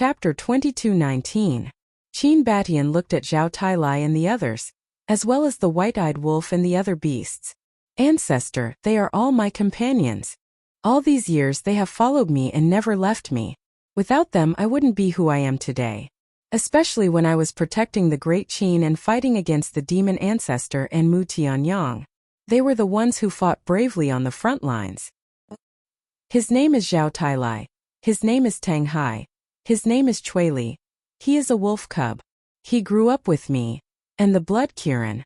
Chapter 22:19. Qin Batian looked at Zhao Tailai and the others, as well as the white-eyed wolf and the other beasts. Ancestor, they are all my companions. All these years they have followed me and never left me. Without them I wouldn't be who I am today. Especially when I was protecting the great Qin and fighting against the demon ancestor and Mu Tianyang. They were the ones who fought bravely on the front lines. His name is Zhao Tailai. His name is Tang Hai. His name is Chuili. He is a wolf cub. He grew up with me. And the blood Kirin.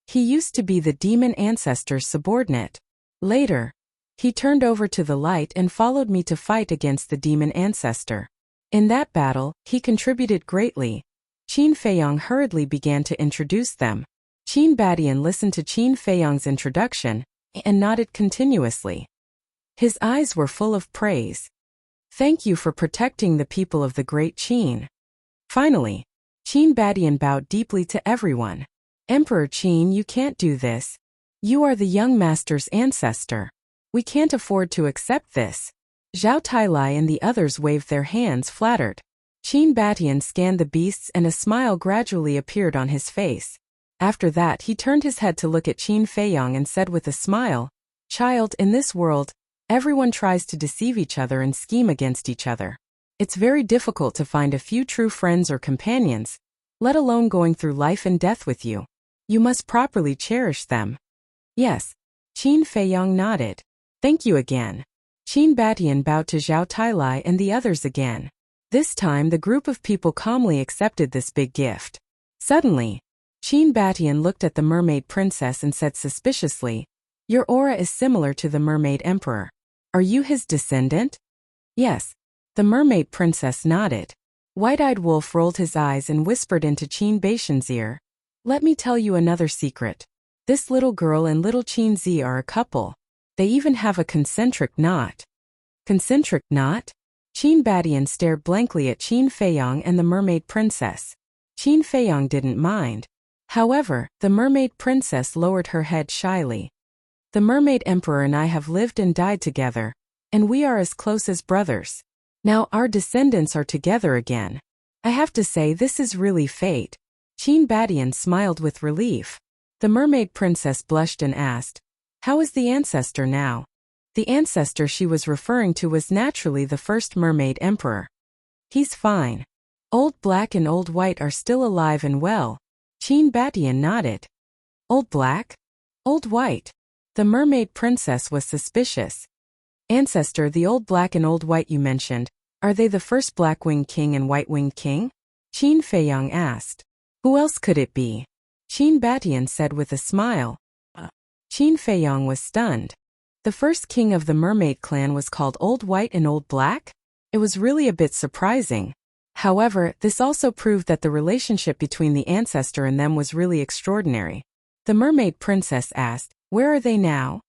He used to be the demon ancestor's subordinate. Later, he turned over to the light and followed me to fight against the demon ancestor. In that battle, he contributed greatly. Qin Feiyang hurriedly began to introduce them. Qin Batian listened to Qin Feiyang's introduction and nodded continuously. His eyes were full of praise. Thank you for protecting the people of the great Qin. Finally, Qin Batian bowed deeply to everyone. Emperor Qin, you can't do this. You are the young master's ancestor. We can't afford to accept this. Zhao Tailai and the others waved their hands flattered. Qin Batian scanned the beasts and a smile gradually appeared on his face. After that he turned his head to look at Qin Feiyang and said with a smile, "Child, in this world, everyone tries to deceive each other and scheme against each other. It's very difficult to find a few true friends or companions, let alone going through life and death with you. You must properly cherish them." Yes. Qin Feiyang nodded. Thank you again. Qin Batian bowed to Zhao Tailai and the others again. This time the group of people calmly accepted this big gift. Suddenly, Qin Batian looked at the mermaid princess and said suspiciously, "Your aura is similar to the mermaid emperor. Are you his descendant?" Yes. The mermaid princess nodded. White-eyed wolf rolled his eyes and whispered into Qin Batian's ear, "Let me tell you another secret. This little girl and little Qin Zi are a couple. They even have a concentric knot." Concentric knot? Qin Batian stared blankly at Qin Feiyang and the mermaid princess. Qin Feiyang didn't mind. However, the mermaid princess lowered her head shyly. "The mermaid emperor and I have lived and died together, and we are as close as brothers. Now our descendants are together again. I have to say this is really fate." Qin Batian smiled with relief. The mermaid princess blushed and asked, "How is the ancestor now?" The ancestor she was referring to was naturally the first mermaid emperor. "He's fine. Old Black and Old White are still alive and well." Qin Batian nodded. "Old Black? Old White?" The mermaid princess was suspicious. "Ancestor, the Old Black and Old White you mentioned, are they the first Black-winged king and White-winged king?" Qin Feiyang asked. "Who else could it be?" Qin Batian said with a smile. Qin Feiyang was stunned. The first king of the mermaid clan was called Old White and Old Black? It was really a bit surprising. However, this also proved that the relationship between the ancestor and them was really extraordinary. The mermaid princess asked, "Where are they now?"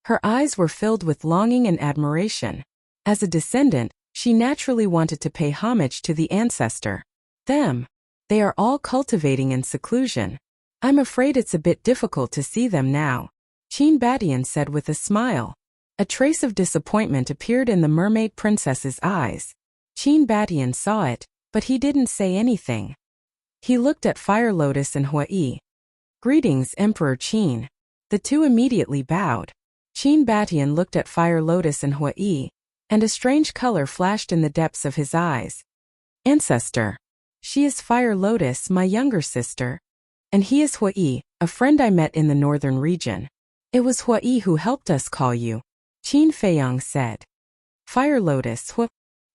Her eyes were filled with longing and admiration. As a descendant, she naturally wanted to pay homage to the ancestor. Them. They are all cultivating in seclusion. I'm afraid it's a bit difficult to see them now. Qin Batian said with a smile. A trace of disappointment appeared in the mermaid princess's eyes. Qin Batian saw it, but he didn't say anything. He looked at Fire Lotus and Hui. "Greetings, Emperor Qin." The two immediately bowed. Qin Batian looked at Fire Lotus and Hui, and a strange color flashed in the depths of his eyes. "Ancestor. She is Fire Lotus, my younger sister. And he is Hui, a friend I met in the northern region. It was Hui who helped us call you," Qin Feiyang said. "Fire Lotus, Hui."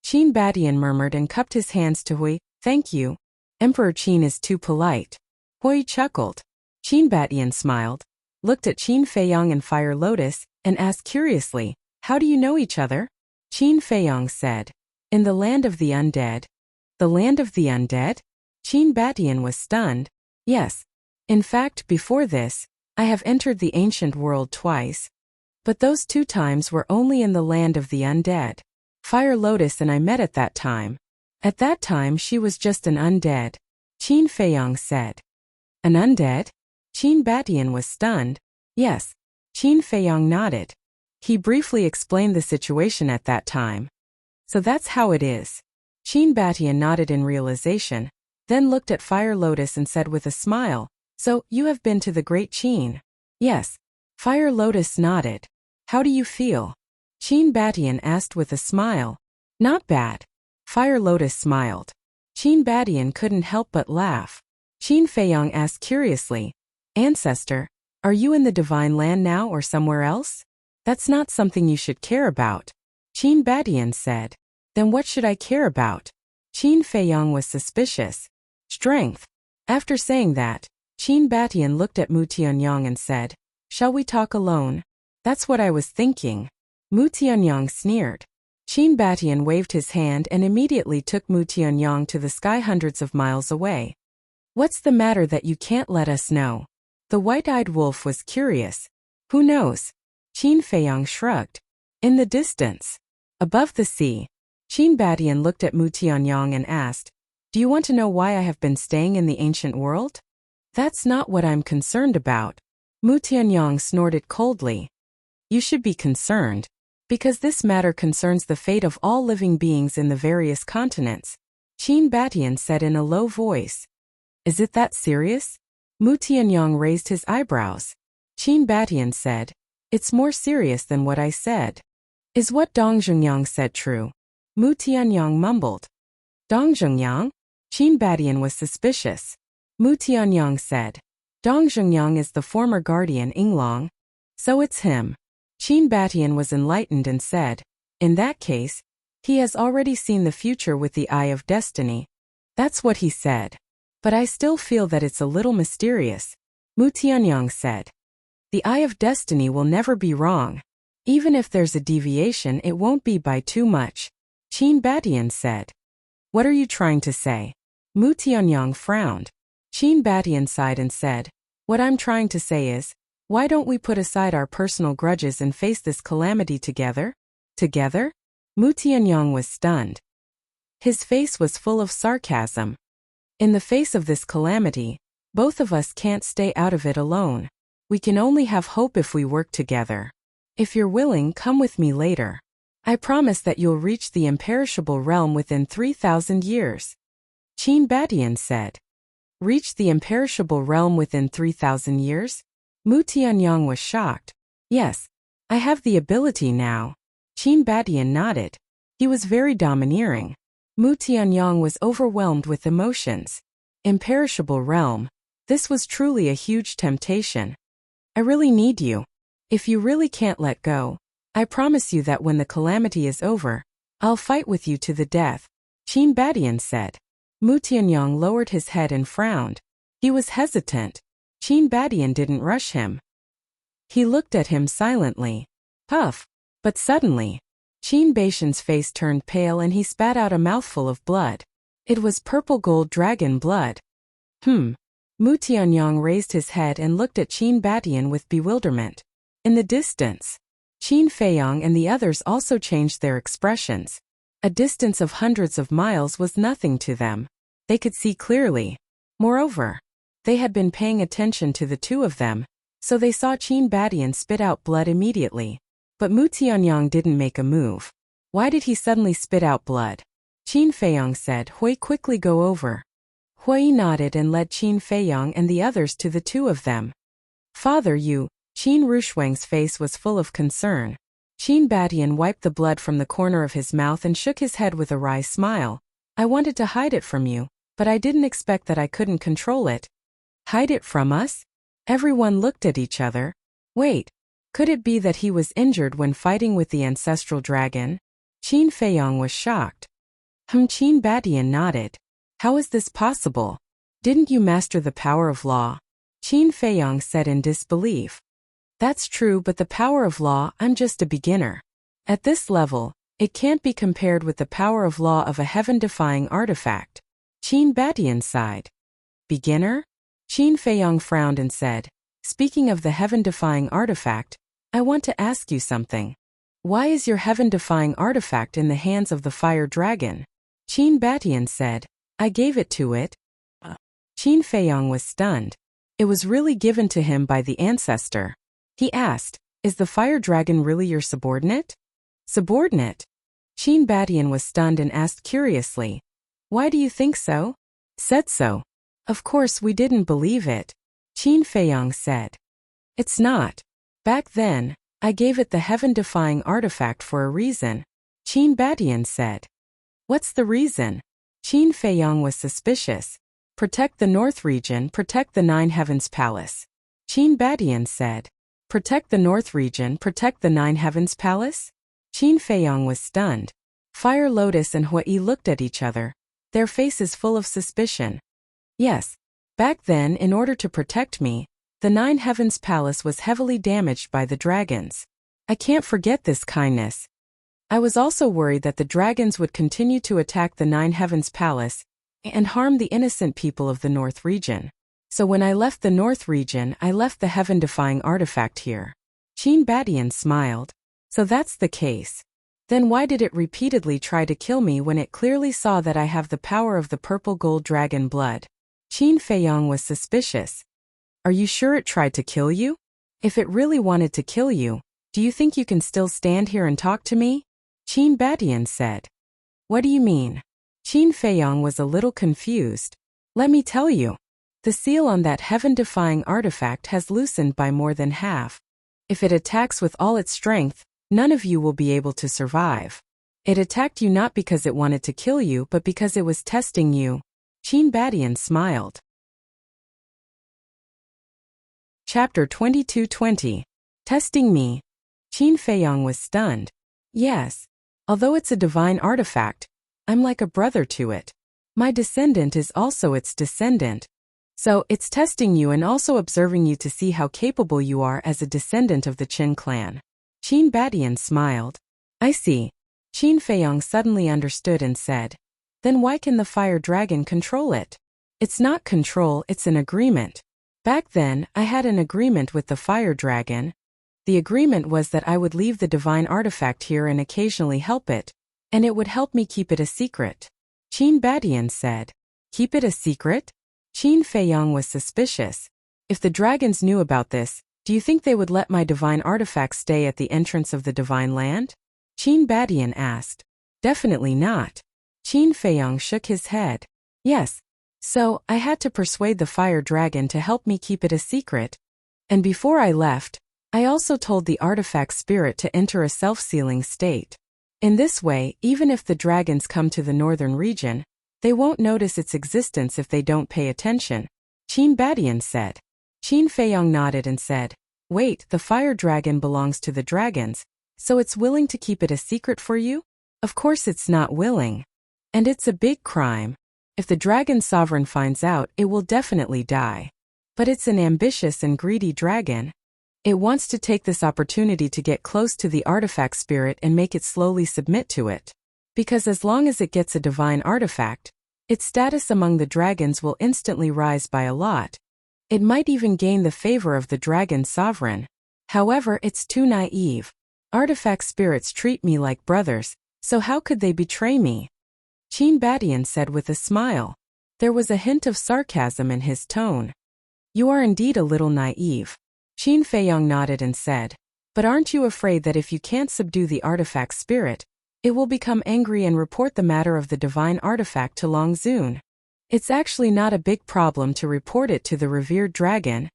Qin Batian murmured and cupped his hands to Hui. "Thank you. Emperor Qin is too polite." Hui chuckled. Qin Batian smiled, looked at Qin Feiyang and Fire Lotus, and asked curiously, "How do you know each other?" Qin Feiyang said, "In the land of the undead." "The land of the undead?" Qin Batian was stunned. "Yes. In fact, before this, I have entered the ancient world twice. But those 2 times were only in the land of the undead. Fire Lotus and I met at that time. At that time she was just an undead," Qin Feiyang said. "An undead?" Qin Batian was stunned. "Yes." Qin Feiyang nodded. He briefly explained the situation at that time. "So that's how it is." Qin Batian nodded in realization, then looked at Fire Lotus and said with a smile, "So, you have been to the Great Qin?" "Yes." Fire Lotus nodded. "How do you feel?" Qin Batian asked with a smile. "Not bad." Fire Lotus smiled. Qin Batian couldn't help but laugh. Qin Feiyang asked curiously, "Ancestor, are you in the Divine Land now or somewhere else?" "That's not something you should care about," Qin Batian said. "Then what should I care about?" Qin Feiyang was suspicious. "Strength." After saying that, Qin Batian looked at Mu Tianyang and said, "Shall we talk alone?" "That's what I was thinking." Mu Tianyang sneered. Qin Batian waved his hand and immediately took Mu Tianyang to the sky hundreds of miles away. "What's the matter that you can't let us know?" The white-eyed wolf was curious. "Who knows?" Qin Feiyang shrugged. In the distance, above the sea, Qin Batian looked at Mu Tianyang and asked, "Do you want to know why I have been staying in the ancient world?" "That's not what I'm concerned about." Mu Tianyang snorted coldly. "You should be concerned, because this matter concerns the fate of all living beings in the various continents," Qin Batian said in a low voice. "Is it that serious?" Mu Tianyang raised his eyebrows. Qin Batian said, "It's more serious than what I said." "Is what Dong Zhengyang said true?" Mu Tianyang mumbled. "Dong Zhengyang?" Qin Batian was suspicious. Mu Tianyang said, "Dong Zhengyang is the former guardian Yinglong." "So it's him." Qin Batian was enlightened and said, "In that case, he has already seen the future with the Eye of Destiny." "That's what he said. But I still feel that it's a little mysterious," Mu Tianyang said. "The Eye of Destiny will never be wrong. Even if there's a deviation, it won't be by too much," Qin Batian said. "What are you trying to say?" Mu Tianyang frowned. Qin Batian sighed and said, "What I'm trying to say is, why don't we put aside our personal grudges and face this calamity together?" "Together?" Mu Tianyang was stunned. His face was full of sarcasm. "In the face of this calamity, both of us can't stay out of it alone. We can only have hope if we work together. If you're willing, come with me later. I promise that you'll reach the imperishable realm within 3,000 years." Qin Batian said. "Reach the imperishable realm within 3,000 years?" Mu Tianyang was shocked. "Yes, I have the ability now." Qin Batian nodded. He was very domineering. Mu Tianyang was overwhelmed with emotions. Imperishable realm. This was truly a huge temptation. "I really need you. If you really can't let go, I promise you that when the calamity is over, I'll fight with you to the death," Qin Batian said. Mu Tianyang lowered his head and frowned. He was hesitant. Qin Batian didn't rush him. He looked at him silently. Puff. But suddenly, Qin Batian's face turned pale and he spat out a mouthful of blood. It was purple gold dragon blood. Mu Tianyang raised his head and looked at Qin Batian with bewilderment. In the distance, Qin Feiyang and the others also changed their expressions. A distance of hundreds of miles was nothing to them. They could see clearly. Moreover, they had been paying attention to the two of them, so they saw Qin Batian spit out blood immediately. But Mu Tianyang didn't make a move. Why did he suddenly spit out blood? Qin Feiyang said, "Hui, quickly go over." Hui nodded and led Qin Feiyang and the others to the two of them. "Father, you..." Qin Rushuang's face was full of concern. Qin Batian wiped the blood from the corner of his mouth and shook his head with a wry smile. "I wanted to hide it from you, but I didn't expect that I couldn't control it." "Hide it from us?" Everyone looked at each other. Wait, could it be that he was injured when fighting with the ancestral dragon? Qin Feiyang was shocked. Qin Batian nodded. "How is this possible? Didn't you master the power of law?" Qin Feiyang said in disbelief. "That's true, but the power of law, I'm just a beginner. At this level, it can't be compared with the power of law of a heaven-defying artifact." Qin Batian sighed. "Beginner?" Qin Feiyang frowned and said, "Speaking of the heaven-defying artifact, I want to ask you something. Why is your heaven-defying artifact in the hands of the fire dragon?" Qin Batian said, "I gave it to it." Qin Feiyang was stunned. It was really given to him by the ancestor. He asked, "Is the fire dragon really your subordinate?" "Subordinate?" Qin Batian was stunned and asked curiously, "Why do you think so?" "Said so. Of course we didn't believe it," Qin Feiyang said. "It's not. Back then, I gave it the heaven-defying artifact for a reason," Qin Batian said. "What's the reason?" Qin Feiyang was suspicious. "Protect the North region, protect the Nine Heavens Palace," Qin Batian said. "Protect the North region, protect the Nine Heavens Palace?" Qin Feiyang was stunned. Fire Lotus and Hui looked at each other, their faces full of suspicion. "Yes. Back then, in order to protect me, the Nine Heavens Palace was heavily damaged by the dragons. I can't forget this kindness. I was also worried that the dragons would continue to attack the Nine Heavens Palace and harm the innocent people of the North region. So when I left the North region, I left the heaven-defying artifact here." Qin Batian smiled. "So that's the case. Then why did it repeatedly try to kill me when it clearly saw that I have the power of the purple gold dragon blood?" Qin Feiyang was suspicious. "Are you sure it tried to kill you? If it really wanted to kill you, do you think you can still stand here and talk to me?" Qin Batian said. "What do you mean?" Qin Feiyang was a little confused. "Let me tell you. The seal on that heaven-defying artifact has loosened by more than half. If it attacks with all its strength, none of you will be able to survive. It attacked you not because it wanted to kill you but because it was testing you." Qin Batian smiled. Chapter 2220. Testing me. Qin Feiyang was stunned. "Yes. Although it's a divine artifact, I'm like a brother to it. My descendant is also its descendant. So, it's testing you and also observing you to see how capable you are as a descendant of the Qin clan." Qin Batian smiled. "I see." Qin Feiyang suddenly understood and said, "Then why can the fire dragon control it?" "It's not control, it's an agreement. Back then, I had an agreement with the fire dragon. The agreement was that I would leave the divine artifact here and occasionally help it, and it would help me keep it a secret." Qin Batian said. "Keep it a secret?" Qin Feiyang was suspicious. "If the dragons knew about this, do you think they would let my divine artifact stay at the entrance of the divine land?" Qin Batian asked. "Definitely not." Qin Feiyang shook his head. "Yes. So, I had to persuade the fire dragon to help me keep it a secret. And before I left, I also told the artifact spirit to enter a self-sealing state. In this way, even if the dragons come to the northern region, they won't notice its existence if they don't pay attention," Qin Batian said. Qin Feiyang nodded and said, "Wait, the fire dragon belongs to the dragons, so it's willing to keep it a secret for you?" "Of course it's not willing. And it's a big crime. If the dragon sovereign finds out, it will definitely die. But it's an ambitious and greedy dragon. It wants to take this opportunity to get close to the artifact spirit and make it slowly submit to it. Because as long as it gets a divine artifact, its status among the dragons will instantly rise by a lot. It might even gain the favor of the dragon sovereign. However, it's too naive. Artifact spirits treat me like brothers, so how could they betray me?" Qin Batian said with a smile. There was a hint of sarcasm in his tone. "You are indeed a little naive." Qin Feiyang nodded and said, "But aren't you afraid that if you can't subdue the artifact spirit, it will become angry and report the matter of the divine artifact to Long Zun? It's actually not a big problem to report it to the revered dragon,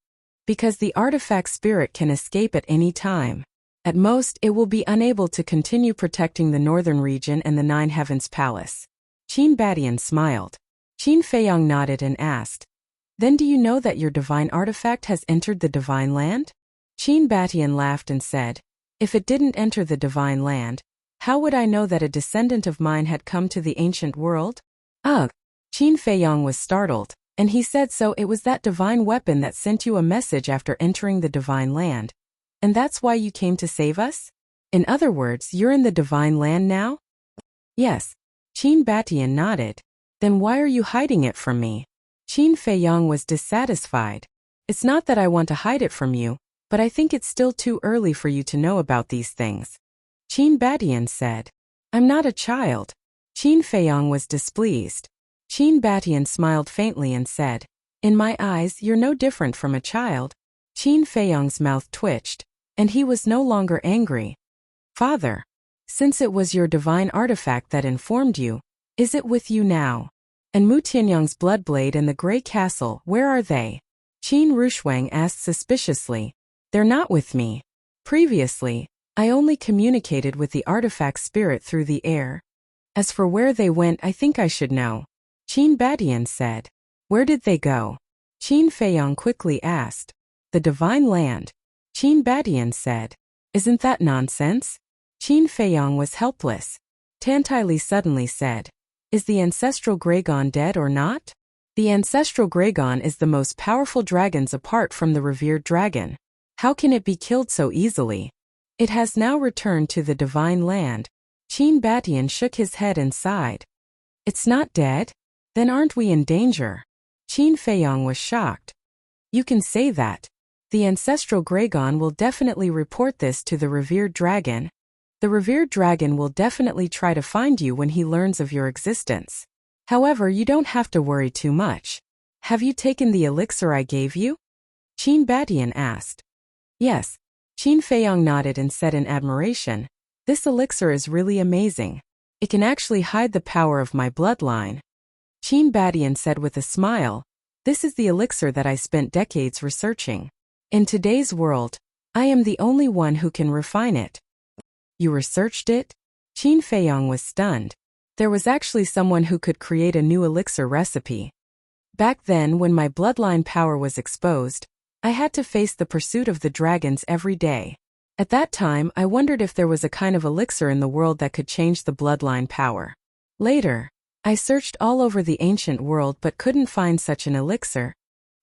because the artifact spirit can escape at any time. At most, it will be unable to continue protecting the northern region and the Nine Heavens Palace." Qin Batian smiled. Qin Feiyang nodded and asked, "Then do you know that your divine artifact has entered the divine land?" Qin Batian laughed and said, "If it didn't enter the divine land, how would I know that a descendant of mine had come to the ancient world?" "Ugh." Qin Feiyang was startled, and he said, "So it was that divine weapon that sent you a message after entering the divine land, and that's why you came to save us? In other words, you're in the divine land now?" "Yes." Qin Batian nodded. "Then why are you hiding it from me?" Qin Feiyang was dissatisfied. "It's not that I want to hide it from you, but I think it's still too early for you to know about these things." Qin Batian said, "I'm not a child." Qin Feiyang was displeased. Qin Batian smiled faintly and said, "In my eyes, you're no different from a child." Qin Feiyang's mouth twitched, and he was no longer angry. "Father." Since it was your divine artifact that informed you, is it with you now? And Mu Tianyang's bloodblade and the Grey Castle, where are they? Qin Rushuang asked suspiciously. They're not with me. Previously, I only communicated with the artifact spirit through the air. As for where they went, I think I should know. Qin Batian said. Where did they go? Qin Feiyong quickly asked. The Divine Land. Qin Batian said. Isn't that nonsense? Qin Feiyong was helpless. Tantai Li suddenly said. Is the ancestral Graygon dead or not? The ancestral Graygon is the most powerful dragons apart from the revered dragon. How can it be killed so easily? It has now returned to the Divine Land. Qin Batian shook his head and sighed. It's not dead? Then aren't we in danger? Qin Feiyong was shocked. You can say that. The ancestral Graygon will definitely report this to the revered dragon. The revered dragon will definitely try to find you when he learns of your existence. However, you don't have to worry too much. Have you taken the elixir I gave you? Qin Batian asked. Yes. Qin Feiyong nodded and said in admiration, this elixir is really amazing. It can actually hide the power of my bloodline. Qin Batian said with a smile, this is the elixir that I spent decades researching. In today's world, I am the only one who can refine it. You researched it? Qin Feiyong was stunned. There was actually someone who could create a new elixir recipe. Back then, when my bloodline power was exposed, I had to face the pursuit of the dragons every day. At that time, I wondered if there was a kind of elixir in the world that could change the bloodline power. Later, I searched all over the ancient world but couldn't find such an elixir.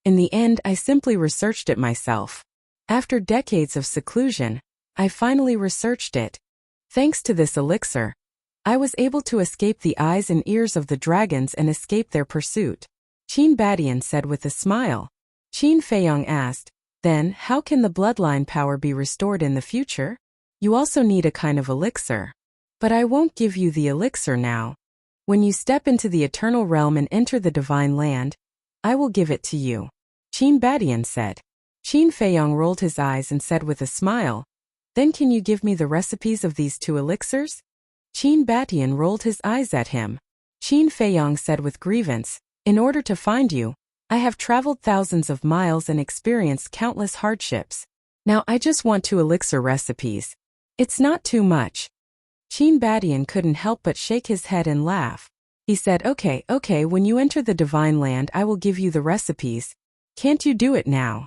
In the end, I simply researched it myself. After decades of seclusion, I finally researched it. Thanks to this elixir, I was able to escape the eyes and ears of the dragons and escape their pursuit. Qin Batian said with a smile. Qin Feiyong asked, then, how can the bloodline power be restored in the future? You also need a kind of elixir. But I won't give you the elixir now. When you step into the eternal realm and enter the Divine Land, I will give it to you. Qin Batian said. Qin Feiyong rolled his eyes and said with a smile, then can you give me the recipes of these two elixirs? Qin Batian rolled his eyes at him. Qin Feiyong said with grievance, in order to find you, I have traveled thousands of miles and experienced countless hardships. Now I just want two elixir recipes. It's not too much. Qin Batian couldn't help but shake his head and laugh. He said, okay, when you enter the Divine Land I will give you the recipes. Can't you do it now?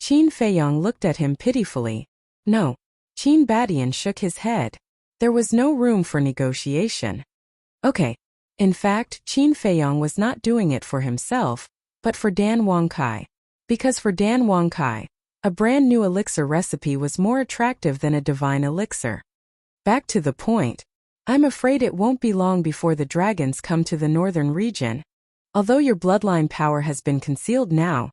Qin Feiyong looked at him pitifully. No. Qin Batian shook his head. There was no room for negotiation. Okay. In fact, Qin Feiyong was not doing it for himself, but for Dan Wangkai. Because for Dan Wangkai, a brand new elixir recipe was more attractive than a divine elixir. Back to the point. I'm afraid it won't be long before the dragons come to the northern region. Although your bloodline power has been concealed now,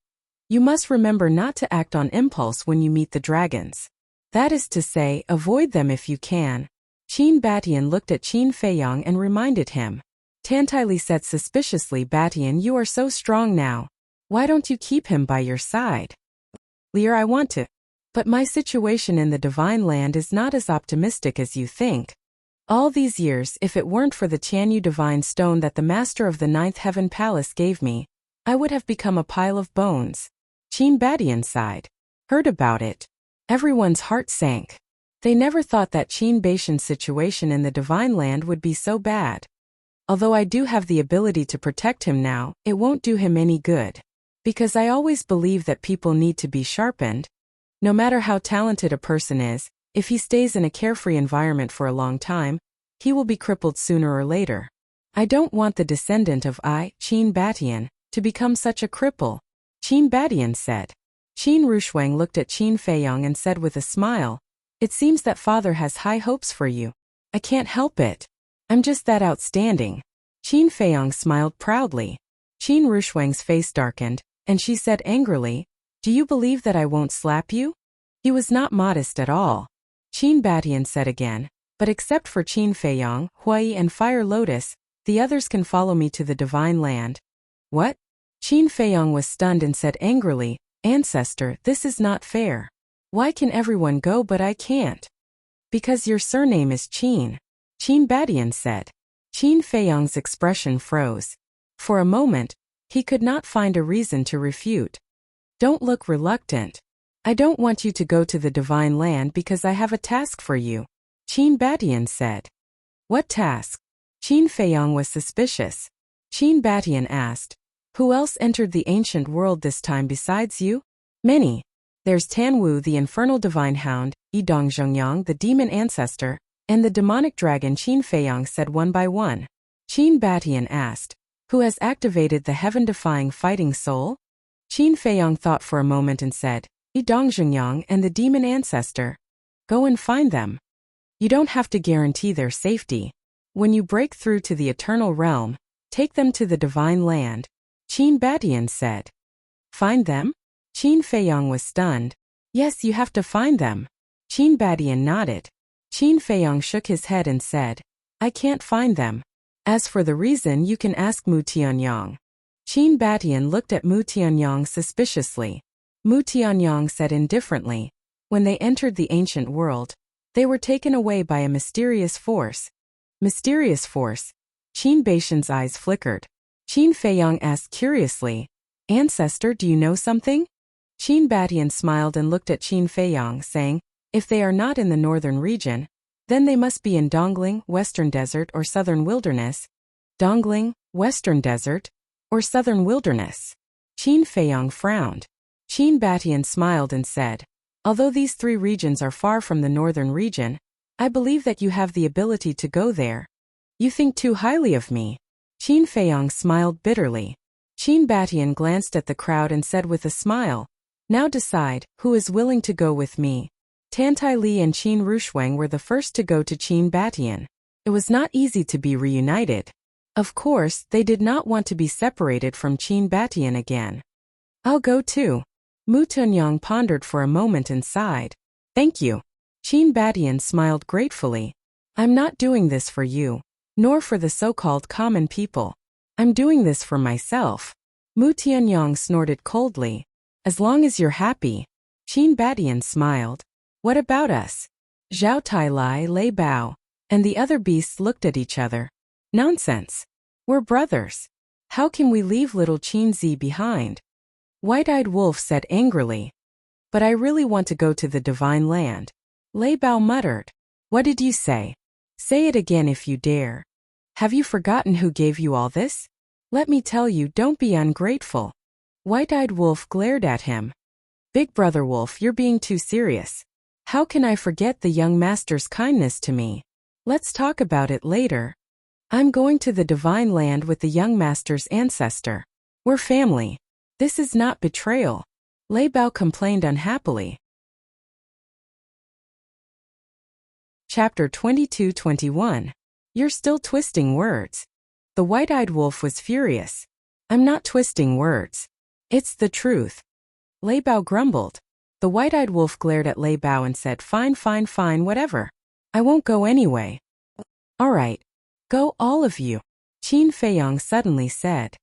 you must remember not to act on impulse when you meet the dragons. That is to say, avoid them if you can. Qin Batian looked at Qin Feiyong and reminded him. Tantai Li said suspiciously, Batian, you are so strong now. Why don't you keep him by your side? Lear, I want to. But my situation in the Divine Land is not as optimistic as you think. All these years, if it weren't for the Tianyu Divine Stone that the Master of the Ninth Heaven Palace gave me, I would have become a pile of bones. Qin Batian sighed. Heard about it. Everyone's heart sank. They never thought that Qin Baishan's situation in the Divine Land would be so bad. Although I do have the ability to protect him now, it won't do him any good. Because I always believe that people need to be sharpened. No matter how talented a person is, if he stays in a carefree environment for a long time, he will be crippled sooner or later. I don't want the descendant of Qin Batian, to become such a cripple. Qin Batian said. Qin Rushuang looked at Qin Feiyong and said with a smile, it seems that father has high hopes for you. I can't help it. I'm just that outstanding. Qin Feiyong smiled proudly. Qin Rushuang's face darkened, and she said angrily, do you believe that I won't slap you? He was not modest at all. Qin Batian said again, but except for Qin Feiyong, Hui and Fire Lotus, the others can follow me to the Divine Land. What? Qin Feiyong was stunned and said angrily, Ancestor, this is not fair. Why can everyone go but I can't? Because your surname is Qin, Qin Badian said. Qin Feiyang's expression froze. For a moment, he could not find a reason to refute. Don't look reluctant. I don't want you to go to the Divine Land because I have a task for you, Qin Badian said. What task? Qin Feiyang was suspicious. Qin Badian asked. Who else entered the ancient world this time besides you? Many. There's Tanwu the infernal divine hound, Yidong Zhongyang the demon ancestor, and the demonic dragon. Qin Feiyang said one by one. Qin Badian asked. Who has activated the heaven-defying fighting soul? Qin Feiyang thought for a moment and said, Yidong Zhongyang and the demon ancestor. Go and find them. You don't have to guarantee their safety. When you break through to the eternal realm, take them to the divine land, Qin Badian said. Find them? Qin Feiyang was stunned. Yes, you have to find them. Qin Badian nodded. Qin Feiyang shook his head and said, I can't find them. As for the reason, you can ask Mu Tianyang. Qin Badian looked at Mu Tianyang suspiciously. Mu Tianyang said indifferently, when they entered the ancient world, they were taken away by a mysterious force. Mysterious force? Qin Baishan's eyes flickered. Qin Feiyang asked curiously, Ancestor, do you know something? Qin Badian smiled and looked at Qin Feiyang, saying, if they are not in the northern region, then they must be in Dongling, Western Desert or Southern Wilderness. Dongling, Western Desert, or Southern Wilderness. Qin Feiyang frowned. Qin Badian smiled and said, although these three regions are far from the northern region, I believe that you have the ability to go there. You think too highly of me. Qin Feiyang smiled bitterly. Qin Badian glanced at the crowd and said with a smile, now decide, who is willing to go with me? Tantai Li and Qin Rushuang were the first to go to Qin Badian. It was not easy to be reunited. Of course, they did not want to be separated from Qin Badian again. I'll go too. Mu Tunyang pondered for a moment and sighed. Thank you. Qin Badian smiled gratefully. I'm not doing this for you, nor for the so-called common people. I'm doing this for myself. Mu Tianyang snorted coldly. As long as you're happy. Qin Badian smiled. What about us? Zhao Tailai, Lei Bao, and the other beasts looked at each other. Nonsense. We're brothers. How can we leave little Qin Zi behind? White-eyed Wolf said angrily. But I really want to go to the Divine Land. Lei Bao muttered. What did you say? Say it again if you dare. Have you forgotten who gave you all this? Let me tell you, don't be ungrateful. White-eyed Wolf glared at him. Big Brother Wolf, you're being too serious. How can I forget the young master's kindness to me? Let's talk about it later. I'm going to the Divine Land with the young master's ancestor. We're family. This is not betrayal. Lei Bao complained unhappily. Chapter 22-21. You're still twisting words. The white-eyed wolf was furious. I'm not twisting words. It's the truth. Lei Bao grumbled. The white-eyed wolf glared at Lei Bao and said, fine, fine, fine, whatever. I won't go anyway. All right. Go all of you. Qin Feiyang suddenly said.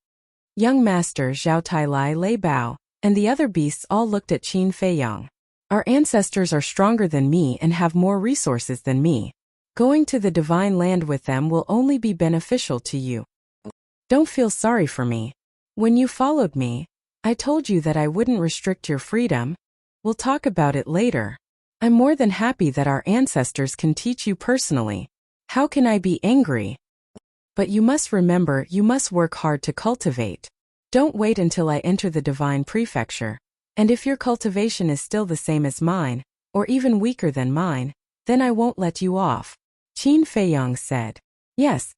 Young Master Zhao Tailai, Lei Bao, and the other beasts all looked at Qin Feiyang. Our ancestors are stronger than me and have more resources than me. Going to the Divine Land with them will only be beneficial to you. Don't feel sorry for me. When you followed me, I told you that I wouldn't restrict your freedom. We'll talk about it later. I'm more than happy that our ancestors can teach you personally. How can I be angry? But you must remember, you must work hard to cultivate. Don't wait until I enter the Divine Prefecture. And if your cultivation is still the same as mine, or even weaker than mine, then I won't let you off. Qin Feiyang said. Yes.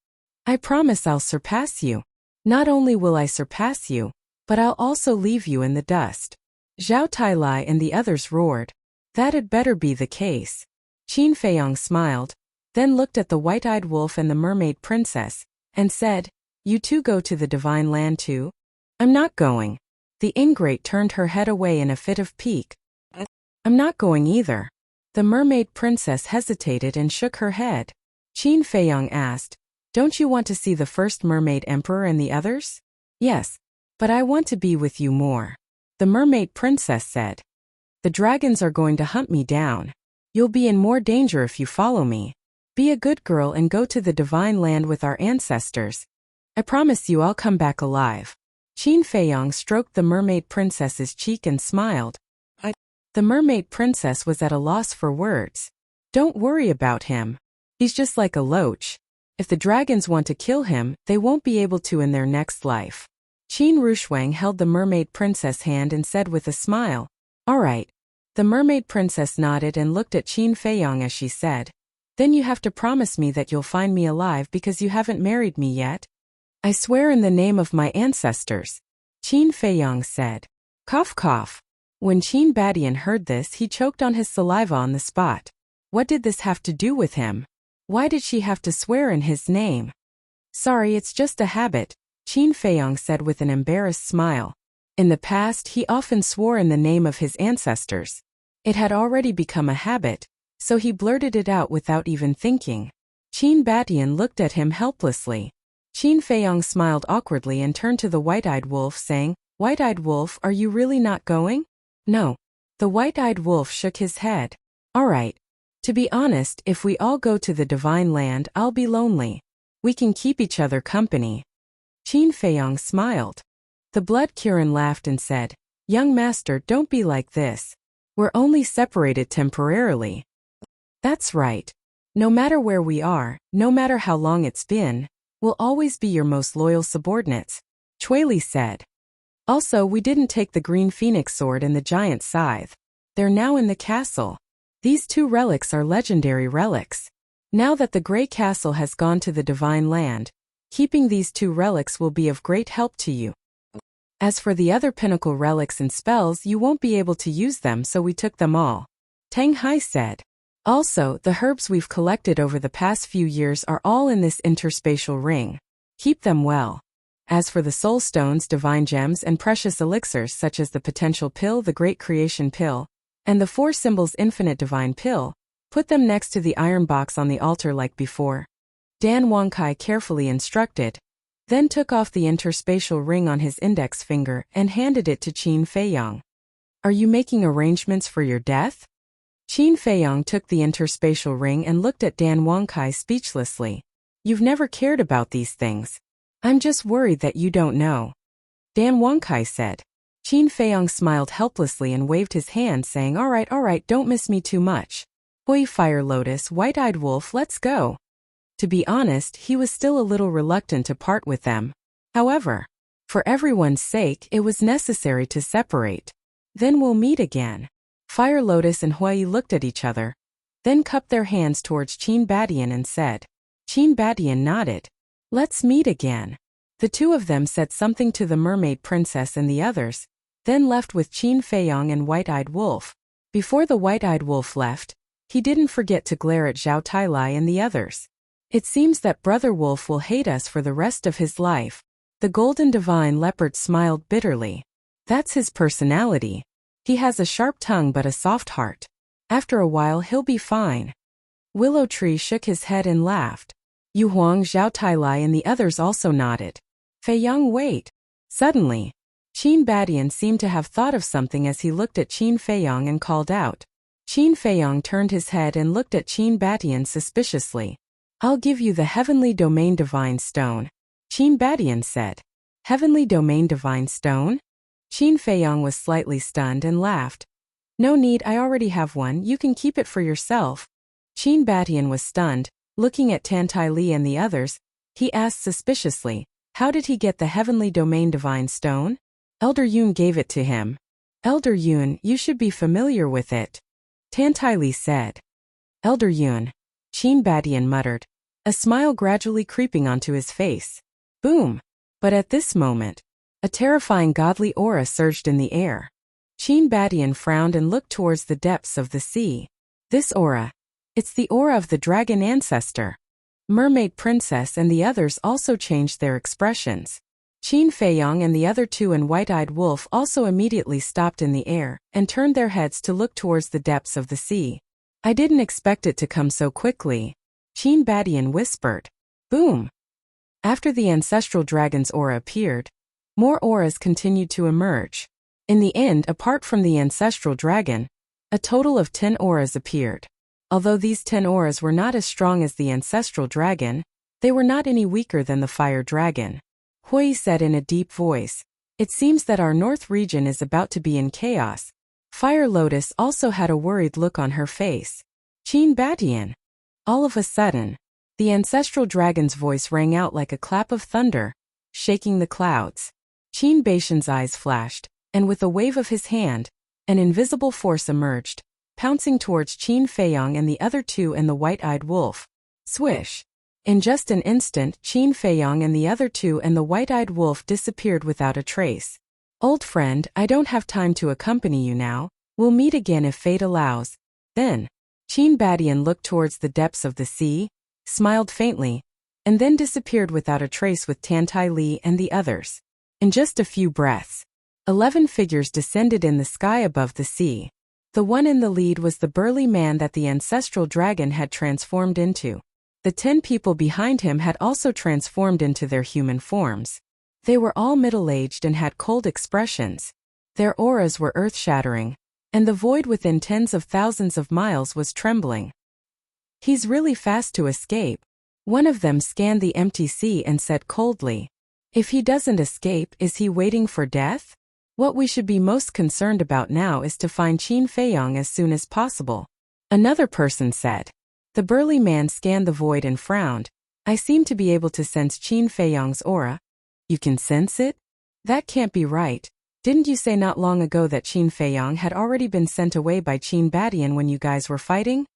I promise I'll surpass you. Not only will I surpass you, but I'll also leave you in the dust. Zhao Tailai and the others roared. That'd better be the case. Qin Feiyang smiled, then looked at the white-eyed wolf and the mermaid princess, and said, you two go to the Divine Land too? I'm not going. The ingrate turned her head away in a fit of pique. I'm not going either. The mermaid princess hesitated and shook her head. Qin Feiyang asked, don't you want to see the first mermaid emperor and the others? Yes, but I want to be with you more. The mermaid princess said. The dragons are going to hunt me down. You'll be in more danger if you follow me. Be a good girl and go to the divine land with our ancestors. I promise you I'll come back alive. Qin Feiyong stroked the mermaid princess's cheek and smiled. The mermaid princess was at a loss for words. Don't worry about him. He's just like a loach. If the dragons want to kill him, they won't be able to in their next life. Qin Rushuang held the mermaid princess' hand and said with a smile, "All right." The mermaid princess nodded and looked at Qin Feiyong as she said, "Then you have to promise me that you'll find me alive because you haven't married me yet." "I swear in the name of my ancestors," Qin Feiyong said. Cough cough. When Qin Badian heard this, he choked on his saliva on the spot. What did this have to do with him? Why did she have to swear in his name? "Sorry, it's just a habit," Qin Feiyong said with an embarrassed smile. In the past, he often swore in the name of his ancestors. It had already become a habit, so he blurted it out without even thinking. Qin Badian looked at him helplessly. Qin Feiyong smiled awkwardly and turned to the white-eyed wolf saying, "White-eyed wolf, are you really not going?" "No." The white-eyed wolf shook his head. "All right. To be honest, if we all go to the divine land, I'll be lonely. We can keep each other company." Qin Feiyong smiled. The Blood Kirin laughed and said, "Young master, don't be like this. We're only separated temporarily." "That's right. No matter where we are, no matter how long it's been, we'll always be your most loyal subordinates," Chui Li said. "Also, we didn't take the green phoenix sword and the giant scythe. They're now in the castle. These two relics are legendary relics. Now that the Grey Castle has gone to the divine land, keeping these two relics will be of great help to you. As for the other pinnacle relics and spells, you won't be able to use them, so we took them all," Tang Hai said. "Also, the herbs we've collected over the past few years are all in this interspatial ring. Keep them well. As for the soul stones, divine gems, and precious elixirs such as the potential pill, the great creation pill, and the four symbols infinite divine pill, put them next to the iron box on the altar like before," Dan Wangkai carefully instructed, then took off the interspatial ring on his index finger and handed it to Qin Feiyong. "Are you making arrangements for your death?" Qin Feiyong took the interspatial ring and looked at Dan Wangkai speechlessly. "You've never cared about these things. I'm just worried that you don't know," Dan Wangkai said. Qin Feiyong smiled helplessly and waved his hand saying, all right, don't miss me too much. Hoi Fire Lotus, White-Eyed Wolf, let's go." To be honest, he was still a little reluctant to part with them. However, for everyone's sake, it was necessary to separate. "Then we'll meet again." Fire Lotus and Hui looked at each other, then cupped their hands towards Qin Badian and said. Qin Badian nodded. "Let's meet again." The two of them said something to the mermaid princess and the others, then left with Qin Feiyong and White-Eyed Wolf. Before the White-Eyed Wolf left, he didn't forget to glare at Zhao Tailai and the others. "It seems that Brother Wolf will hate us for the rest of his life." The Golden Divine Leopard smiled bitterly. "That's his personality. He has a sharp tongue but a soft heart. After a while he'll be fine." Willow Tree shook his head and laughed. Yu Huang, Zhao Tailai and the others also nodded. "Feiyong, wait." Suddenly, Qin Badian seemed to have thought of something as he looked at Qin Feiyong and called out. Qin Feiyong turned his head and looked at Qin Badian suspiciously. "I'll give you the Heavenly Domain Divine Stone," Qin Badian said. "Heavenly Domain Divine Stone?" Qin Feiyong was slightly stunned and laughed. "No need, I already have one, you can keep it for yourself." Qin Badian was stunned, looking at Tantai Li and the others. He asked suspiciously, "How did he get the Heavenly Domain Divine Stone?" "Elder Yun gave it to him." "Elder Yun, you should be familiar with it," Tantai Li said. "Elder Yun," Qin Badian muttered, a smile gradually creeping onto his face. Boom! But at this moment, a terrifying godly aura surged in the air. Qin Badian frowned and looked towards the depths of the sea. This aura, it's the aura of the dragon ancestor. Mermaid Princess and the others also changed their expressions. Qin Feiyong and the other two and White-Eyed Wolf also immediately stopped in the air and turned their heads to look towards the depths of the sea. "I didn't expect it to come so quickly," Qin Badian whispered. Boom! After the ancestral dragon's aura appeared, more auras continued to emerge. In the end, apart from the ancestral dragon, a total of 10 auras appeared. Although these 10 auras were not as strong as the ancestral dragon, they were not any weaker than the fire dragon. Hui said in a deep voice, "It seems that our north region is about to be in chaos." Fire Lotus also had a worried look on her face. Qin Batian. All of a sudden, the ancestral dragon's voice rang out like a clap of thunder, shaking the clouds. Qin Batian's eyes flashed, and with a wave of his hand, an invisible force emerged, pouncing towards Qin Feiyang and the other two and the white-eyed wolf. Swish! In just an instant, Qin Feiyang and the other two and the white-eyed wolf disappeared without a trace. "Old friend, I don't have time to accompany you now. We'll meet again if fate allows." Then, Qin Batian looked towards the depths of the sea, smiled faintly, and then disappeared without a trace with Tantai Li and the others. In just a few breaths, 11 figures descended in the sky above the sea. The one in the lead was the burly man that the ancestral dragon had transformed into. The 10 people behind him had also transformed into their human forms. They were all middle-aged and had cold expressions. Their auras were earth-shattering, and the void within tens of thousands of miles was trembling. "He's really fast to escape." One of them scanned the empty sea and said coldly, "If he doesn't escape, is he waiting for death? What we should be most concerned about now is to find Qin Feiyang as soon as possible." Another person said. The burly man scanned the void and frowned. "I seem to be able to sense Qin Feiyang's aura." "You can sense it? That can't be right. Didn't you say not long ago that Qin Feiyang had already been sent away by Qin Batian when you guys were fighting?"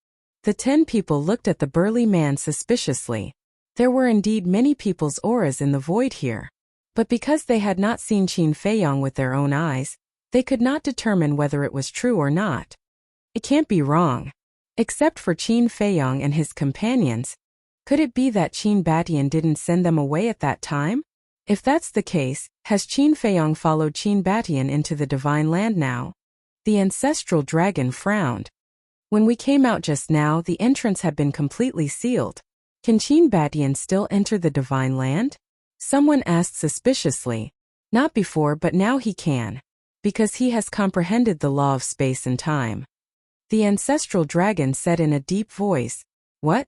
The 10 people looked at the burly man suspiciously. There were indeed many people's auras in the void here. But because they had not seen Qin Feiyang with their own eyes, they could not determine whether it was true or not. It can't be wrong. Except for Qin Feiyang and his companions, could it be that Qin Batian didn't send them away at that time? If that's the case, has Qin Feiyang followed Qin Batian into the divine land now? The ancestral dragon frowned. "When we came out just now, the entrance had been completely sealed. Can Qin Batian still enter the divine land?" Someone asked suspiciously. "Not before, but now he can. Because he has comprehended the law of space and time." The ancestral dragon said in a deep voice, "What?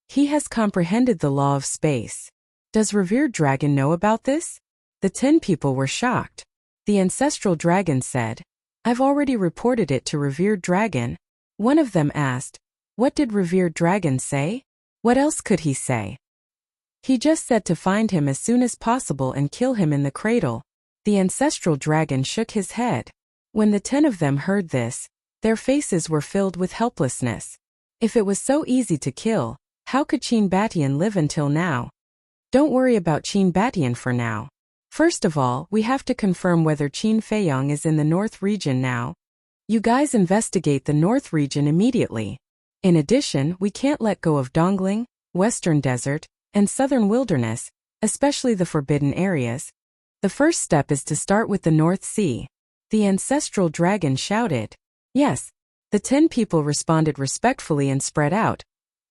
He has comprehended the law of space. Does revered dragon know about this?" The 10 people were shocked. The ancestral dragon said, "I've already reported it to revered dragon." One of them asked, "What did revered dragon say?" "What else could he say?" "He just said to find him as soon as possible and kill him in the cradle." The ancestral dragon shook his head. When the 10 of them heard this, their faces were filled with helplessness. If it was so easy to kill, how could Qin Batian live until now? "Don't worry about Qin Batian for now. First of all, we have to confirm whether Qin Feiyang is in the north region now. You guys investigate the north region immediately. In addition, we can't let go of Dongling, Western Desert, and Southern Wilderness, especially the forbidden areas. The first step is to start with the North Sea." The ancestral dragon shouted. "Yes." The 10 people responded respectfully and spread out,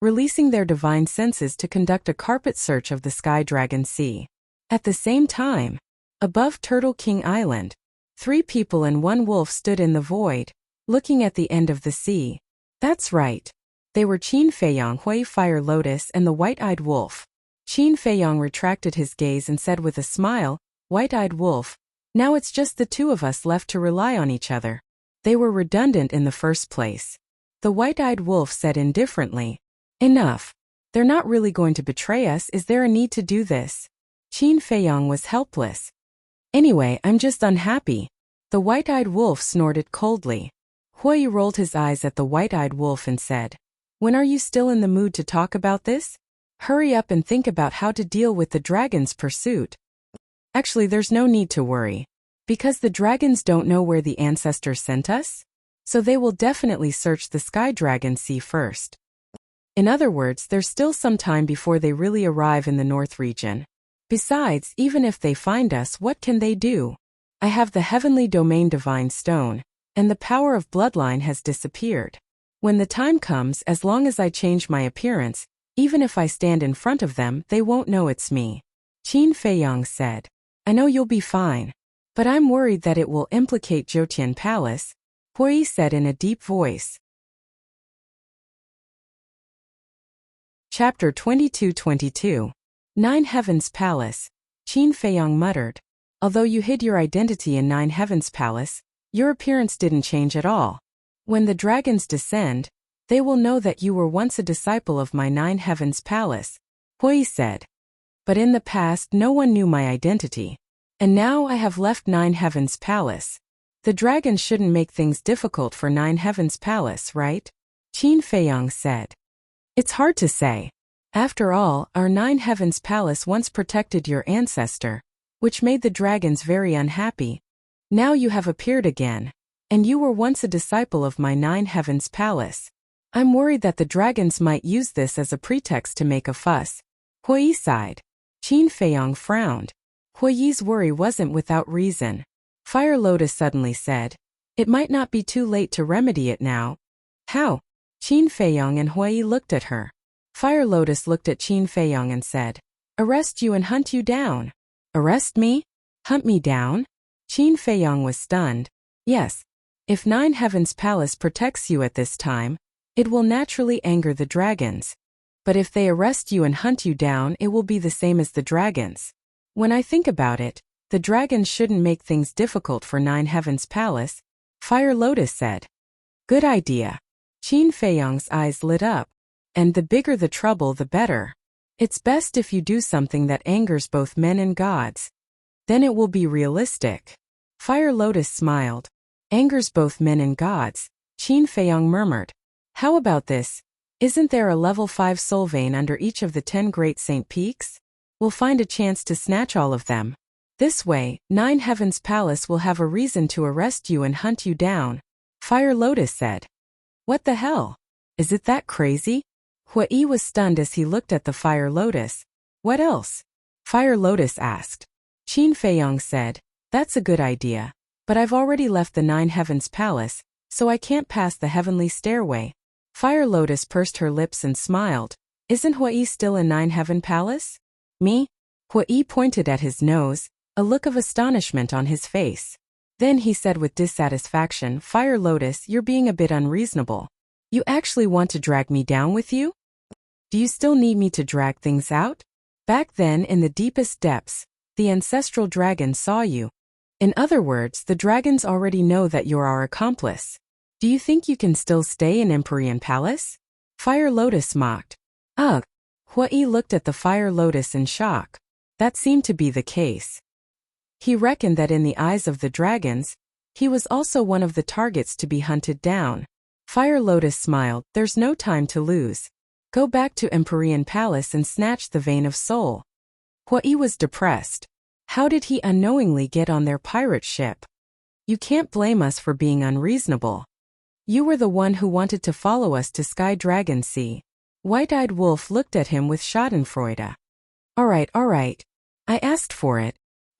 releasing their divine senses to conduct a carpet search of the Sky Dragon Sea. At the same time, above Turtle King Island, 3 people and 1 wolf stood in the void, looking at the end of the sea. That's right. They were Qin Feiyang, Hui Fire Lotus, and the white-eyed wolf. Qin Feiyang retracted his gaze and said with a smile, "White-eyed wolf, now it's just the 2 of us left to rely on each other." They were redundant in the first place. The white-eyed wolf said indifferently, "Enough. They're not really going to betray us. Is there a need to do this?" Qin Feiyang was helpless. "Anyway, I'm just unhappy." The white-eyed wolf snorted coldly. Hui rolled his eyes at the white-eyed wolf and said, "When are you still in the mood to talk about this? Hurry up and think about how to deal with the dragon's pursuit." "Actually, there's no need to worry. Because the dragons don't know where the ancestors sent us, so they will definitely search the Sky Dragon Sea first. In other words, there's still some time before they really arrive in the North region. Besides, even if they find us, what can they do? I have the Heavenly Domain Divine Stone, and the power of Bloodline has disappeared. When the time comes, as long as I change my appearance, even if I stand in front of them, they won't know it's me." Qin Feiyang said, "I know you'll be fine. But I'm worried that it will implicate Jotian Palace," Hui said in a deep voice. Chapter 22-22. Nine Heavens Palace. Qin Feiyang muttered. Although you hid your identity in Nine Heavens Palace, your appearance didn't change at all. When the dragons descend, they will know that you were once a disciple of my Nine Heavens Palace, Hui said. But in the past no one knew my identity. And now I have left Nine Heavens Palace. The dragons shouldn't make things difficult for Nine Heavens Palace, right? Qin Feiyang said. It's hard to say. After all, our Nine Heavens Palace once protected your ancestor, which made the dragons very unhappy. Now you have appeared again, and you were once a disciple of my Nine Heavens Palace. I'm worried that the dragons might use this as a pretext to make a fuss. Hui sighed. Qin Feiyang frowned. Hui's worry wasn't without reason. Fire Lotus suddenly said, "It might not be too late to remedy it now." How? Qin Feiyang and Hui looked at her. Fire Lotus looked at Qin Feiyang and said, "Arrest you and hunt you down." Arrest me? Hunt me down? Qin Feiyang was stunned. Yes. If Nine Heavens Palace protects you at this time, it will naturally anger the dragons. But if they arrest you and hunt you down, it will be the same as the dragons. When I think about it, the dragons shouldn't make things difficult for Nine Heavens Palace, Fire Lotus said. Good idea. Qin Feiyang's eyes lit up. And the bigger the trouble, the better. It's best if you do something that angers both men and gods. Then it will be realistic. Fire Lotus smiled. Angers both men and gods, Qin Feiyang murmured. How about this? Isn't there a level 5 soul vein under each of the 10 great saint peaks? We'll find a chance to snatch all of them. This way, Nine Heavens Palace will have a reason to arrest you and hunt you down, Fire Lotus said. What the hell? Is it that crazy? Hui was stunned as he looked at the Fire Lotus. What else? Fire Lotus asked. Qin Feiyang said, That's a good idea, but I've already left the Nine Heavens Palace, so I can't pass the heavenly stairway. Fire Lotus pursed her lips and smiled. Isn't Hui still in Nine Heaven Palace? Me? Hui pointed at his nose, a look of astonishment on his face. Then he said with dissatisfaction, Fire Lotus, you're being a bit unreasonable. You actually want to drag me down with you? Do you still need me to drag things out? Back then, in the deepest depths, the ancestral dragon saw you. In other words, the dragons already know that you're our accomplice. Do you think you can still stay in Empyrean Palace? Fire Lotus mocked. Ugh. Hui looked at the Fire Lotus in shock. That seemed to be the case. He reckoned that in the eyes of the dragons, he was also one of the targets to be hunted down. Fire Lotus smiled. There's no time to lose. Go back to Empyrean Palace and snatch the vein of soul. Hui was depressed. How did he unknowingly get on their pirate ship? You can't blame us for being unreasonable. You were the one who wanted to follow us to Sky Dragon Sea. White-eyed Wolf looked at him with schadenfreude. All right. I asked for it.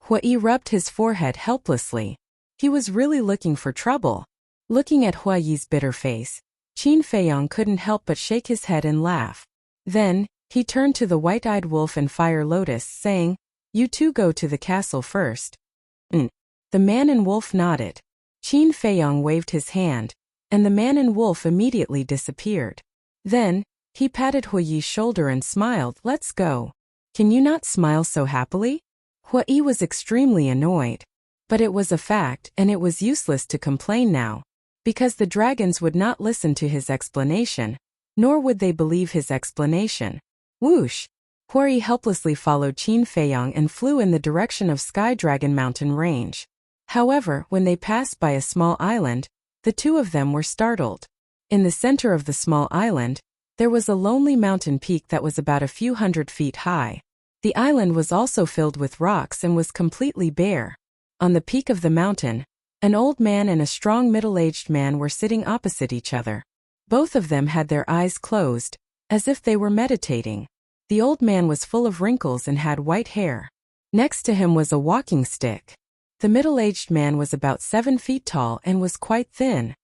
Hui rubbed his forehead helplessly. He was really looking for trouble. Looking at Hui's bitter face, Qin Feiyang couldn't help but shake his head and laugh. Then, he turned to the White-eyed Wolf and Fire Lotus, saying, You two go to the castle first. The man and wolf nodded. Qin Feiyang waved his hand, and the man and wolf immediately disappeared. Then, he patted Hui's shoulder and smiled. Let's go. Can you not smile so happily? Hui was extremely annoyed. But it was a fact, and it was useless to complain now, because the dragons would not listen to his explanation, nor would they believe his explanation. Whoosh! Hui helplessly followed Qin Feiyang and flew in the direction of Sky Dragon Mountain Range. However, when they passed by a small island, the two of them were startled. In the center of the small island, there was a lonely mountain peak that was about a few hundred feet high. The island was also filled with rocks and was completely bare. On the peak of the mountain, an old man and a strong middle-aged man were sitting opposite each other. Both of them had their eyes closed, as if they were meditating. The old man was full of wrinkles and had white hair. Next to him was a walking stick. The middle-aged man was about 7 feet tall and was quite thin.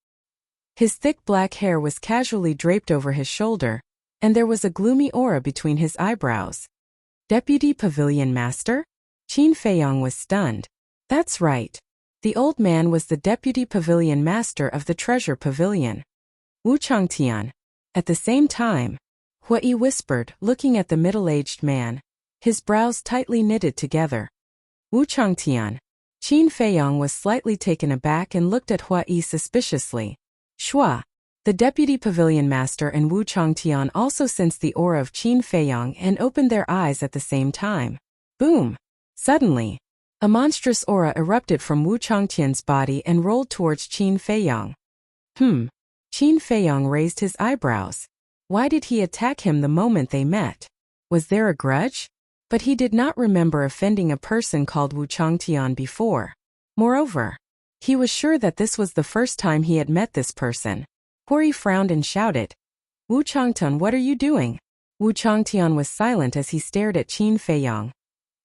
His thick black hair was casually draped over his shoulder, and there was a gloomy aura between his eyebrows. Deputy Pavilion Master? Qin Feiyang was stunned. That's right. The old man was the Deputy Pavilion Master of the Treasure Pavilion. Wu Changtian. At the same time, Hui whispered, looking at the middle-aged man, his brows tightly knitted together. Wu Changtian. Qin Feiyong was slightly taken aback and looked at Hui suspiciously. Shua. The deputy pavilion master and Wu Changtian also sensed the aura of Qin Feiyong and opened their eyes at the same time. Boom! Suddenly, a monstrous aura erupted from Wu Changtian's body and rolled towards Qin Feiyong. Qin Feiyong raised his eyebrows. Why did he attack him the moment they met? Was there a grudge? But he did not remember offending a person called Wu Changtian before. Moreover, he was sure that this was the first time he had met this person. Hui frowned and shouted, "Wu Changtian, what are you doing?" Wu Changtian was silent as he stared at Qin Feiyong,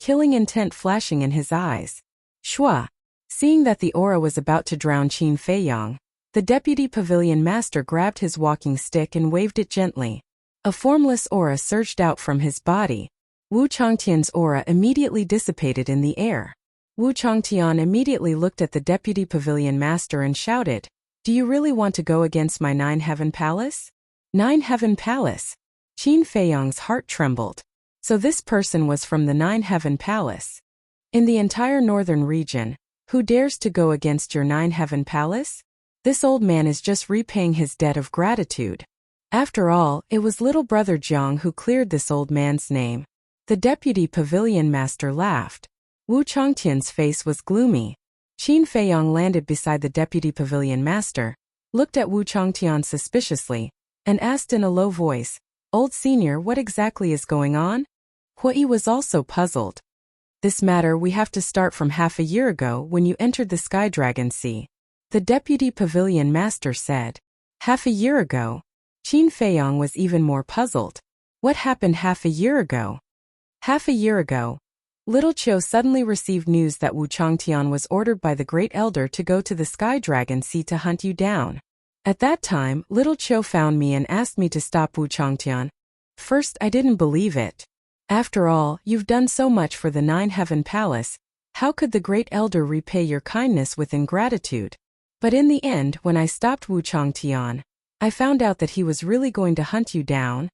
killing intent flashing in his eyes. Shua. Seeing that the aura was about to drown Qin Feiyong, the deputy pavilion master grabbed his walking stick and waved it gently. A formless aura surged out from his body. Wu Changtian's aura immediately dissipated in the air. Wu Changtian immediately looked at the deputy pavilion master and shouted, "Do you really want to go against my Nine-Heaven Palace?" Nine-Heaven Palace? Qin Feiyong's heart trembled. So this person was from the Nine-Heaven Palace. In the entire northern region, who dares to go against your Nine-Heaven Palace? This old man is just repaying his debt of gratitude. After all, it was little brother Jiang who cleared this old man's name. The deputy pavilion master laughed. Wu Changtian's face was gloomy. Qin Feiyong landed beside the deputy pavilion master, looked at Wu Changtian suspiciously, and asked in a low voice, "Old senior, what exactly is going on?" Hui was also puzzled. "This matter we have to start from half a year ago when you entered the Sky Dragon Sea," the deputy pavilion master said. Half a year ago? Qin Feiyong was even more puzzled. What happened half a year ago? Half a year ago, Little Chiu suddenly received news that Wu Changtian was ordered by the Great Elder to go to the Sky Dragon Sea to hunt you down. At that time, Little Chiu found me and asked me to stop Wu Changtian. First, I didn't believe it. After all, you've done so much for the Nine-Heaven Palace. How could the Great Elder repay your kindness with ingratitude? But in the end, when I stopped Wu Changtian, I found out that he was really going to hunt you down.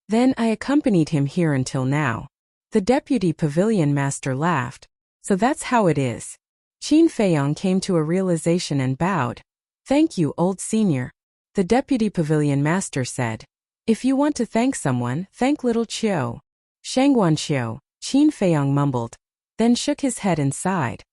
Then I accompanied him here until now. The deputy pavilion master laughed. So that's how it is. Qin Feiyong came to a realization and bowed. Thank you, old senior. The deputy pavilion master said. If you want to thank someone, thank little Chiu. Shangguan Chiu, Qin Feiyong mumbled, then shook his head and sighed.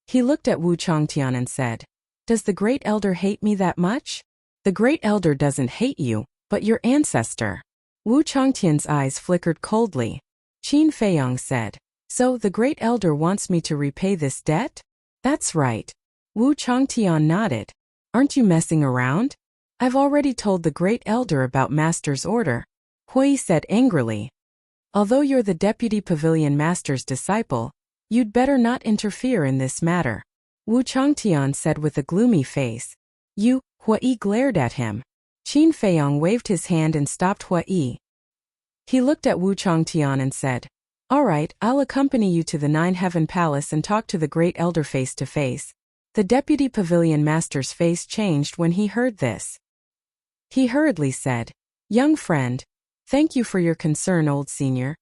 He looked at Wu Changtian and said, Does the Great Elder hate me that much? The Great Elder doesn't hate you, but your ancestor. Wu Changtian's eyes flickered coldly. Qin Feiyong said, So the Great Elder wants me to repay this debt? That's right. Wu Changtian nodded. Aren't you messing around? I've already told the Great Elder about Master's order. Hui said angrily. Although you're the deputy pavilion master's disciple, you'd better not interfere in this matter. Wu Changtian said with a gloomy face. You, Hui glared at him. Qin Feiyong waved his hand and stopped Hui. He looked at Wu Changtian and said, All right, I'll accompany you to the Nine-Heaven Palace and talk to the Great Elder face to face. The deputy pavilion master's face changed when he heard this. He hurriedly said, Young friend, thank you for your concern, old senior.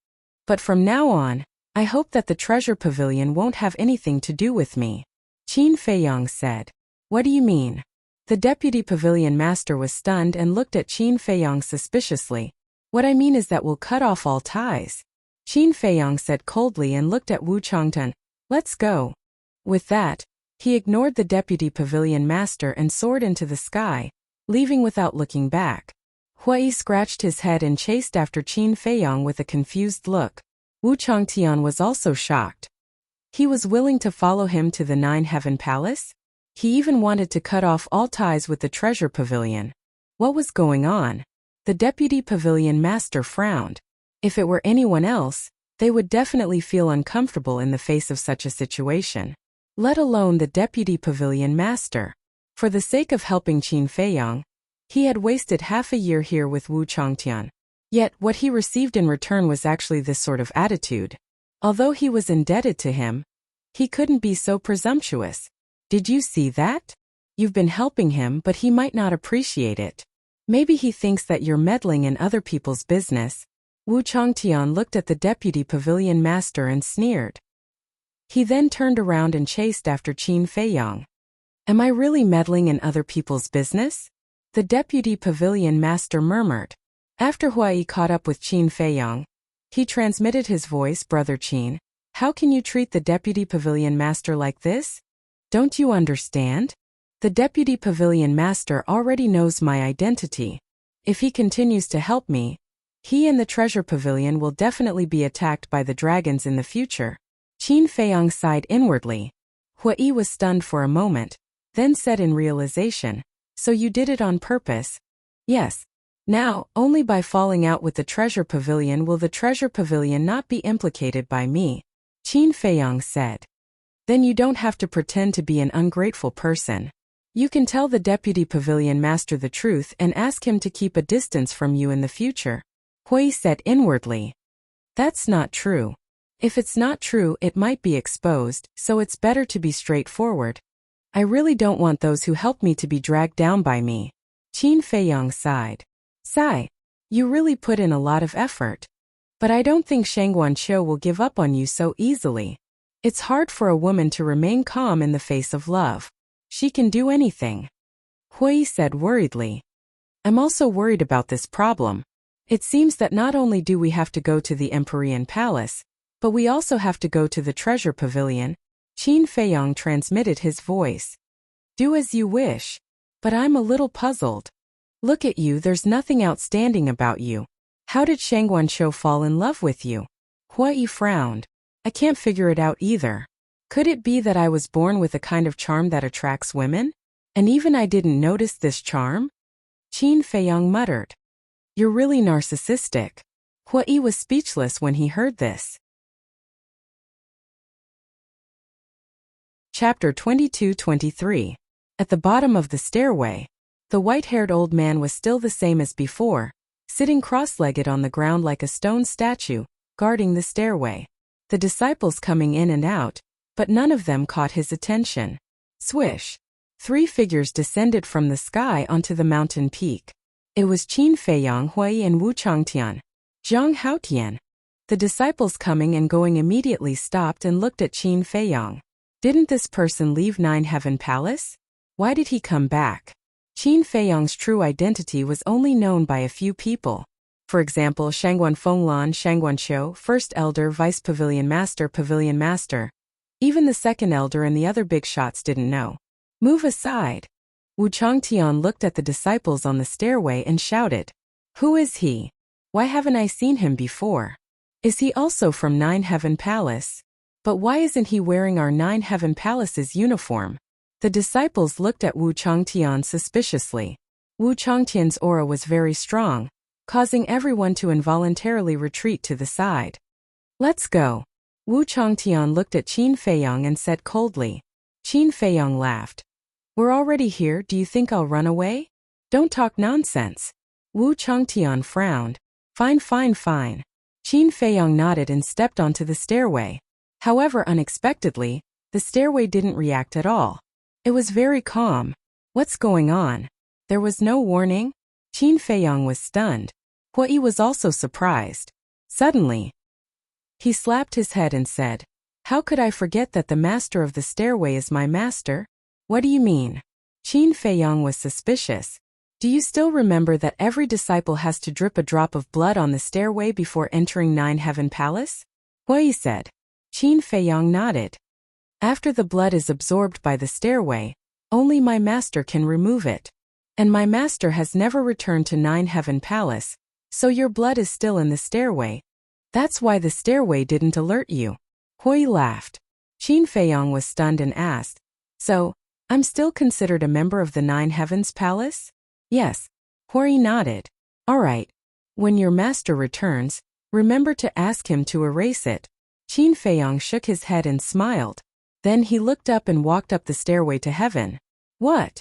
But from now on, I hope that the treasure pavilion won't have anything to do with me. Qin Feiyong said. What do you mean? The deputy pavilion master was stunned and looked at Qin Feiyong suspiciously. What I mean is that we'll cut off all ties. Qin Feiyong said coldly and looked at Wu Changtian. Let's go. With that, he ignored the deputy pavilion master and soared into the sky, leaving without looking back. Hui scratched his head and chased after Qin Feiyong with a confused look. Wu Changtian was also shocked. He was willing to follow him to the Nine-Heaven Palace? He even wanted to cut off all ties with the treasure pavilion. What was going on? The deputy pavilion master frowned. If it were anyone else, they would definitely feel uncomfortable in the face of such a situation. Let alone the deputy pavilion master. For the sake of helping Qin Feiyong, he had wasted half a year here with Wu Changtian. Yet what he received in return was actually this sort of attitude. Although he was indebted to him, he couldn't be so presumptuous. Did you see that? You've been helping him, but he might not appreciate it. Maybe he thinks that you're meddling in other people's business. Wu Changtian looked at the deputy pavilion master and sneered. He then turned around and chased after Qin Feiyang. Am I really meddling in other people's business? The deputy pavilion master murmured. After Huai caught up with Qin Feiyang, he transmitted his voice, Brother Qin. How can you treat the deputy pavilion master like this? Don't you understand? The deputy pavilion master already knows my identity. If he continues to help me, he and the treasure pavilion will definitely be attacked by the dragons in the future. Qin Feiyang sighed inwardly. Huai was stunned for a moment, then said in realization, so you did it on purpose? Yes. Now, only by falling out with the treasure pavilion will the treasure pavilion not be implicated by me, Qin Feiyang said. Then you don't have to pretend to be an ungrateful person. You can tell the deputy pavilion master the truth and ask him to keep a distance from you in the future. Hui said inwardly. That's not true. If it's not true, it might be exposed, so it's better to be straightforward. I really don't want those who help me to be dragged down by me. Qin Feiyang sighed. Sigh. You really put in a lot of effort. But I don't think Shangguan Qiu will give up on you so easily. It's hard for a woman to remain calm in the face of love. She can do anything. Hui said worriedly. I'm also worried about this problem. It seems that not only do we have to go to the Empyrean Palace, but we also have to go to the treasure pavilion. Qin Feiyang transmitted his voice. Do as you wish. But I'm a little puzzled. Look at you, there's nothing outstanding about you. How did Shangguan Qiu fall in love with you? Hui frowned. I can't figure it out either. Could it be that I was born with a kind of charm that attracts women? And even I didn't notice this charm? Qin Feiyang muttered. You're really narcissistic. Hui was speechless when he heard this. Chapter 22-23. At the bottom of the stairway, the white-haired old man was still the same as before, sitting cross-legged on the ground like a stone statue, guarding the stairway. The disciples coming in and out, but none of them caught his attention. Swish! 3 figures descended from the sky onto the mountain peak. It was Qin Feiyang, Hui and Wu Changtian. Zhang Haotian. The disciples coming and going immediately stopped and looked at Qin Feiyang. Didn't this person leave Nine Heaven Palace? Why did he come back? Qin Feiyang's true identity was only known by a few people. For example, Shangguan Fenglan, Shangguan Qiu, First Elder, Vice Pavilion Master. Even the second elder and the other big shots didn't know. Move aside. Wu Changtian looked at the disciples on the stairway and shouted. Who is he? Why haven't I seen him before? Is he also from Nine Heaven Palace? But why isn't he wearing our Nine Heaven Palace's uniform? The disciples looked at Wu Changtian suspiciously. Wu Changtian's aura was very strong, causing everyone to involuntarily retreat to the side. Let's go. Wu Changtian looked at Qin Feiyang and said coldly. Qin Feiyang laughed. We're already here, do you think I'll run away? Don't talk nonsense. Wu Changtian frowned. Fine. Qin Feiyang nodded and stepped onto the stairway. However, unexpectedly, the stairway didn't react at all. It was very calm. What's going on? There was no warning? Qin Feiyang was stunned. Hui was also surprised. Suddenly, he slapped his head and said, How could I forget that the master of the stairway is my master? What do you mean? Qin Feiyang was suspicious. Do you still remember that every disciple has to drip a drop of blood on the stairway before entering Nine Heaven Palace? Hui said. Qin Feiyang nodded. After the blood is absorbed by the stairway, only my master can remove it. And my master has never returned to Nine Heaven Palace, so your blood is still in the stairway. That's why the stairway didn't alert you. Hui laughed. Qin Feiyang was stunned and asked, So, I'm still considered a member of the Nine Heavens Palace? Yes. Hui nodded. All right. When your master returns, remember to ask him to erase it. Qin Feiyang shook his head and smiled. Then he looked up and walked up the stairway to heaven. What?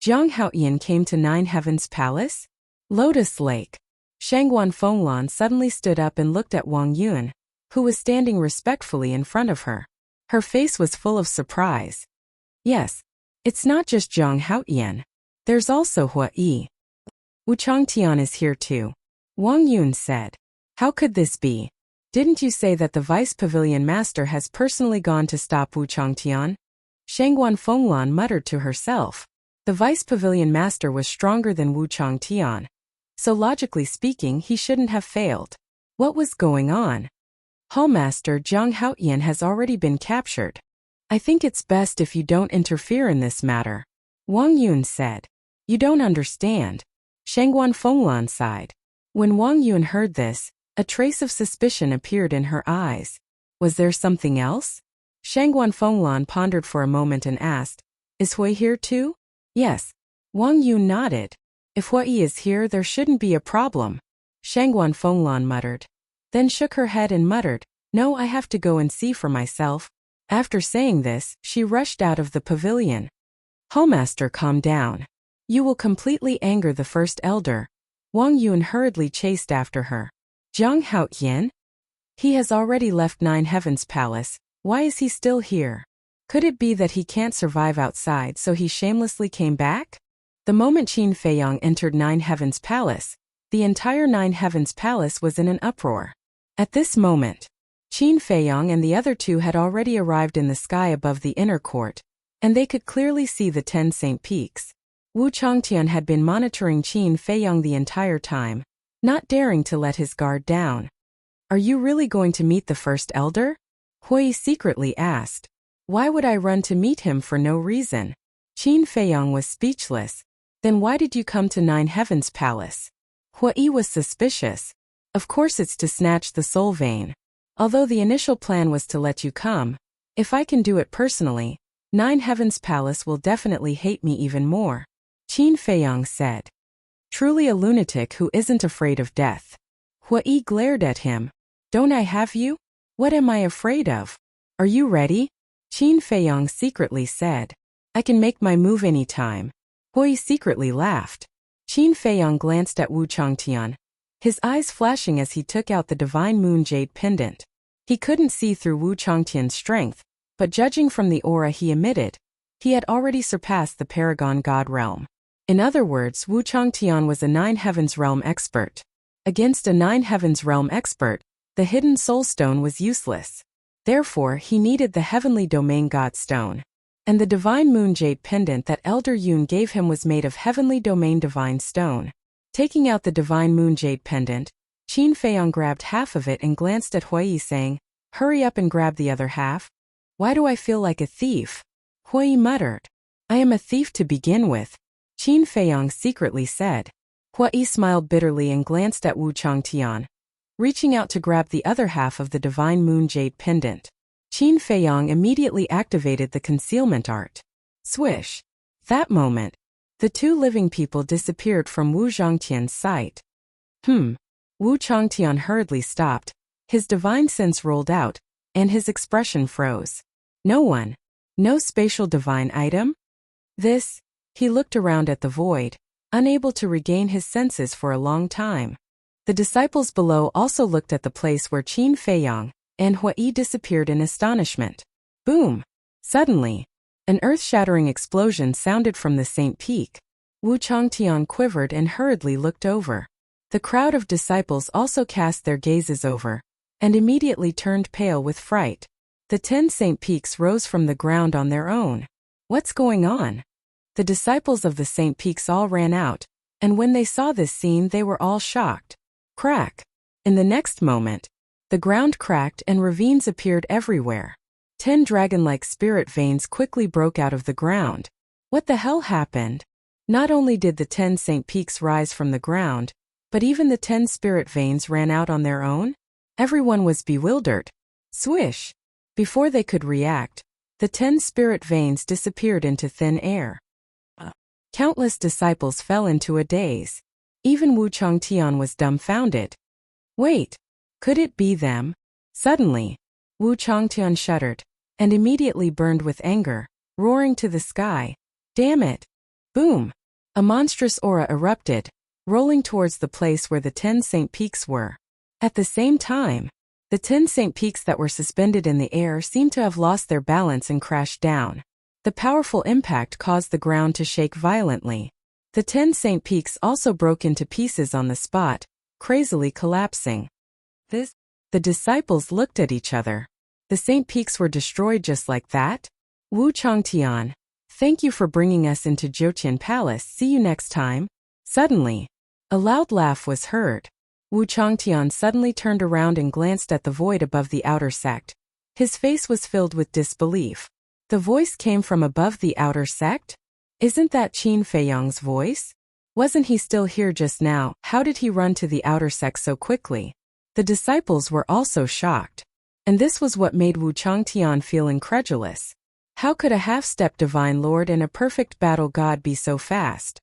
Zhang Haotian came to Nine Heavens Palace? Lotus Lake. Shangguan Fenglan suddenly stood up and looked at Wang Yun, who was standing respectfully in front of her. Her face was full of surprise. Yes, it's not just Zhang Haotian. There's also Hui. Wu Changtian is here too. Wang Yun said. How could this be? Didn't you say that the Vice Pavilion Master has personally gone to stop Wu Changtian? Shangguan Fenglan muttered to herself. The Vice Pavilion Master was stronger than Wu Changtian. So logically speaking, he shouldn't have failed. What was going on? Hallmaster Jiang Haotian has already been captured. I think it's best if you don't interfere in this matter. Wang Yun said. You don't understand. Shangguan Fenglan sighed. When Wang Yun heard this, a trace of suspicion appeared in her eyes. Was there something else? Shangguan Fenglan pondered for a moment and asked, Is Hui here too? Yes. Wang Yun nodded. If Hui is here, there shouldn't be a problem. Shangguan Fenglan muttered. Then shook her head and muttered, No, I have to go and see for myself. After saying this, she rushed out of the pavilion. Hallmaster, calm down. You will completely anger the First Elder. Wang Yun hurriedly chased after her. Jiang Haotian? He has already left Nine Heavens Palace. Why is he still here? Could it be that he can't survive outside, so he shamelessly came back? The moment Qin Feiyang entered Nine Heavens Palace, the entire Nine Heavens Palace was in an uproar. At this moment, Qin Feiyang and the other two had already arrived in the sky above the inner court, and they could clearly see the 10 Saint Peaks. Wu Changtian had been monitoring Qin Feiyang the entire time, not daring to let his guard down. Are you really going to meet the First Elder? Hui secretly asked. Why would I run to meet him for no reason? Qin Feiyang was speechless. Then why did you come to Nine Heavens Palace? Hui was suspicious. Of course it's to snatch the soul vein. Although the initial plan was to let you come, if I can do it personally, Nine Heavens Palace will definitely hate me even more. Qin Feiyang said. Truly a lunatic who isn't afraid of death. Hui glared at him. Don't I have you? What am I afraid of? Are you ready? Qin Feiyang secretly said. I can make my move anytime. Hui secretly laughed. Qin Feiyang glanced at Wu Changtian, his eyes flashing as he took out the Divine Moon Jade pendant. He couldn't see through Wu Changtian's strength, but judging from the aura he emitted, he had already surpassed the Paragon God realm. In other words, Wu Changtian was a Nine Heavens realm expert. Against a Nine Heavens realm expert, the hidden soul stone was useless. Therefore, he needed the Heavenly Domain God Stone. And the Divine Moon Jade pendant that Elder Yun gave him was made of Heavenly Domain Divine Stone. Taking out the Divine Moon Jade pendant, Qin Feiyang grabbed half of it and glanced at Hui, saying, Hurry up and grab the other half. Why do I feel like a thief? Hui muttered. I am a thief to begin with. Qin Feiyang secretly said. Hui smiled bitterly and glanced at Wu Changtian, reaching out to grab the other half of the Divine Moon Jade pendant. Qin Feiyang immediately activated the concealment art. Swish. That moment, the two living people disappeared from Wu Changtian's sight. Wu Changtian hurriedly stopped, his divine sense rolled out, and his expression froze. No one. No spatial divine item? This? He looked around at the void, unable to regain his senses for a long time. The disciples below also looked at the place where Qin Feiyang and Hui disappeared in astonishment. Boom! Suddenly, an earth-shattering explosion sounded from the Saint Peak. Wu Changtian quivered and hurriedly looked over. The crowd of disciples also cast their gazes over, and immediately turned pale with fright. The 10 Saint Peaks rose from the ground on their own. What's going on? The disciples of the Saint Peaks all ran out, and when they saw this scene they were all shocked. Crack! In the next moment, the ground cracked and ravines appeared everywhere. 10 dragon-like spirit veins quickly broke out of the ground. What the hell happened? Not only did the 10 Saint Peaks rise from the ground, but even the 10 spirit veins ran out on their own? Everyone was bewildered. Swish! Before they could react, the 10 spirit veins disappeared into thin air. Countless disciples fell into a daze. Even Wu Changtian was dumbfounded. Wait! Could it be them? Suddenly, Wu Changtian shuddered, and immediately burned with anger, roaring to the sky. Damn it! Boom! A monstrous aura erupted, rolling towards the place where the 10 Saint Peaks were. At the same time, the 10 Saint Peaks that were suspended in the air seemed to have lost their balance and crashed down. The powerful impact caused the ground to shake violently. The 10 Saint Peaks also broke into pieces on the spot, crazily collapsing. The disciples looked at each other. The Saint Peaks were destroyed just like that? Wu Changtian, thank you for bringing us into Jiutian Palace. See you next time. Suddenly, a loud laugh was heard. Wu Changtian suddenly turned around and glanced at the void above the outer sect. His face was filled with disbelief. The voice came from above the outer sect? Isn't that Qin Feiyang's voice? Wasn't he still here just now? How did he run to the outer sect so quickly? The disciples were also shocked. And this was what made Wu Changtian feel incredulous. How could a half-step divine lord and a perfect battle god be so fast?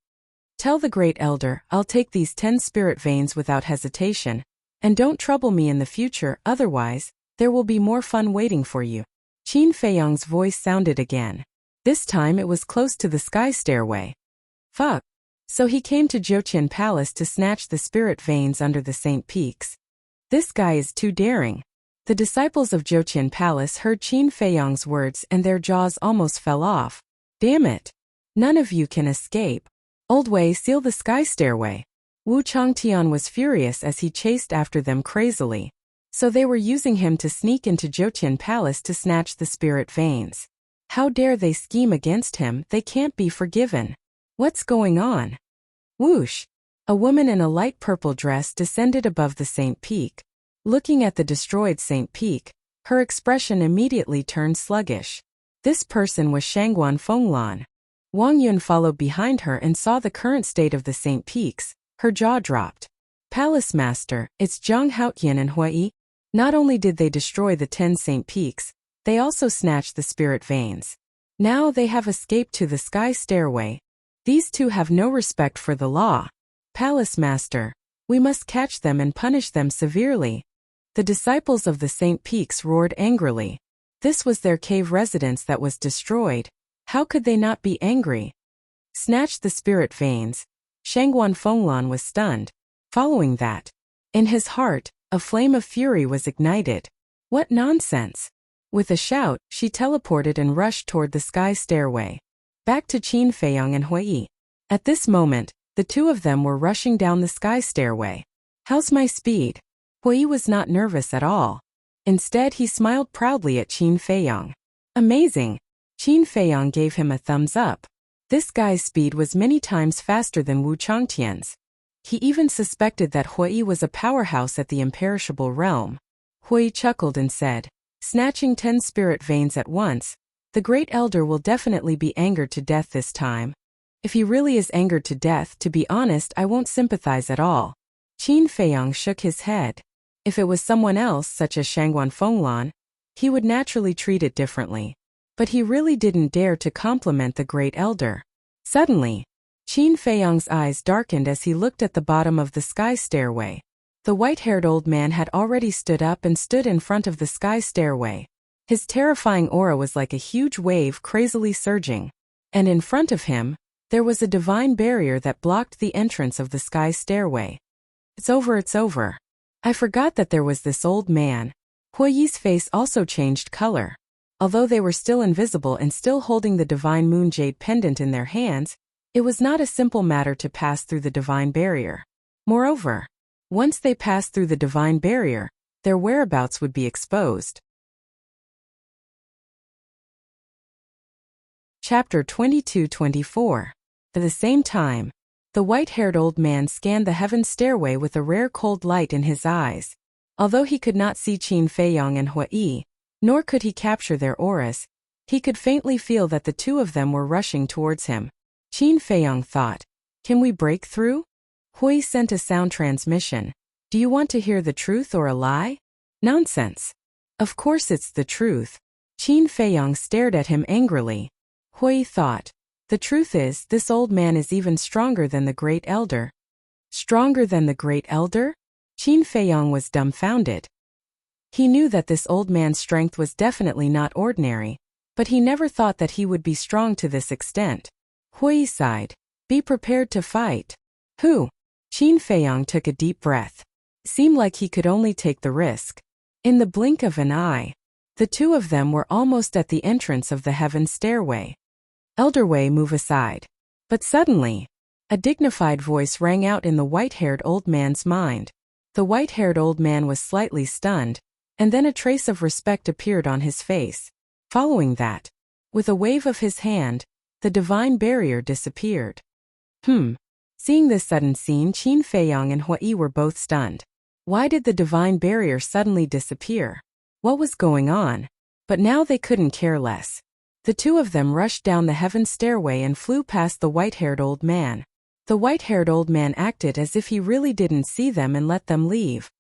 Tell the great elder, I'll take these 10 spirit veins without hesitation. And don't trouble me in the future, otherwise, there will be more fun waiting for you. Qin Feiyang's voice sounded again. This time it was close to the sky stairway. Fuck. So he came to Jiutian Palace to snatch the spirit veins under the Saint Peaks. This guy is too daring. The disciples of Jiutian Palace heard Qin Feiyang's words and their jaws almost fell off. Damn it. None of you can escape. Old Wei, seal the sky stairway. Wu Changtian was furious as he chased after them crazily. So they were using him to sneak into Jiutian Palace to snatch the spirit veins. How dare they scheme against him? They can't be forgiven. What's going on? Whoosh! A woman in a light purple dress descended above the Saint Peak. Looking at the destroyed Saint Peak, her expression immediately turned sluggish. This person was Shangguan Fenglan. Wang Yun followed behind her and saw the current state of the Saint Peaks. Her jaw dropped. Palace Master, it's Zhang Haotian and Hui. Not only did they destroy the 10 Saint Peaks, they also snatched the spirit veins. Now they have escaped to the sky stairway. These two have no respect for the law. Palace Master, we must catch them and punish them severely. The disciples of the Saint Peaks roared angrily. This was their cave residence that was destroyed. How could they not be angry? Snatch the spirit veins. Shangguan Fenglan was stunned. Following that, in his heart, a flame of fury was ignited. What nonsense! With a shout, she teleported and rushed toward the sky stairway. Back to Qin Feiyang and Hui. At this moment, the two of them were rushing down the sky stairway. How's my speed? Hui was not nervous at all. Instead, he smiled proudly at Qin Feiyang. Amazing! Qin Feiyang gave him a thumbs up. This guy's speed was many times faster than Wu Changtian's. He even suspected that Hui was a powerhouse at the imperishable realm. Hui chuckled and said, snatching 10 spirit veins at once, the great elder will definitely be angered to death this time. If he really is angered to death, to be honest, I won't sympathize at all. Qin Feiyang shook his head. If it was someone else, such as Shangguan Fenglan, he would naturally treat it differently. But he really didn't dare to compliment the great elder. Suddenly, Qin Feiyang's eyes darkened as he looked at the bottom of the sky stairway. The white-haired old man had already stood up and stood in front of the sky stairway. His terrifying aura was like a huge wave crazily surging. And in front of him, there was a divine barrier that blocked the entrance of the sky stairway. It's over, it's over. I forgot that there was this old man. Hui's face also changed color. Although they were still invisible and still holding the divine moon jade pendant in their hands, it was not a simple matter to pass through the divine barrier. Moreover, once they passed through the divine barrier, their whereabouts would be exposed. Chapter 22-24. At the same time, the white-haired old man scanned the heaven stairway with a rare cold light in his eyes. Although he could not see Qin Feiyang and Hui, nor could he capture their auras, he could faintly feel that the two of them were rushing towards him. Qin Feiyang thought, can we break through? Hui sent a sound transmission. Do you want to hear the truth or a lie? Nonsense. Of course it's the truth. Qin Feiyang stared at him angrily. Hui thought, the truth is, this old man is even stronger than the great elder. Stronger than the great elder? Qin Feiyang was dumbfounded. He knew that this old man's strength was definitely not ordinary, but he never thought that he would be strong to this extent. Hui sighed. Be prepared to fight. Who? Qin Feiyang took a deep breath. Seemed like he could only take the risk. In the blink of an eye, the two of them were almost at the entrance of the heaven stairway. Elder Wei, move aside. But suddenly, A dignified voice rang out in the white-haired old man's mind. The white-haired old man was slightly stunned, and then a trace of respect appeared on his face. Following that, with a wave of his hand, the divine barrier disappeared. Seeing this sudden scene, Qin Feiyang and Hua Yi were both stunned. Why did the divine barrier suddenly disappear? What was going on? But now they couldn't care less. The two of them rushed down the heaven stairway and flew past the white-haired old man. The white-haired old man acted as if he really didn't see them and let them leave.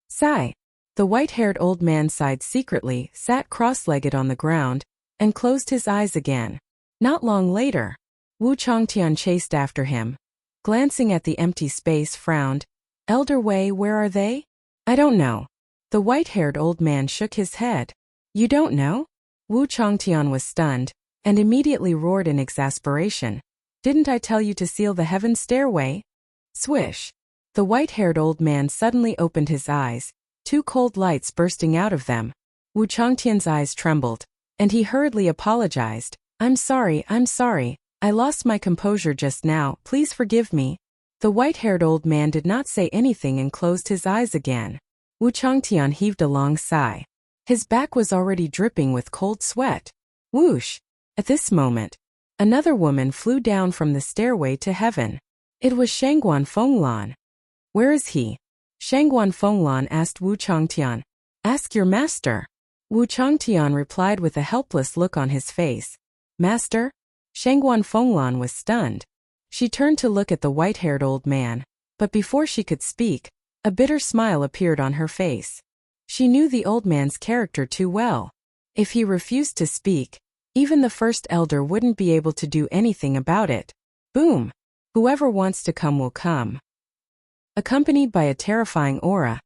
Sigh. The white-haired old man sighed secretly, sat cross-legged on the ground, and closed his eyes again. Not long later, Wu Changtian chased after him. Glancing at the empty space, frowned. Elder Wei, where are they? I don't know. The white-haired old man shook his head. You don't know? Wu Changtian was stunned, and immediately roared in exasperation. Didn't I tell you to seal the heaven stairway? Swish. The white-haired old man suddenly opened his eyes, two cold lights bursting out of them. Wu Changtian's eyes trembled, and he hurriedly apologized. I'm sorry. I lost my composure just now, please forgive me. The white-haired old man did not say anything and closed his eyes again. Wu Changtian heaved a long sigh. His back was already dripping with cold sweat. Whoosh! At this moment, another woman flew down from the stairway to heaven. It was Shangguan Fenglan. Where is he? Shangguan Fenglan asked Wu Changtian. Ask your master. Wu Changtian replied with a helpless look on his face. Master? Shangguan Fenglan was stunned. She turned to look at the white-haired old man, but before she could speak, a bitter smile appeared on her face. She knew the old man's character too well. If he refused to speak, even the first elder wouldn't be able to do anything about it. Boom! Whoever wants to come will come. Accompanied by a terrifying aura,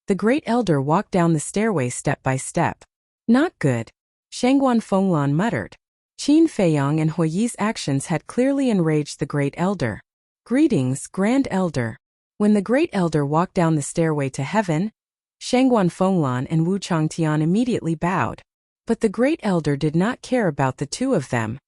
the great elder walked down the stairway step by step. Not good, Shangguan Fenglan muttered. Qin Feiyang and Hua Yi's actions had clearly enraged the great elder. Greetings, grand elder. When the great elder walked down the stairway to heaven, Shangguan Fenglan and Wu Changtian immediately bowed. But the great elder did not care about the two of them.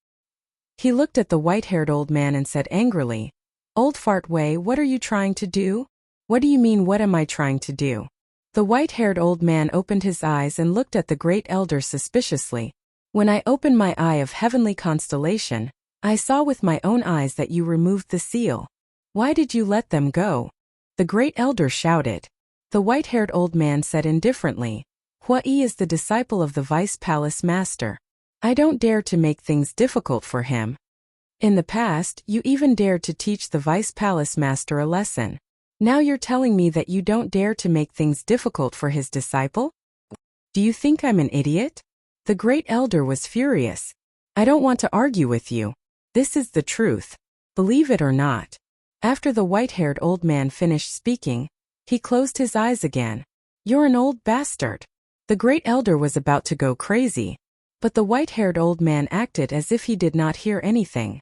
He looked at the white-haired old man and said angrily, Old Fart Wei, what are you trying to do? What do you mean, what am I trying to do? The white-haired old man opened his eyes and looked at the great elder suspiciously. When I opened my eye of heavenly constellation, I saw with my own eyes that you removed the seal. Why did you let them go? The great elder shouted. The white-haired old man said indifferently, Hua Yi is the disciple of the Vice Palace Master. I don't dare to make things difficult for him. In the past, you even dared to teach the Vice Palace Master a lesson. Now you're telling me that you don't dare to make things difficult for his disciple? Do you think I'm an idiot? The great elder was furious. I don't want to argue with you. This is the truth. Believe it or not. After the white-haired old man finished speaking, he closed his eyes again. You're an old bastard. The great elder was about to go crazy, but the white-haired old man acted as if he did not hear anything.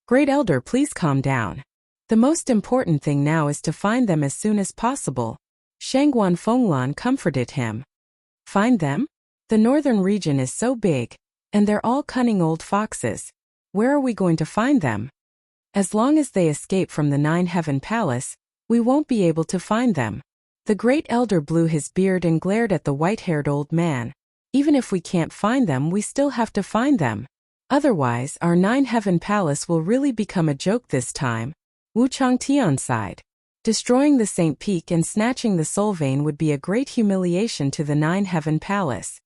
Great elder, please calm down. The most important thing now is to find them as soon as possible. Shangguan Fenglan comforted him. Find them? The northern region is so big, and they're all cunning old foxes. Where are we going to find them? As long as they escape from the Nine Heaven Palace, we won't be able to find them. The great elder blew his beard and glared at the white-haired old man. Even if we can't find them, we still have to find them. Otherwise, our Nine Heaven Palace will really become a joke this time. Wu Changtian sighed. Destroying the Saint Peak and snatching the soul vein would be a great humiliation to the Nine Heaven Palace.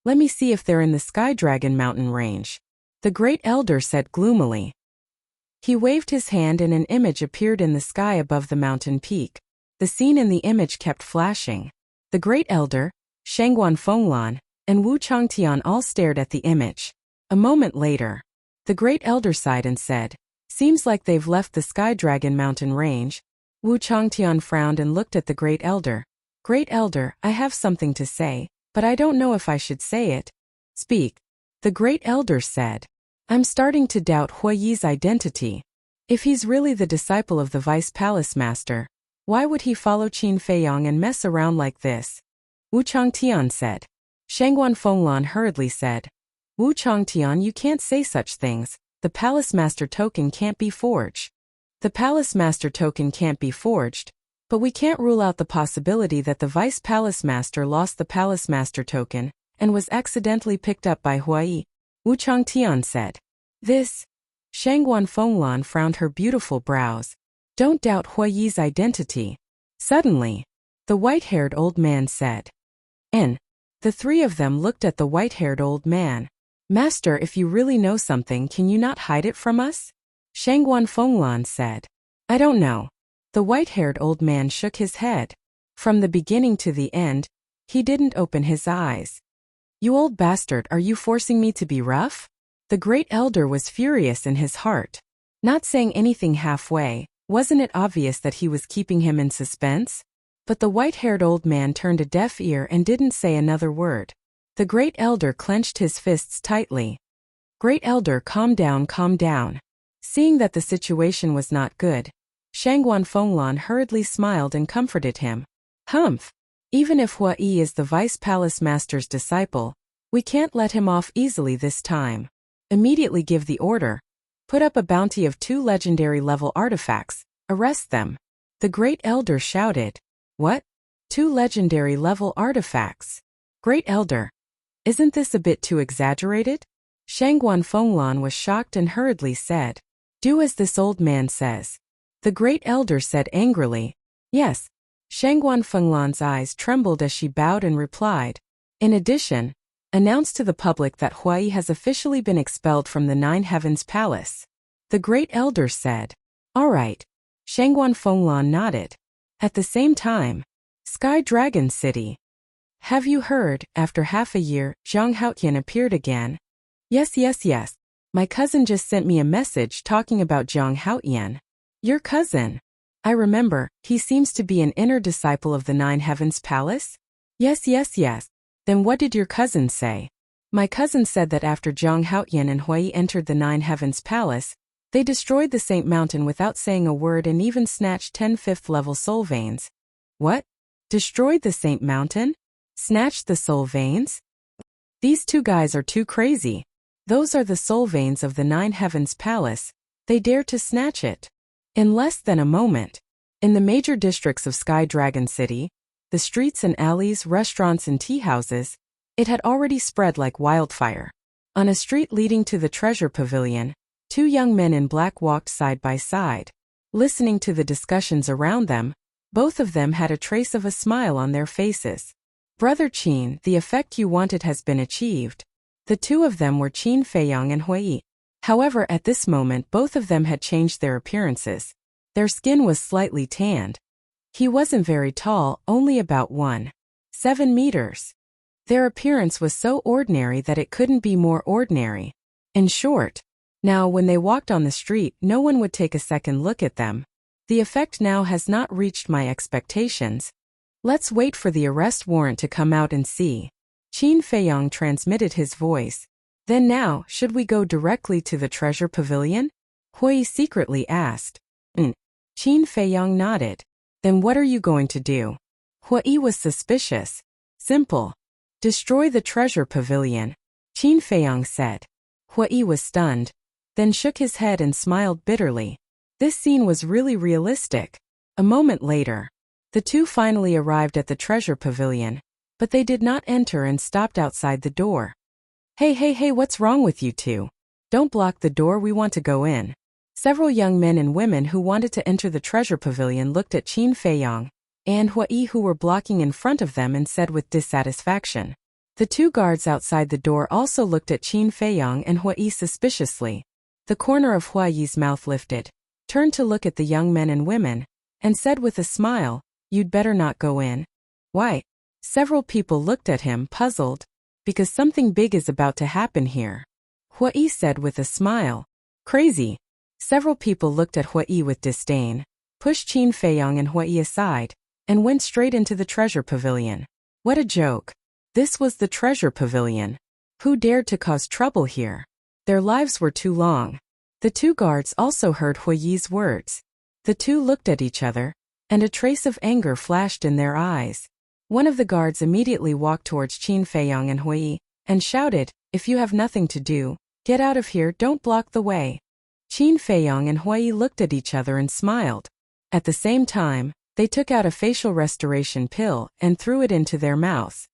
Let me see if they're in the Sky Dragon mountain range. The great elder said gloomily. He waved his hand and an image appeared in the sky above the mountain peak. The scene in the image kept flashing. The great elder, Shangguan Fenglan, and Wu Changtian all stared at the image. A moment later, the great elder sighed and said, Seems like they've left the Sky Dragon mountain range. Wu Changtian frowned and looked at the great elder. Great elder, I have something to say, but I don't know if I should say it. Speak. The great elder said. I'm starting to doubt Hua Yi's identity. If he's really the disciple of the Vice Palace Master, why would he follow Qin Feiyang and mess around like this? Wu Changtian said. Shangguan Fenglan hurriedly said. Wu Changtian, you can't say such things. The Palace Master token can't be forged. The Palace Master token can't be forged, but we can't rule out the possibility that the Vice Palace Master lost the Palace Master token and was accidentally picked up by Huai, Wu Changtian said. This? Shangguan Fenglan frowned her beautiful brows. Don't doubt Huai's identity. Suddenly, the white-haired old man said. And the three of them looked at the white-haired old man. Master, if you really know something, can you not hide it from us? Shangguan Fenglan said. I don't know. The white-haired old man shook his head. From the beginning to the end, he didn't open his eyes. You old bastard, are you forcing me to be rough? The great elder was furious in his heart. Not saying anything halfway, wasn't it obvious that he was keeping him in suspense? But the white-haired old man turned a deaf ear and didn't say another word. The great elder clenched his fists tightly. Great elder, calm down, calm down. Seeing that the situation was not good, Shangguan Fenglan hurriedly smiled and comforted him. Humph! Even if Huai is the Vice Palace Master's disciple, we can't let him off easily this time. Immediately give the order. Put up a bounty of 2 legendary level artifacts. Arrest them. The great elder shouted. What? 2 legendary level artifacts? Great elder. Isn't this a bit too exaggerated? Shangguan Fenglan was shocked and hurriedly said. Do as this old man says. The great elder said angrily. Yes. Shangguan Fenglan's eyes trembled as she bowed and replied. In addition, announce to the public that Huai has officially been expelled from the Nine Heavens Palace. The great elder said. All right. Shangguan Fenglan nodded. At the same time, Sky Dragon City. Have you heard, after half a year, Zhang Haotian appeared again? Yes. My cousin just sent me a message talking about Zhang Haotian. Your cousin? I remember, he seems to be an inner disciple of the Nine Heavens Palace? Yes. Then what did your cousin say? My cousin said that after Zhang Haotian and Huai entered the Nine Heavens Palace, they destroyed the Saint Mountain without saying a word and even snatched 10 5th-level soul veins. What? Destroyed the Saint Mountain? Snatched the soul veins? These two guys are too crazy. Those are the soul veins of the Nine Heavens Palace. They dare to snatch it. In less than a moment, in the major districts of Sky Dragon City, the streets and alleys, restaurants and tea houses, it had already spread like wildfire. On a street leading to the treasure pavilion, 2 young men in black walked side by side. Listening to the discussions around them, both of them had a trace of a smile on their faces. Brother Qin, the effect you wanted has been achieved. The two of them were Qin Feiyang and Huai. However, at this moment both of them had changed their appearances. Their skin was slightly tanned. He wasn't very tall, only about 1.7 meters. Their appearance was so ordinary that it couldn't be more ordinary. In short, now when they walked on the street, no one would take a second look at them. The effect now has not reached my expectations. Let's wait for the arrest warrant to come out and see. Qin Feiyang transmitted his voice. Then now, should we go directly to the treasure pavilion? Huai secretly asked. Qin Feiyang nodded. Then what are you going to do? Huai was suspicious. Simple. Destroy the treasure pavilion. Qin Feiyang said. Huai was stunned, then shook his head and smiled bitterly. This scene was really realistic. A moment later, the two finally arrived at the treasure pavilion, but they did not enter and stopped outside the door. Hey, what's wrong with you two? Don't block the door, we want to go in. Several young men and women who wanted to enter the treasure pavilion looked at Qin Feiyang and Huai who were blocking in front of them and said with dissatisfaction. The 2 guards outside the door also looked at Qin Feiyang and Huai suspiciously. The corner of Huai's mouth lifted, turned to look at the young men and women, and said with a smile, You'd better not go in. Why? Several people looked at him, puzzled. Because something big is about to happen here. Huai said with a smile. Crazy. Several people looked at Huai with disdain, pushed Qin Feiyang and Huai aside, and went straight into the treasure pavilion. What a joke. This was the treasure pavilion. Who dared to cause trouble here? Their lives were too long. The 2 guards also heard Huai's words. The two looked at each other, and a trace of anger flashed in their eyes. One of the guards immediately walked towards Qin Feiyang and Huai, and shouted, If you have nothing to do, get out of here, don't block the way. Qin Feiyong and Hui looked at each other and smiled. At the same time, they took out a facial restoration pill and threw it into their mouths.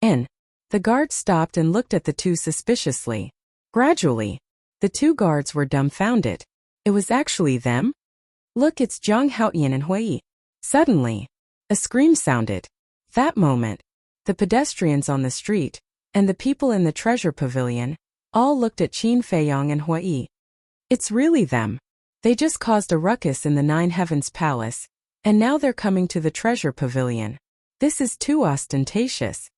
The guard stopped and looked at the two suspiciously. Gradually, the two guards were dumbfounded. It was actually them? Look, it's Zhang Haoyan and Hui. Suddenly, a scream sounded. That moment, the pedestrians on the street, and the people in the treasure pavilion, all looked at Qin Feiyong and Hui. It's really them. They just caused a ruckus in the Nine Heavens Palace, and now they're coming to the treasure pavilion. This is too ostentatious.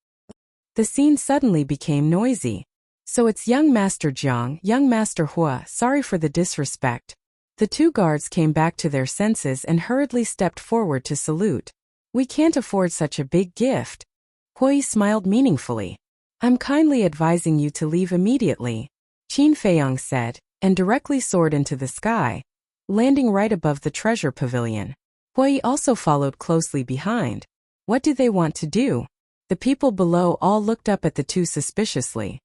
The scene suddenly became noisy. So it's young Master Jiang, young Master Hua, sorry for the disrespect. The two guards came back to their senses and hurriedly stepped forward to salute. We can't afford such a big gift. Hui smiled meaningfully. I'm kindly advising you to leave immediately, Qin Feiyong said, and directly soared into the sky, landing right above the treasure pavilion. Hui also followed closely behind. What do they want to do? The people below all looked up at the two suspiciously.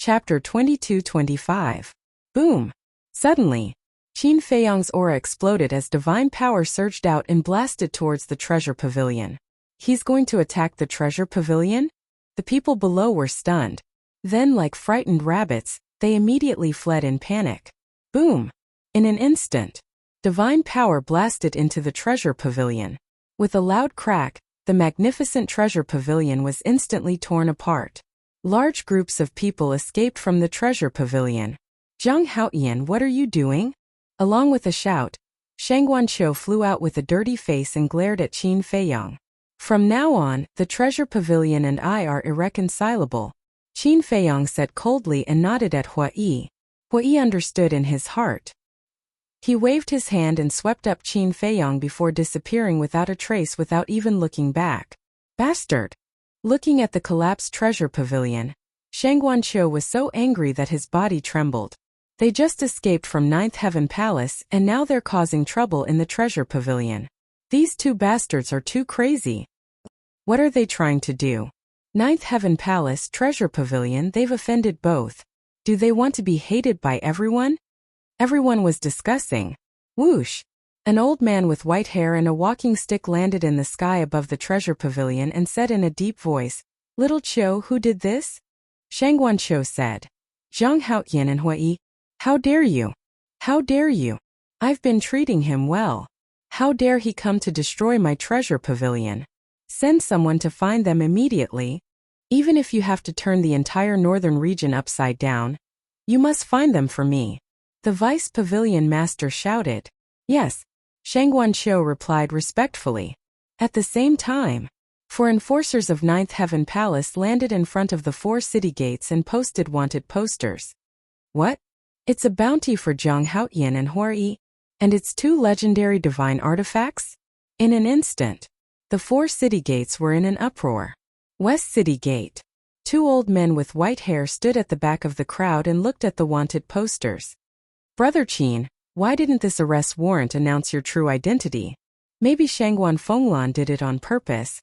Chapter 22-25. Boom! Suddenly, Qin Feiyong's aura exploded as divine power surged out and blasted towards the treasure pavilion. He's going to attack the treasure pavilion? The people below were stunned. Then, like frightened rabbits, they immediately fled in panic. Boom! In an instant, divine power blasted into the treasure pavilion. With a loud crack, the magnificent treasure pavilion was instantly torn apart. Large groups of people escaped from the treasure pavilion. Zhang Haoyan, what are you doing? Along with a shout, Shang Guanqiu flew out with a dirty face and glared at Qin Feiyong. From now on, the treasure pavilion and I are irreconcilable, Qin Feiyong said coldly and nodded at Hui. Hui understood in his heart. He waved his hand and swept up Qin Feiyong before disappearing without a trace without even looking back. Bastard! Looking at the collapsed treasure pavilion, Shang Guanqiu was so angry that his body trembled. They just escaped from Ninth Heaven Palace and now they're causing trouble in the treasure pavilion. These two bastards are too crazy. What are they trying to do? Ninth Heaven Palace, treasure pavilion, they've offended both. Do they want to be hated by everyone? Everyone was discussing. Whoosh! An old man with white hair and a walking stick landed in the sky above the treasure pavilion and said in a deep voice, Little Qiu, who did this? Shang Guanqiu said. Zhang Haoyan and Hui. How dare you? How dare you? I've been treating him well. How dare he come to destroy my treasure pavilion? Send someone to find them immediately. Even if you have to turn the entire northern region upside down, you must find them for me. The vice pavilion master shouted. Yes, Shang Guanqiu replied respectfully. At the same time, 4 enforcers of Ninth Heaven Palace landed in front of the 4 city gates and posted wanted posters. What? It's a bounty for Zhang Haoyan and Hui, and it's 2 legendary divine artifacts? In an instant, the 4 city gates were in an uproar. West City Gate. 2 old men with white hair stood at the back of the crowd and looked at the wanted posters. Brother Qin, why didn't this arrest warrant announce your true identity? Maybe Shangguan Fenglan did it on purpose.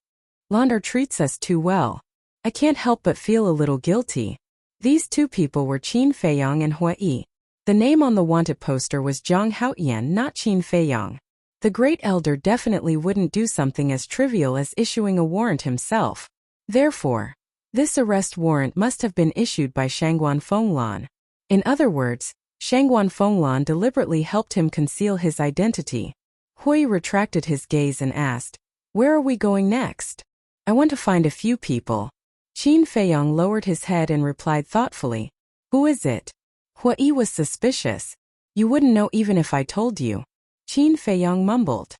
Landar treats us too well. I can't help but feel a little guilty. These 2 people were Qin Feiyong and Hui. The name on the wanted poster was Zhang Haoyan, not Qin Feiyong. The Great Elder definitely wouldn't do something as trivial as issuing a warrant himself. Therefore, this arrest warrant must have been issued by Shangguan Fenglan. In other words, Shangguan Fenglan deliberately helped him conceal his identity. Hui retracted his gaze and asked, Where are we going next? I want to find a few people. Qin Feiyong lowered his head and replied thoughtfully, Who is it? Hui was suspicious. You wouldn't know even if I told you. Qin Feiyong mumbled.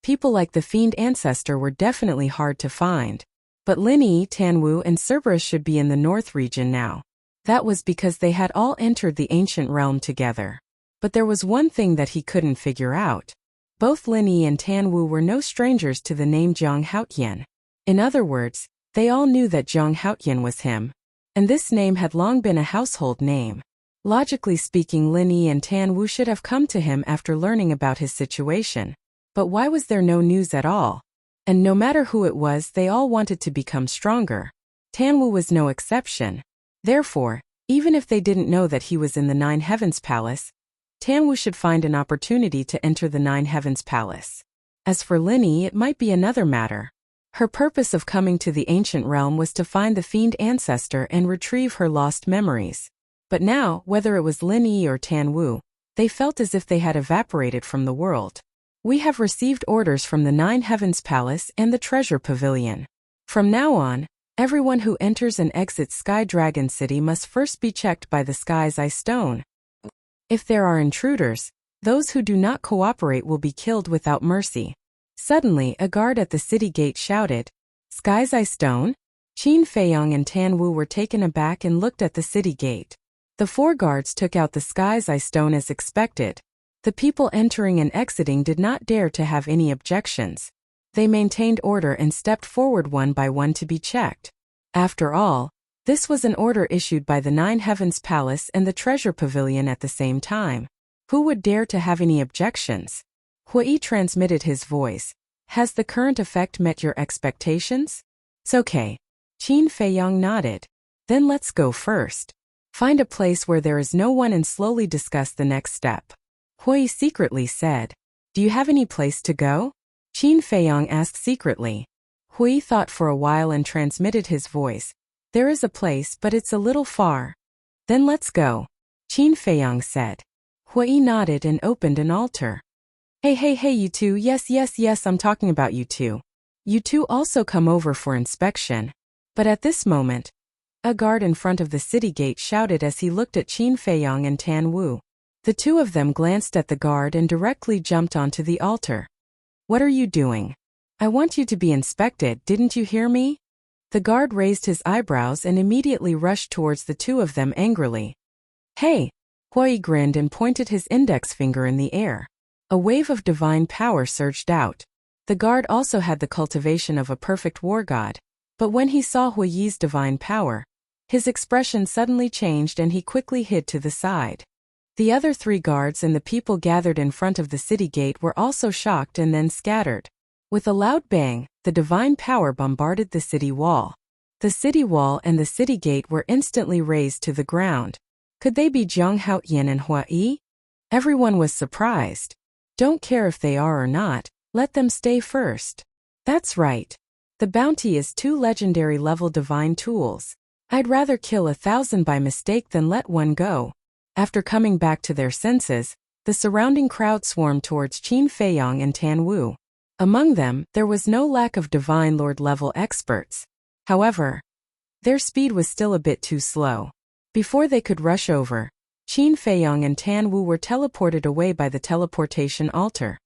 People like the Fiend Ancestor were definitely hard to find. But Lin Yi, Tanwu and Cerberus should be in the north region now. That was because they had all entered the ancient realm together. But there was one thing that he couldn't figure out. Both Lin Yi and Tanwu were no strangers to the name Zhang Haoyan. In other words, they all knew that Zhang Haoyan was him. And this name had long been a household name. Logically speaking, Lin Yi and Tanwu should have come to him after learning about his situation. But why was there no news at all? And no matter who it was, they all wanted to become stronger. Tanwu was no exception. Therefore, Even if they didn't know that he was in the Nine Heavens Palace, Tanwu should find an opportunity to enter the Nine Heavens Palace. As for Linny, it might be another matter. Her purpose of coming to the ancient realm was to find the fiend ancestor and retrieve her lost memories. But now, whether it was Linny or Tanwu, they felt as if they had evaporated from the world. We have received orders from the Nine Heavens Palace and the Treasure Pavilion. From now on, everyone who enters and exits Sky Dragon City must first be checked by the Sky's Eye Stone. If there are intruders, those who do not cooperate will be killed without mercy. Suddenly, a guard at the city gate shouted, "Sky's Eye Stone?" Qin Feiyong and Tanwu were taken aback and looked at the city gate. The 4 guards took out the Sky's Eye Stone as expected. The people entering and exiting did not dare to have any objections. They maintained order and stepped forward one by one to be checked. After all, this was an order issued by the Nine Heavens Palace and the Treasure Pavilion at the same time. Who would dare to have any objections? Hui transmitted his voice. Has the current effect met your expectations? It's okay. Qin Feiyong nodded. Then let's go first. Find a place where there is no one and slowly discuss the next step. Hui secretly said. Do you have any place to go? Qin Feiyong asked secretly. Hui thought for a while and transmitted his voice. There is a place, but it's a little far. Then let's go. Qin Feiyong said. Hui nodded and opened an altar. Hey, you two, yes, I'm talking about you two. You two also come over for inspection. But at this moment, a guard in front of the city gate shouted as he looked at Qin Feiyong and Tanwu. The 2 of them glanced at the guard and directly jumped onto the altar. What are you doing? I want you to be inspected, didn't you hear me? The guard raised his eyebrows and immediately rushed towards the 2 of them angrily. Hey! Hui grinned and pointed his index finger in the air. A wave of divine power surged out. The guard also had the cultivation of a perfect war god, but when he saw Hui's divine power, his expression suddenly changed and he quickly hid to the side. The other 3 guards and the people gathered in front of the city gate were also shocked and then scattered. With a loud bang, the divine power bombarded the city wall. The city wall and the city gate were instantly razed to the ground. Could they be Zhang Haoyan and Hui? Everyone was surprised. Don't care if they are or not, let them stay first. That's right. The bounty is 2 legendary level divine tools. I'd rather kill 1,000 by mistake than let one go. After coming back to their senses, the surrounding crowd swarmed towards Qin Feiyong and Tanwu. Among them, there was no lack of divine lord level experts. However, their speed was still a bit too slow. Before they could rush over, Qin Feiyong and Tanwu were teleported away by the teleportation altar.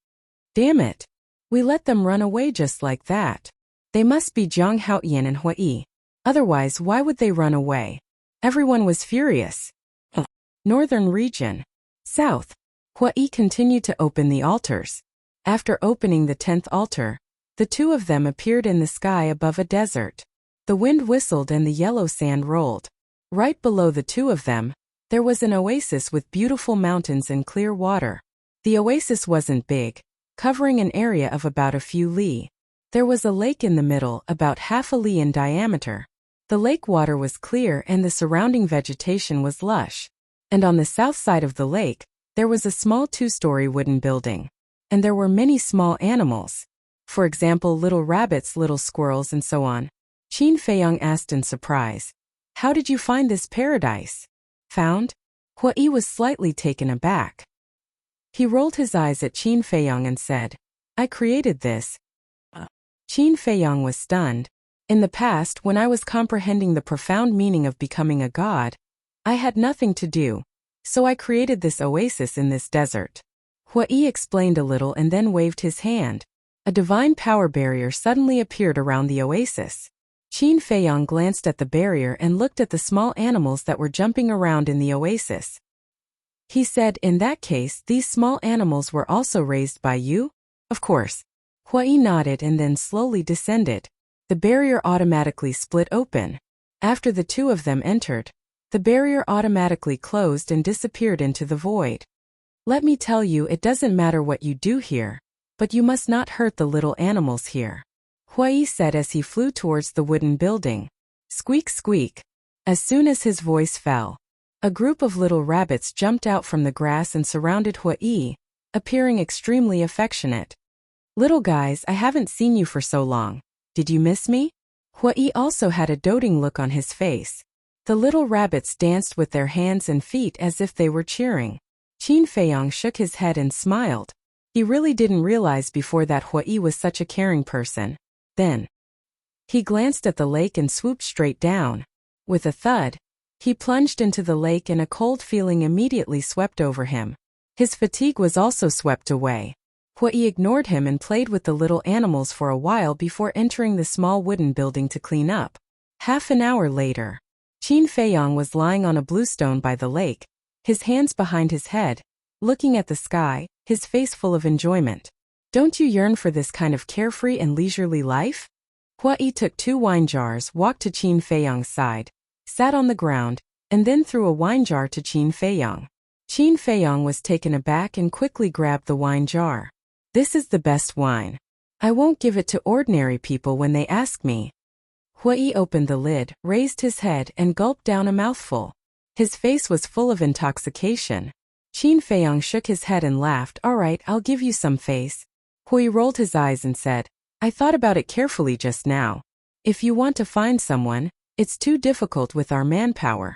Damn it! We let them run away just like that. They must be Zhang Haoyan and Hui. Otherwise, why would they run away? Everyone was furious. Northern region. South. Hui continued to open the altars. After opening the 10th altar, the 2 of them appeared in the sky above a desert. The wind whistled and the yellow sand rolled. Right below the 2 of them, there was an oasis with beautiful mountains and clear water. The oasis wasn't big, covering an area of about a few li. There was a lake in the middle, about half a li in diameter. The lake water was clear and the surrounding vegetation was lush. And on the south side of the lake, there was a small 2-story wooden building. And there were many small animals. For example, little rabbits, little squirrels, and so on. Qin Feiyong asked in surprise. How did you find this paradise? Found? Hui was slightly taken aback. He rolled his eyes at Qin Feiyong and said, I created this. Qin Feiyong was stunned. In the past, when I was comprehending the profound meaning of becoming a god, I had nothing to do, so I created this oasis in this desert. Hui explained a little and then waved his hand. A divine power barrier suddenly appeared around the oasis. Qin Feiyong glanced at the barrier and looked at the small animals that were jumping around in the oasis. He said, in that case, these small animals were also raised by you? Of course. Hui nodded and then slowly descended. The barrier automatically split open. After the 2 of them entered, the barrier automatically closed and disappeared into the void. Let me tell you, it doesn't matter what you do here, but you must not hurt the little animals here. Hui said as he flew towards the wooden building. Squeak, squeak. As soon as his voice fell, A group of little rabbits jumped out from the grass and surrounded Hui, appearing extremely affectionate. "Little guys, I haven't seen you for so long. Did you miss me?" Hui also had a doting look on his face. The little rabbits danced with their hands and feet as if they were cheering. Qin Feiyang shook his head and smiled. He really didn't realize before that Hui was such a caring person. Then, he glanced at the lake and swooped straight down. With a thud, he plunged into the lake and a cold feeling immediately swept over him. His fatigue was also swept away. Hui ignored him and played with the little animals for a while before entering the small wooden building to clean up. Half an hour later, Qin Feiyang was lying on a bluestone by the lake, his hands behind his head, looking at the sky, his face full of enjoyment. "Don't you yearn for this kind of carefree and leisurely life?" Hui took 2 wine jars, walked to Qin Feiyang's side, sat on the ground, and then threw a wine jar to Qin Feiyang. Qin Feiyang was taken aback and quickly grabbed the wine jar. "This is the best wine. I won't give it to ordinary people when they ask me." Hui opened the lid, raised his head, and gulped down a mouthful. His face was full of intoxication. Qin Feiyang shook his head and laughed. "All right, I'll give you some face." Hui rolled his eyes and said, "I thought about it carefully just now. If you want to find someone, it's too difficult with our manpower."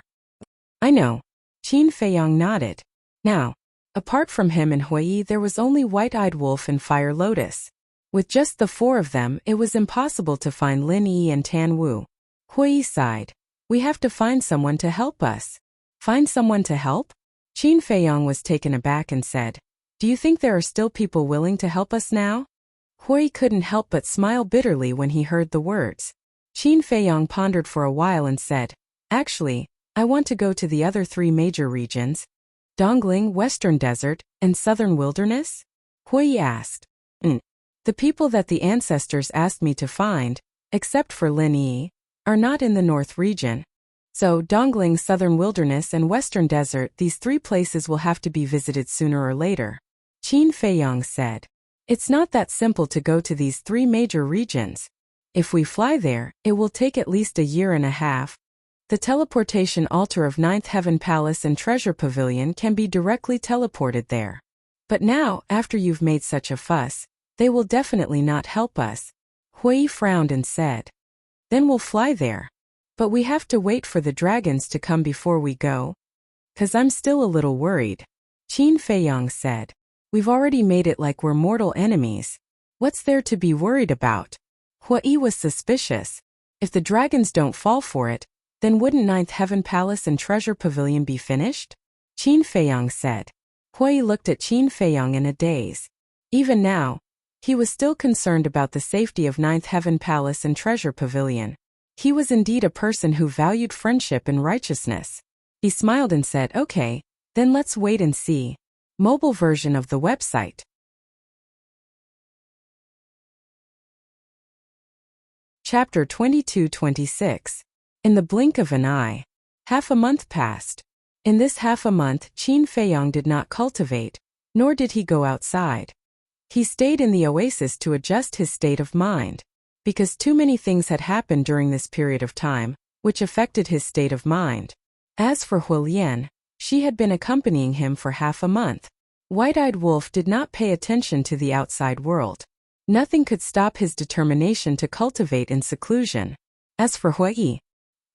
"I know." Qin Feiyang nodded. Now, apart from him and Hui, there was only White-Eyed Wolf and Fire Lotus. With just the 4 of them, it was impossible to find Lin Yi and Tan Wu. Hui sighed. "We have to find someone to help us." "Find someone to help?" Qin Feiyang was taken aback and said, "Do you think there are still people willing to help us now?" Hui couldn't help but smile bitterly when he heard the words. Qin Feiyang pondered for a while and said, "Actually, I want to go to the other 3 major regions, Dongling, Western Desert, and Southern Wilderness?" Hui asked. The people that the ancestors asked me to find, except for Lin Yi, are not in the North region. So Dongling, Southern Wilderness, and Western Desert, these 3 places will have to be visited sooner or later." Qin Feiyang said, "It's not that simple to go to these 3 major regions. If we fly there, it will take at least a year and a half. The teleportation altar of 9th Heaven Palace and Treasure Pavilion can be directly teleported there. But now, after you've made such a fuss, they will definitely not help us." Hui frowned and said, "Then we'll fly there. But we have to wait for the dragons to come before we go." "'Cause I'm still a little worried," Qin Feiyang said. "We've already made it like we're mortal enemies. What's there to be worried about?" Hui was suspicious. If the dragons don't fall for it, then wouldn't 9th Heaven Palace and Treasure Pavilion be finished? Qin Feiyang said. Hui looked at Qin Feiyang in a daze. Even now, he was still concerned about the safety of 9th Heaven Palace and Treasure Pavilion. He was indeed a person who valued friendship and righteousness. He smiled and said, "Okay, then let's wait and see." Mobile version of the website. Chapter 22-26. In the blink of an eye. Half a month passed. In this half a month, Qin Feiyang did not cultivate, nor did he go outside. He stayed in the oasis to adjust his state of mind. Because too many things had happened during this period of time, which affected his state of mind. As for Huolian, she had been accompanying him for half a month. White-Eyed Wolf did not pay attention to the outside world. Nothing could stop his determination to cultivate in seclusion. As for Hui,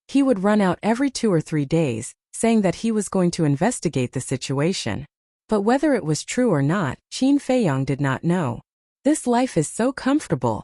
he would run out every 2 or 3 days, saying that he was going to investigate the situation. But whether it was true or not, Qin Feiyang did not know. This life is so comfortable.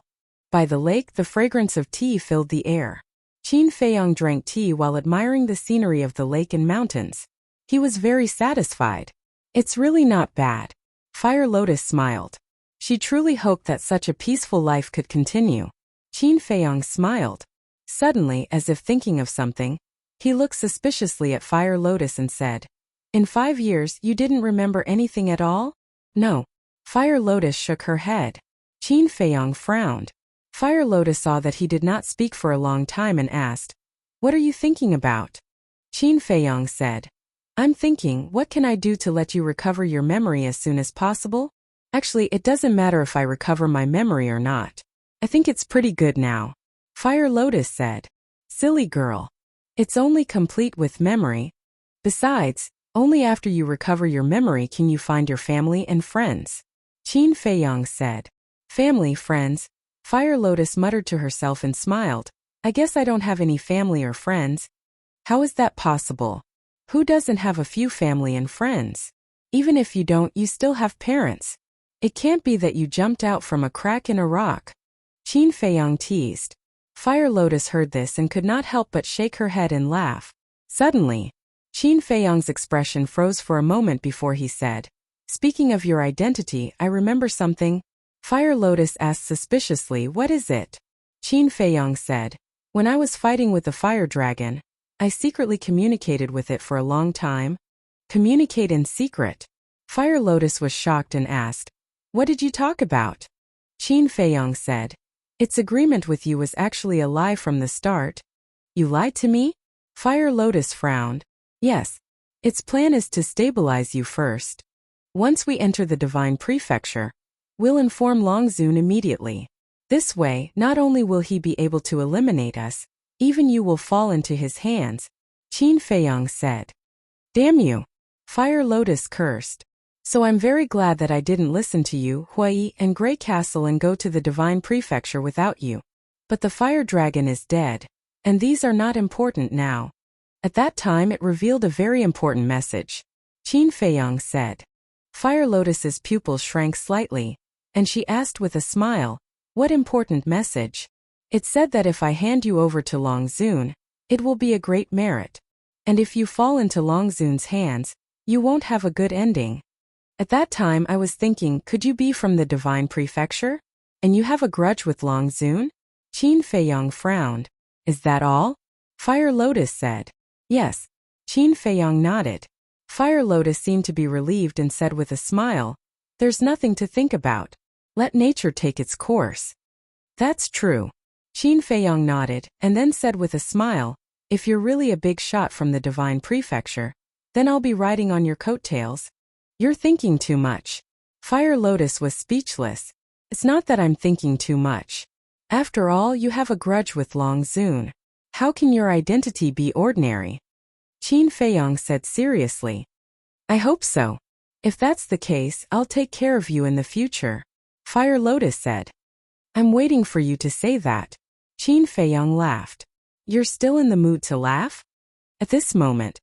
By the lake, the fragrance of tea filled the air. Qin Feiyang drank tea while admiring the scenery of the lake and mountains. He was very satisfied. "It's really not bad." Fire Lotus smiled. She truly hoped that such a peaceful life could continue. Qin Feiyang smiled. Suddenly, as if thinking of something, he looked suspiciously at Fire Lotus and said, "In 5 years, you didn't remember anything at all?" "No." Fire Lotus shook her head. Qin Feiyang frowned. Fire Lotus saw that he did not speak for a long time and asked, "What are you thinking about?" Qin Feiyang said, "I'm thinking, what can I do to let you recover your memory as soon as possible? Actually, it doesn't matter if I recover my memory or not. I think it's pretty good now." Fire Lotus said, "Silly girl. It's only complete with memory." Besides, only after you recover your memory can you find your family and friends. Qin Feiyang said. Family, friends. Fire Lotus muttered to herself and smiled. I guess I don't have any family or friends. How is that possible? Who doesn't have a few family and friends? Even if you don't, you still have parents. It can't be that you jumped out from a crack in a rock. Qin Feiyang teased. Fire Lotus heard this and could not help but shake her head and laugh. Suddenly, Qin Feiyang's expression froze for a moment before he said, Speaking of your identity, I remember something. Fire Lotus asked suspiciously, What is it? Qin Feiyang said, When I was fighting with the fire dragon, I secretly communicated with it for a long time. Communicate in secret? Fire Lotus was shocked and asked, What did you talk about? Qin Feiyang said, Its agreement with you was actually a lie from the start. You lied to me? Fire Lotus frowned. Yes. Its plan is to stabilize you first. Once we enter the Divine Prefecture, we'll inform Longzun immediately. This way, not only will he be able to eliminate us, even you will fall into his hands, Qin Feiyang said. Damn you! Fire Lotus cursed. So I'm very glad that I didn't listen to you, Hui, and Grey Castle and go to the Divine Prefecture without you. But the fire dragon is dead, and these are not important now. At that time it revealed a very important message, Qin Feiyang said. Fire Lotus's pupils shrank slightly, and she asked with a smile, What important message? It said that if I hand you over to Longzun, it will be a great merit. And if you fall into Longzun's hands, you won't have a good ending. At that time I was thinking, could you be from the Divine Prefecture? And you have a grudge with Longzun? Qin Feiyang frowned. Is that all? Fire Lotus said. Yes. Qin Feiyang nodded. Fire Lotus seemed to be relieved and said with a smile, There's nothing to think about. Let nature take its course. That's true. Qin Feiyang nodded, and then said with a smile, If you're really a big shot from the Divine Prefecture, then I'll be riding on your coattails. You're thinking too much. Fire Lotus was speechless. It's not that I'm thinking too much. After all, you have a grudge with Longzun. How can your identity be ordinary? Qin Feiyang said seriously. I hope so. If that's the case, I'll take care of you in the future. Fire Lotus said. I'm waiting for you to say that. Qin Feiyang laughed. You're still in the mood to laugh? At this moment,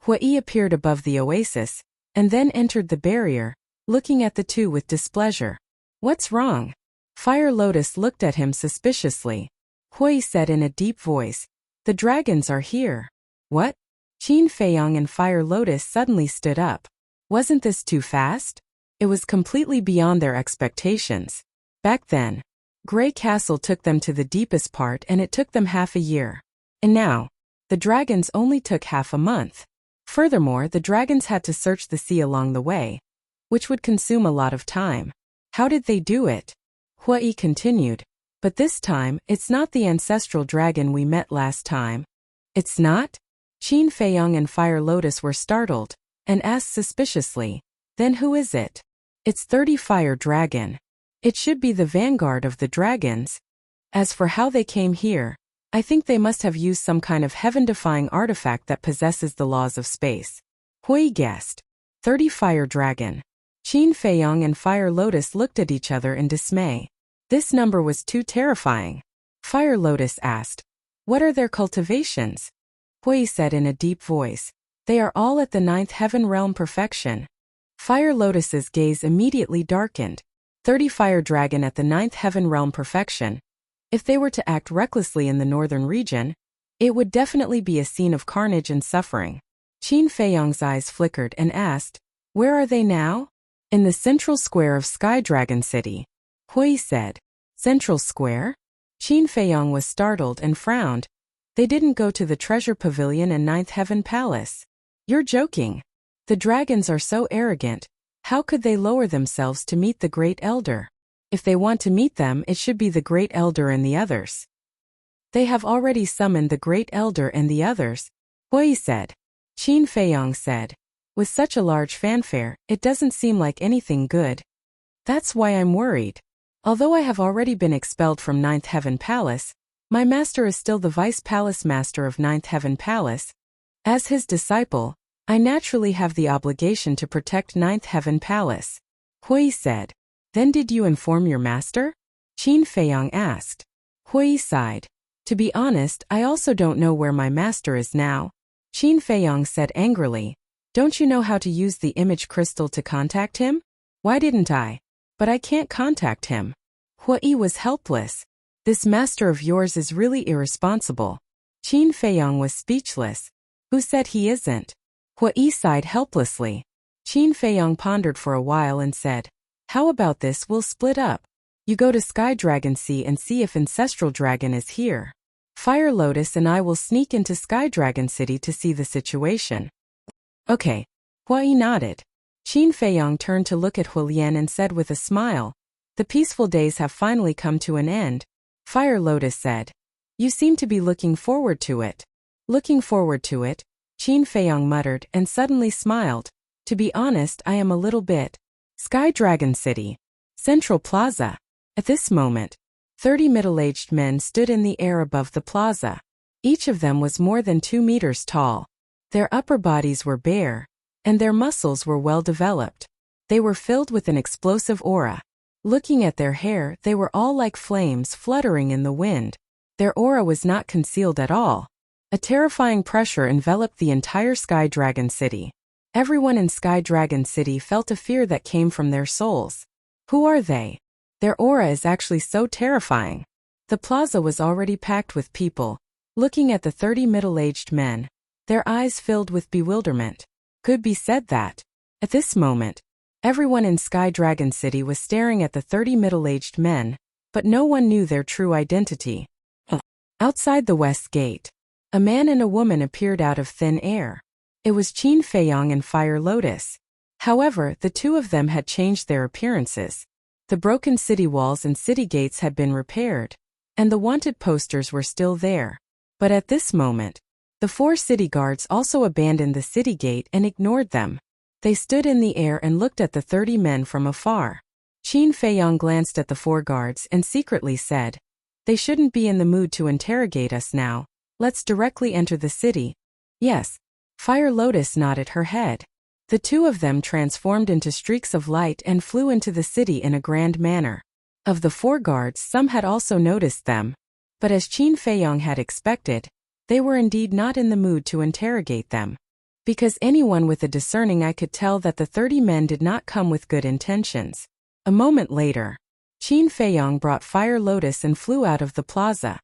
Hui appeared above the oasis, and then entered the barrier, looking at the two with displeasure. What's wrong? Fire Lotus looked at him suspiciously. Hui said in a deep voice, The dragons are here. What? Qin Feiyang and Fire Lotus suddenly stood up. Wasn't this too fast? It was completely beyond their expectations. Back then, Grey Castle took them to the deepest part and it took them half a year. And now, the dragons only took half a month. Furthermore, the dragons had to search the sea along the way, which would consume a lot of time. How did they do it? Hui continued. But this time, it's not the ancestral dragon we met last time. It's not? Qin Feiyang and Fire Lotus were startled, and asked suspiciously, Then who is it? It's 30 Fire Dragon. It should be the vanguard of the dragons. As for how they came here, I think they must have used some kind of heaven-defying artifact that possesses the laws of space. Hui guessed. 30 Fire Dragon. Qin Feiyang and Fire Lotus looked at each other in dismay. This number was too terrifying. Fire Lotus asked, What are their cultivations? Hui said in a deep voice, They are all at the 9th heaven realm perfection. Fire Lotus's gaze immediately darkened. 30 Fire Dragon at the 9th heaven realm perfection. If they were to act recklessly in the northern region, it would definitely be a scene of carnage and suffering. Qin Feiyang's eyes flickered and asked, Where are they now? In the central square of Sky Dragon City. Hui said, Central Square? Qin Feiyang was startled and frowned. They didn't go to the Treasure Pavilion and 9th Heaven Palace. You're joking. The dragons are so arrogant. How could they lower themselves to meet the Great Elder? If they want to meet them, it should be the Great Elder and the others. They have already summoned the Great Elder and the others, Hui said. Qin Feiyang said, With such a large fanfare, it doesn't seem like anything good. That's why I'm worried. Although I have already been expelled from 9th Heaven Palace, my master is still the Vice Palace Master of 9th Heaven Palace. As his disciple, I naturally have the obligation to protect Ninth Heaven Palace. Hui said. Then did you inform your master? Qin Feiyang asked. Hui sighed. To be honest, I also don't know where my master is now. Qin Feiyang said angrily. Don't you know how to use the image crystal to contact him? Why didn't I? But I can't contact him. Hui was helpless. This master of yours is really irresponsible. Qin Feiyang was speechless. Who said he isn't? Hui sighed helplessly. Qin Feiyang pondered for a while and said, how about this, we'll split up. You go to Sky Dragon Sea and see if Ancestral Dragon is here. Fire Lotus and I will sneak into Sky Dragon City to see the situation. Okay. Hui nodded. Qin Feiyang turned to look at Hulian and said with a smile, the peaceful days have finally come to an end. Fire Lotus said, you seem to be looking forward to it. Looking forward to it? Qin Feiyang muttered and suddenly smiled. To be honest, I am a little bit. Sky Dragon City. Central Plaza. At this moment, 30 middle-aged men stood in the air above the plaza. Each of them was more than 2 meters tall. Their upper bodies were bare, and their muscles were well developed. They were filled with an explosive aura. Looking at their hair, they were all like flames fluttering in the wind. Their aura was not concealed at all. A terrifying pressure enveloped the entire Sky Dragon City. Everyone in Sky Dragon City felt a fear that came from their souls. Who are they? Their aura is actually so terrifying. The plaza was already packed with people, looking at the 30 middle-aged men, their eyes filled with bewilderment. Could be said that, at this moment, everyone in Sky Dragon City was staring at the 30 middle-aged men, but no one knew their true identity. Outside the West Gate, a man and a woman appeared out of thin air. It was Qin Feiyang and Fire Lotus. However, the two of them had changed their appearances. The broken city walls and city gates had been repaired, and the wanted posters were still there. But at this moment, the 4 city guards also abandoned the city gate and ignored them. They stood in the air and looked at the 30 men from afar. Qin Feiyang glanced at the 4 guards and secretly said, they shouldn't be in the mood to interrogate us now. Let's directly enter the city. Yes. Fire Lotus nodded her head. The two of them transformed into streaks of light and flew into the city in a grand manner. Of the 4 guards, some had also noticed them. But as Qin Feiyang had expected, they were indeed not in the mood to interrogate them. Because anyone with a discerning eye could tell that the 30 men did not come with good intentions. A moment later, Qin Feiyang brought Fire Lotus and flew out of the plaza.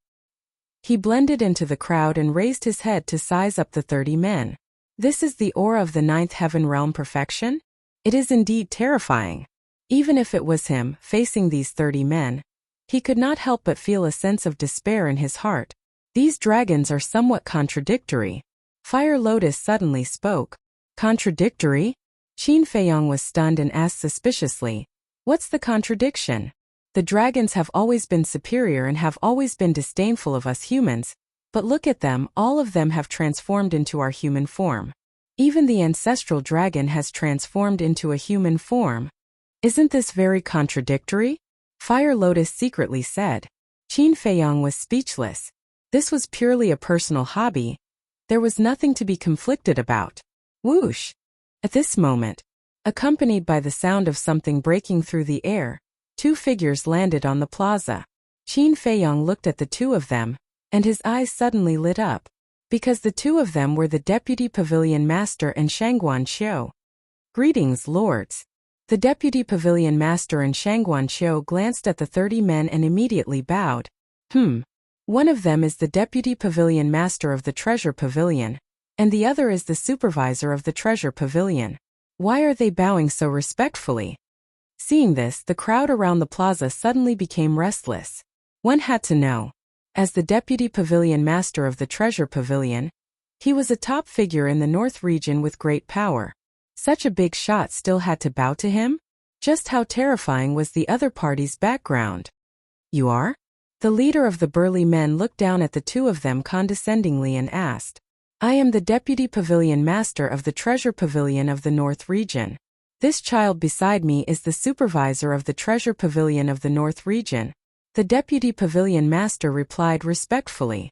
He blended into the crowd and raised his head to size up the 30 men. This is the aura of the 9th Heaven Realm perfection? It is indeed terrifying. Even if it was him, facing these 30 men, he could not help but feel a sense of despair in his heart. These dragons are somewhat contradictory. Fire Lotus suddenly spoke. Contradictory? Qin Feiyang was stunned and asked suspiciously, what's the contradiction? The dragons have always been superior and have always been disdainful of us humans. But look at them, all of them have transformed into our human form. Even the ancestral dragon has transformed into a human form. Isn't this very contradictory? Fire Lotus secretly said. Qin Feiyang was speechless. This was purely a personal hobby. There was nothing to be conflicted about. Whoosh! At this moment, accompanied by the sound of something breaking through the air, 2 figures landed on the plaza. Qin Feiyang looked at the 2 of them, and his eyes suddenly lit up, because the 2 of them were the Deputy Pavilion Master and Shangguan Qiu. Greetings, lords. The Deputy Pavilion Master and Shangguan Qiu glanced at the 30 men and immediately bowed. One of them is the Deputy Pavilion Master of the Treasure Pavilion, and the other is the Supervisor of the Treasure Pavilion. Why are they bowing so respectfully? Seeing this, the crowd around the plaza suddenly became restless. One had to know. As the Deputy Pavilion Master of the Treasure Pavilion, he was a top figure in the North region with great power. Such a big shot still had to bow to him? Just how terrifying was the other party's background? You are? The leader of the burly men looked down at the 2 of them condescendingly and asked. I am the Deputy Pavilion Master of the Treasure Pavilion of the North region. This child beside me is the Supervisor of the Treasure Pavilion of the North region. The Deputy Pavilion Master replied respectfully.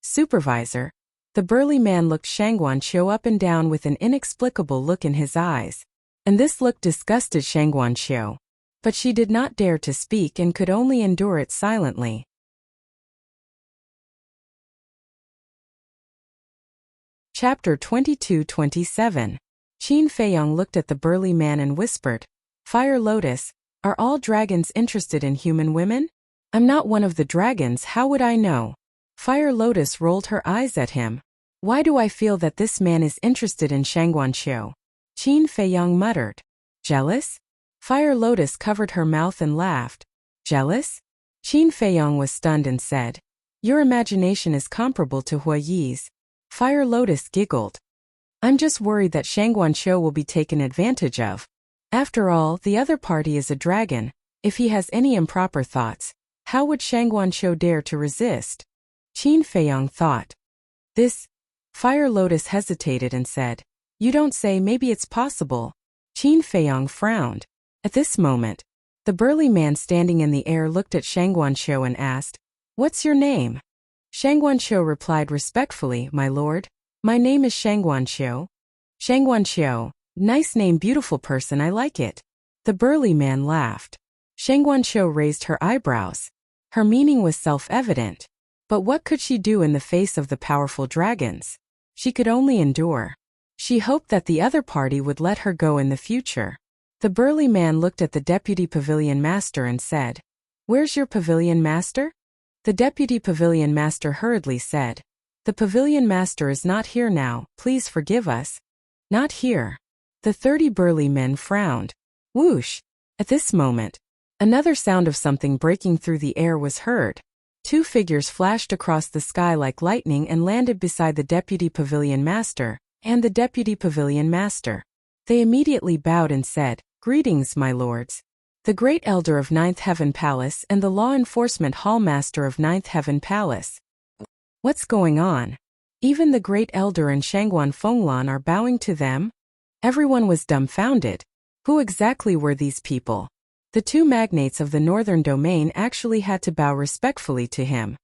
Supervisor? The burly man looked Shangguanqiu up and down with an inexplicable look in his eyes. And this look disgusted Shangguanqiu. But she did not dare to speak and could only endure it silently. Chapter 22-27. Qin Feiyong looked at the burly man and whispered, "Fire Lotus, are all dragons interested in human women? I'm not one of the dragons, how would I know?" Fire Lotus rolled her eyes at him. "Why do I feel that this man is interested in Shangguanqiu?" Qin Feiyong muttered. "Jealous?" Fire Lotus covered her mouth and laughed. "Jealous?" Qin Feiyong was stunned and said, "Your imagination is comparable to Hua Yi's." Fire Lotus giggled. "I'm just worried that Shangguanqiu will be taken advantage of. After all, the other party is a dragon. If he has any improper thoughts, how would Shangguanqiu dare to resist?" Qin Feiyong thought. "This..." Fire Lotus hesitated and said, "You don't say, maybe it's possible." Qin Feiyong frowned. At this moment, the burly man standing in the air looked at Shangguanqiu and asked, "What's your name?" Shangguanqiu replied respectfully, "My lord, my name is Shangguanqiu." "Shangguanqiu, nice name, beautiful person, I like it." The burly man laughed. Shangguanqiu raised her eyebrows. Her meaning was self-evident. But what could she do in the face of the powerful dragons? She could only endure. She hoped that the other party would let her go in the future. The burly man looked at the deputy pavilion master and said, "Where's your pavilion master?" The deputy pavilion master hurriedly said, "The pavilion master is not here now, please forgive us." "Not here." The 30 burly men frowned. Whoosh! At this moment, another sound of something breaking through the air was heard. 2 figures flashed across the sky like lightning and landed beside the deputy pavilion master and the deputy pavilion master. They immediately bowed and said, "Greetings, my lords. The Great Elder of Ninth Heaven Palace and the Law Enforcement Hall Master of Ninth Heaven Palace." What's going on? Even the Great Elder and Shangguan Fenglan are bowing to them? Everyone was dumbfounded. Who exactly were these people? The 2 magnates of the northern domain actually had to bow respectfully to him.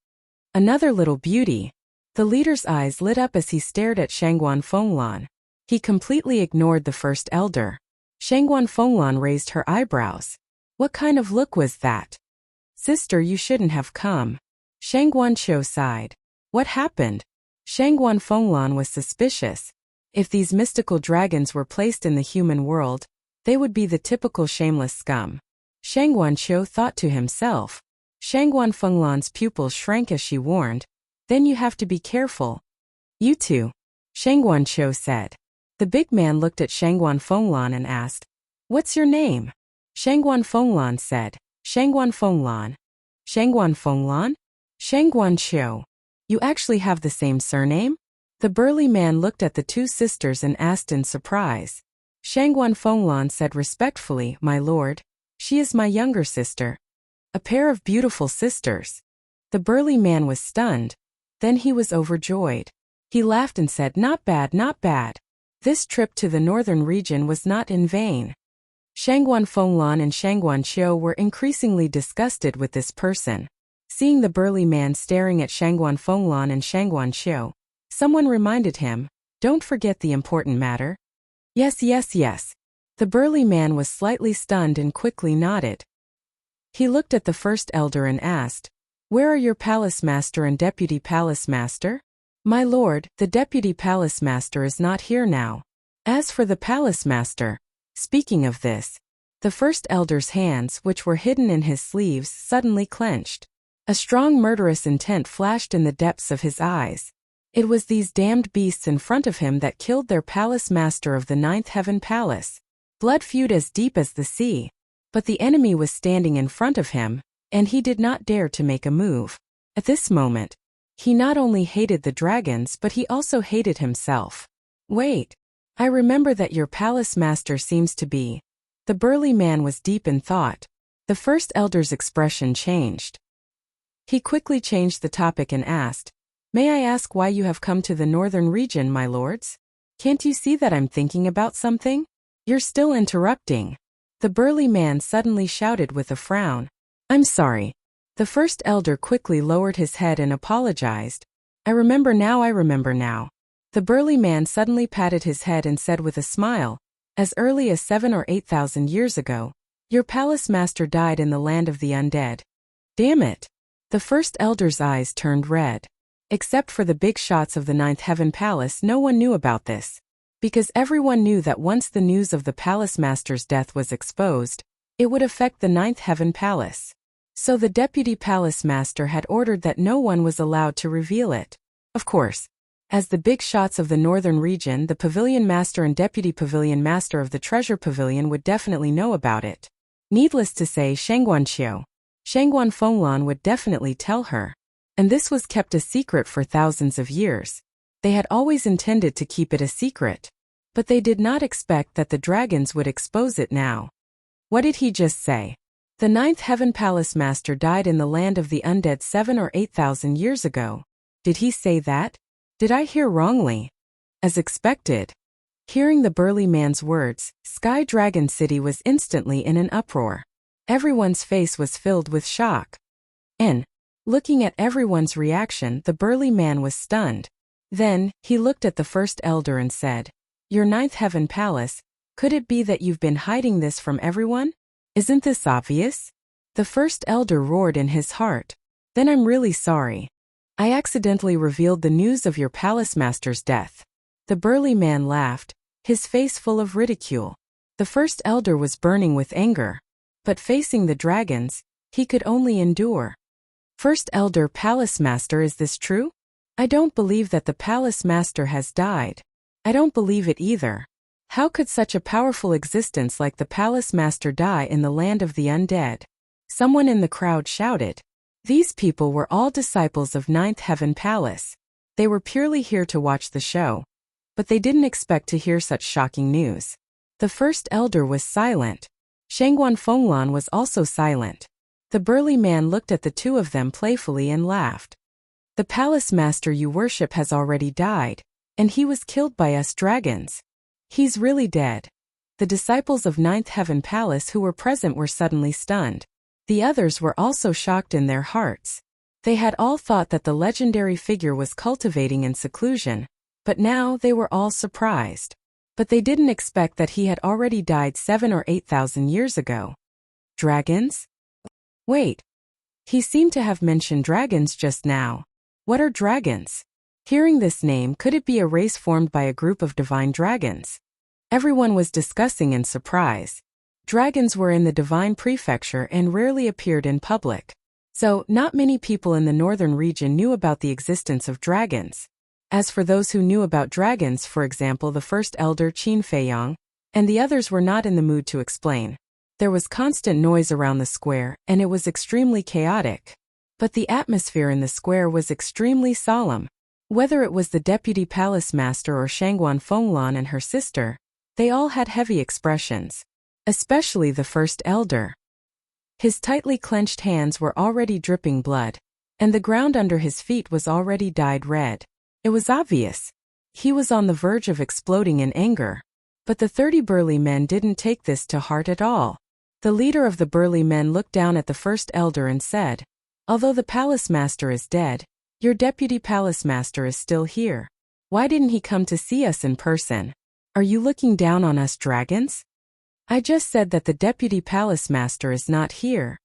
Another little beauty. The leader's eyes lit up as he stared at Shangguan Fenglan. He completely ignored the first elder. Shangguan Fenglan raised her eyebrows. What kind of look was that? "Sister, you shouldn't have come." Shangguanqiu sighed. What happened? Shangguan Fenglan was suspicious. If these mystical dragons were placed in the human world, they would be the typical shameless scum. Shangguanqiu thought to himself. Shangguan Fenglan's pupils shrank as she warned, "Then you have to be careful." "You two," Shangguanqiu said. The big man looked at Shangguan Fenglan and asked, "What's your name?" Shangguan Fenglan said, "Shangguan Fenglan." "Shangguan Fenglan?" "Shangguanqiu. You actually have the same surname?" The burly man looked at the 2 sisters and asked in surprise. Shangguan Fenglan said respectfully, "My lord, she is my younger sister." A pair of beautiful sisters. The burly man was stunned. Then he was overjoyed. He laughed and said, "Not bad, not bad. This trip to the northern region was not in vain." Shangguan Fenglan and Shangguanqiu were increasingly disgusted with this person. Seeing the burly man staring at Shangguan Fenglan and Shangguanqiu, someone reminded him, "Don't forget the important matter." "Yes, yes, yes." The burly man was slightly stunned and quickly nodded. He looked at the first elder and asked, "Where are your palace master and deputy palace master?" "My lord, the deputy palace master is not here now." As for the palace master, speaking of this, the first elder's hands, which were hidden in his sleeves, suddenly clenched. A strong murderous intent flashed in the depths of his eyes. It was these damned beasts in front of him that killed their palace master of the Ninth Heaven Palace. Blood feud as deep as the sea. But the enemy was standing in front of him, and he did not dare to make a move. At this moment, he not only hated the dragons but he also hated himself. "Wait. I remember that your palace master seems to be..." The burly man was deep in thought. The first elder's expression changed. He quickly changed the topic and asked, "May I ask why you have come to the northern region, my lords? Can't you see that I'm thinking about something? You're still interrupting." The burly man suddenly shouted with a frown, "I'm sorry." The first elder quickly lowered his head and apologized. I remember now, I remember now. The burly man suddenly patted his head and said with a smile, as early as 7 or 8,000 years ago, your palace master died in the land of the undead. Damn it. The first elder's eyes turned red. Except for the big shots of the Ninth Heaven Palace, no one knew about this. Because everyone knew that once the news of the palace master's death was exposed, it would affect the Ninth Heaven Palace. So the deputy palace master had ordered that no one was allowed to reveal it. Of course, as the big shots of the northern region, the pavilion master and deputy pavilion master of the treasure pavilion would definitely know about it. Needless to say, Shangguanqiu, Shangguan Fenglan would definitely tell her. And this was kept a secret for thousands of years. They had always intended to keep it a secret. But they did not expect that the dragons would expose it now. What did he just say? The Ninth Heaven Palace Master died in the land of the undead 7 or 8,000 years ago. Did he say that? Did I hear wrongly? As expected. Hearing the burly man's words, Sky Dragon City was instantly in an uproar. Everyone's face was filled with shock. And, looking at everyone's reaction, the burly man was stunned. Then, he looked at the first elder and said, Your Ninth Heaven Palace, could it be that you've been hiding this from everyone? Isn't this obvious? The first elder roared in his heart. Then I'm really sorry. I accidentally revealed the news of your palace master's death. The burly man laughed, his face full of ridicule. The first elder was burning with anger. But facing the dragons, he could only endure. First elder palace master, is this true? I don't believe that the palace master has died. I don't believe it either. How could such a powerful existence like the palace master die in the land of the undead? Someone in the crowd shouted. These people were all disciples of Ninth Heaven Palace. They were purely here to watch the show. But they didn't expect to hear such shocking news. The first elder was silent. Shangguan Fenglan was also silent. The burly man looked at the two of them playfully and laughed. The palace master you worship has already died, and he was killed by us dragons. He's really dead. The disciples of Ninth Heaven Palace who were present were suddenly stunned. The others were also shocked in their hearts. They had all thought that the legendary figure was cultivating in seclusion, but now they were all surprised. But they didn't expect that he had already died 7 or 8,000 years ago. Dragons? Wait. He seemed to have mentioned dragons just now. What are dragons? Hearing this name, could it be a race formed by a group of divine dragons? Everyone was discussing in surprise. Dragons were in the divine prefecture and rarely appeared in public. So, not many people in the northern region knew about the existence of dragons. As for those who knew about dragons, for example the first elder Qin Feiyang, and the others were not in the mood to explain. There was constant noise around the square, and it was extremely chaotic. But the atmosphere in the square was extremely solemn. Whether it was the deputy palace master or Shangguan Fenglan and her sister, they all had heavy expressions. Especially the first elder. His tightly clenched hands were already dripping blood, and the ground under his feet was already dyed red. It was obvious. He was on the verge of exploding in anger. But the 30 burly men didn't take this to heart at all. The leader of the burly men looked down at the first elder and said, Although the palace master is dead, your deputy palace master is still here. Why didn't he come to see us in person? Are you looking down on us dragons? I just said that the deputy palace master is not here.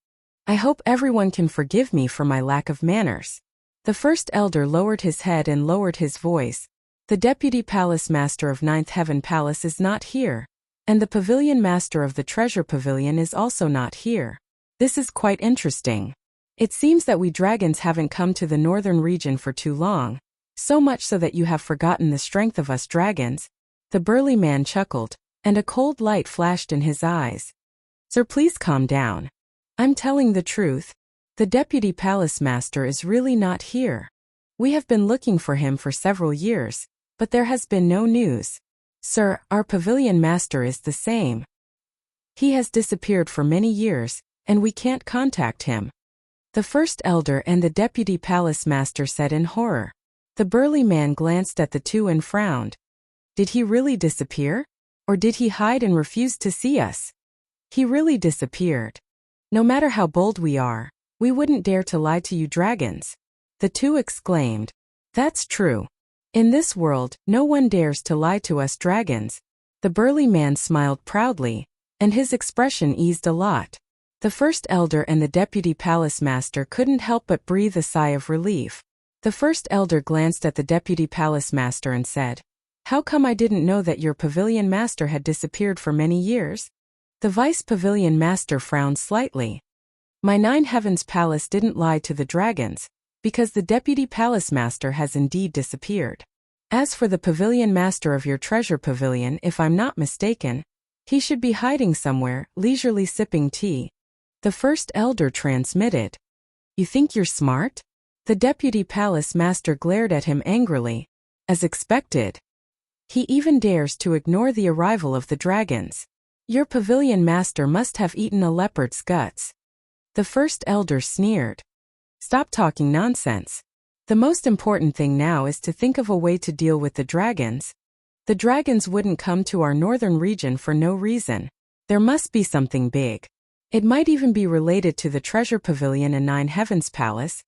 I hope everyone can forgive me for my lack of manners. The first elder lowered his head and lowered his voice. The deputy palace master of Ninth Heaven Palace is not here. And the pavilion master of the treasure pavilion is also not here. This is quite interesting. It seems that we dragons haven't come to the northern region for too long. So much so that you have forgotten the strength of us dragons. The burly man chuckled, and a cold light flashed in his eyes. Sir, please calm down. I'm telling the truth. The deputy palace master is really not here. We have been looking for him for several years, but there has been no news. Sir, our pavilion master is the same. He has disappeared for many years, and we can't contact him. The first elder and the deputy palace master said in horror. The burly man glanced at the two and frowned. Did he really disappear? Or did he hide and refuse to see us? He really disappeared. No matter how bold we are, we wouldn't dare to lie to you dragons. The two exclaimed. That's true. In this world, no one dares to lie to us dragons. The burly man smiled proudly, and his expression eased a lot. The first elder and the deputy palace master couldn't help but breathe a sigh of relief. The first elder glanced at the deputy palace master and said, "How come I didn't know that your pavilion master had disappeared for many years?" The vice pavilion master frowned slightly. "My Nine Heavens palace didn't lie to the dragons, because the deputy palace master has indeed disappeared. As for the pavilion master of your treasure pavilion, if I'm not mistaken, he should be hiding somewhere, leisurely sipping tea." The first elder transmitted. "You think you're smart?" The deputy palace master glared at him angrily. As expected. He even dares to ignore the arrival of the dragons. Your pavilion master must have eaten a leopard's guts. The first elder sneered. "Stop talking nonsense. The most important thing now is to think of a way to deal with the dragons. The dragons wouldn't come to our northern region for no reason. There must be something big. It might even be related to the treasure pavilion and Nine Heavens palace.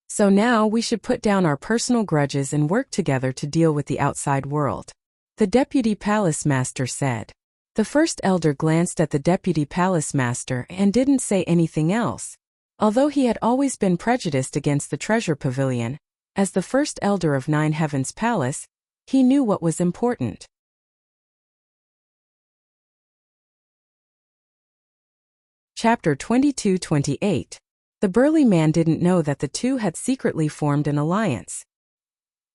So now we should put down our personal grudges and work together to deal with the outside world," the deputy palace master said. The first elder glanced at the deputy palace master and didn't say anything else. Although he had always been prejudiced against the treasure pavilion, as the first elder of Nine Heavens palace, he knew what was important. Chapter 22-28. The burly man didn't know that the two had secretly formed an alliance.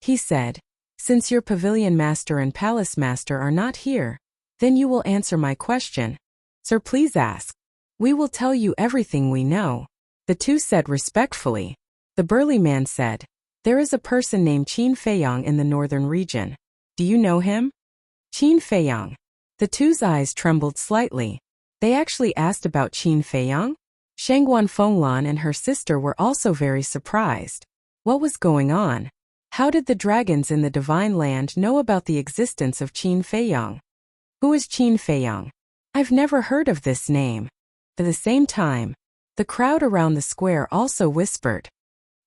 He said, "Since your pavilion master and palace master are not here, then you will answer my question. Sir, please ask. We will tell you everything we know." The two said respectfully. The burly man said, "There is a person named Qin Feiyang in the northern region. Do you know him?" Qin Feiyang. The two's eyes trembled slightly. They actually asked about Qin Feiyang? Shangguan Fenglan and her sister were also very surprised. What was going on? How did the dragons in the Divine Land know about the existence of Qin Feiyang? Who is Qin Feiyang? I've never heard of this name. At the same time, the crowd around the square also whispered.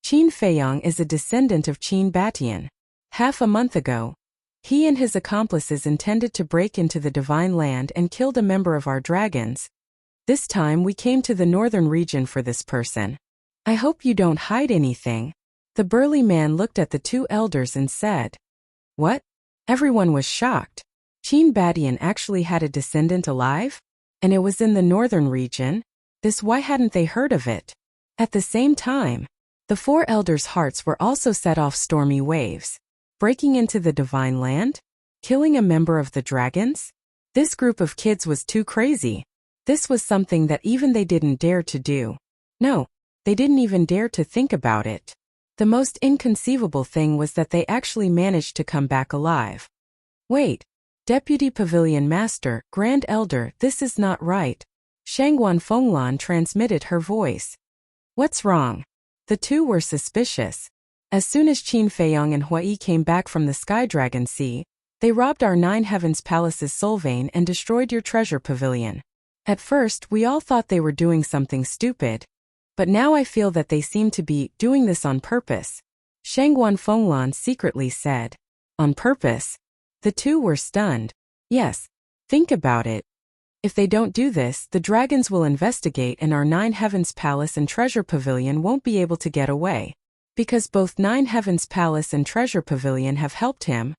Qin Feiyang is a descendant of Qin Batian. Half a month ago, he and his accomplices intended to break into the Divine Land and killed a member of our dragons. This time we came to the northern region for this person. I hope you don't hide anything." The burly man looked at the two elders and said, "What?" Everyone was shocked. Qin Batian actually had a descendant alive? And it was in the northern region? Why hadn't they heard of it? At the same time, the four elders' hearts were also set off stormy waves. Breaking into the Divine Land? Killing a member of the dragons? This group of kids was too crazy. This was something that even they didn't dare to do. No, they didn't even dare to think about it. The most inconceivable thing was that they actually managed to come back alive. "Wait, Deputy Pavilion Master, Grand Elder, this is not right." Shangguan Fenglan transmitted her voice. "What's wrong?" The two were suspicious. "As soon as Qin Feiyang and Huai came back from the Sky Dragon Sea, they robbed our Nine Heavens Palace's soul vein and destroyed your treasure pavilion. At first, we all thought they were doing something stupid, but now I feel that they seem to be doing this on purpose," Shangguan Fenglan secretly said. "On purpose?" The two were stunned. "Yes. Think about it. If they don't do this, the dragons will investigate and our Nine Heavens Palace and Treasure Pavilion won't be able to get away. Because both Nine Heavens Palace and Treasure Pavilion have helped him.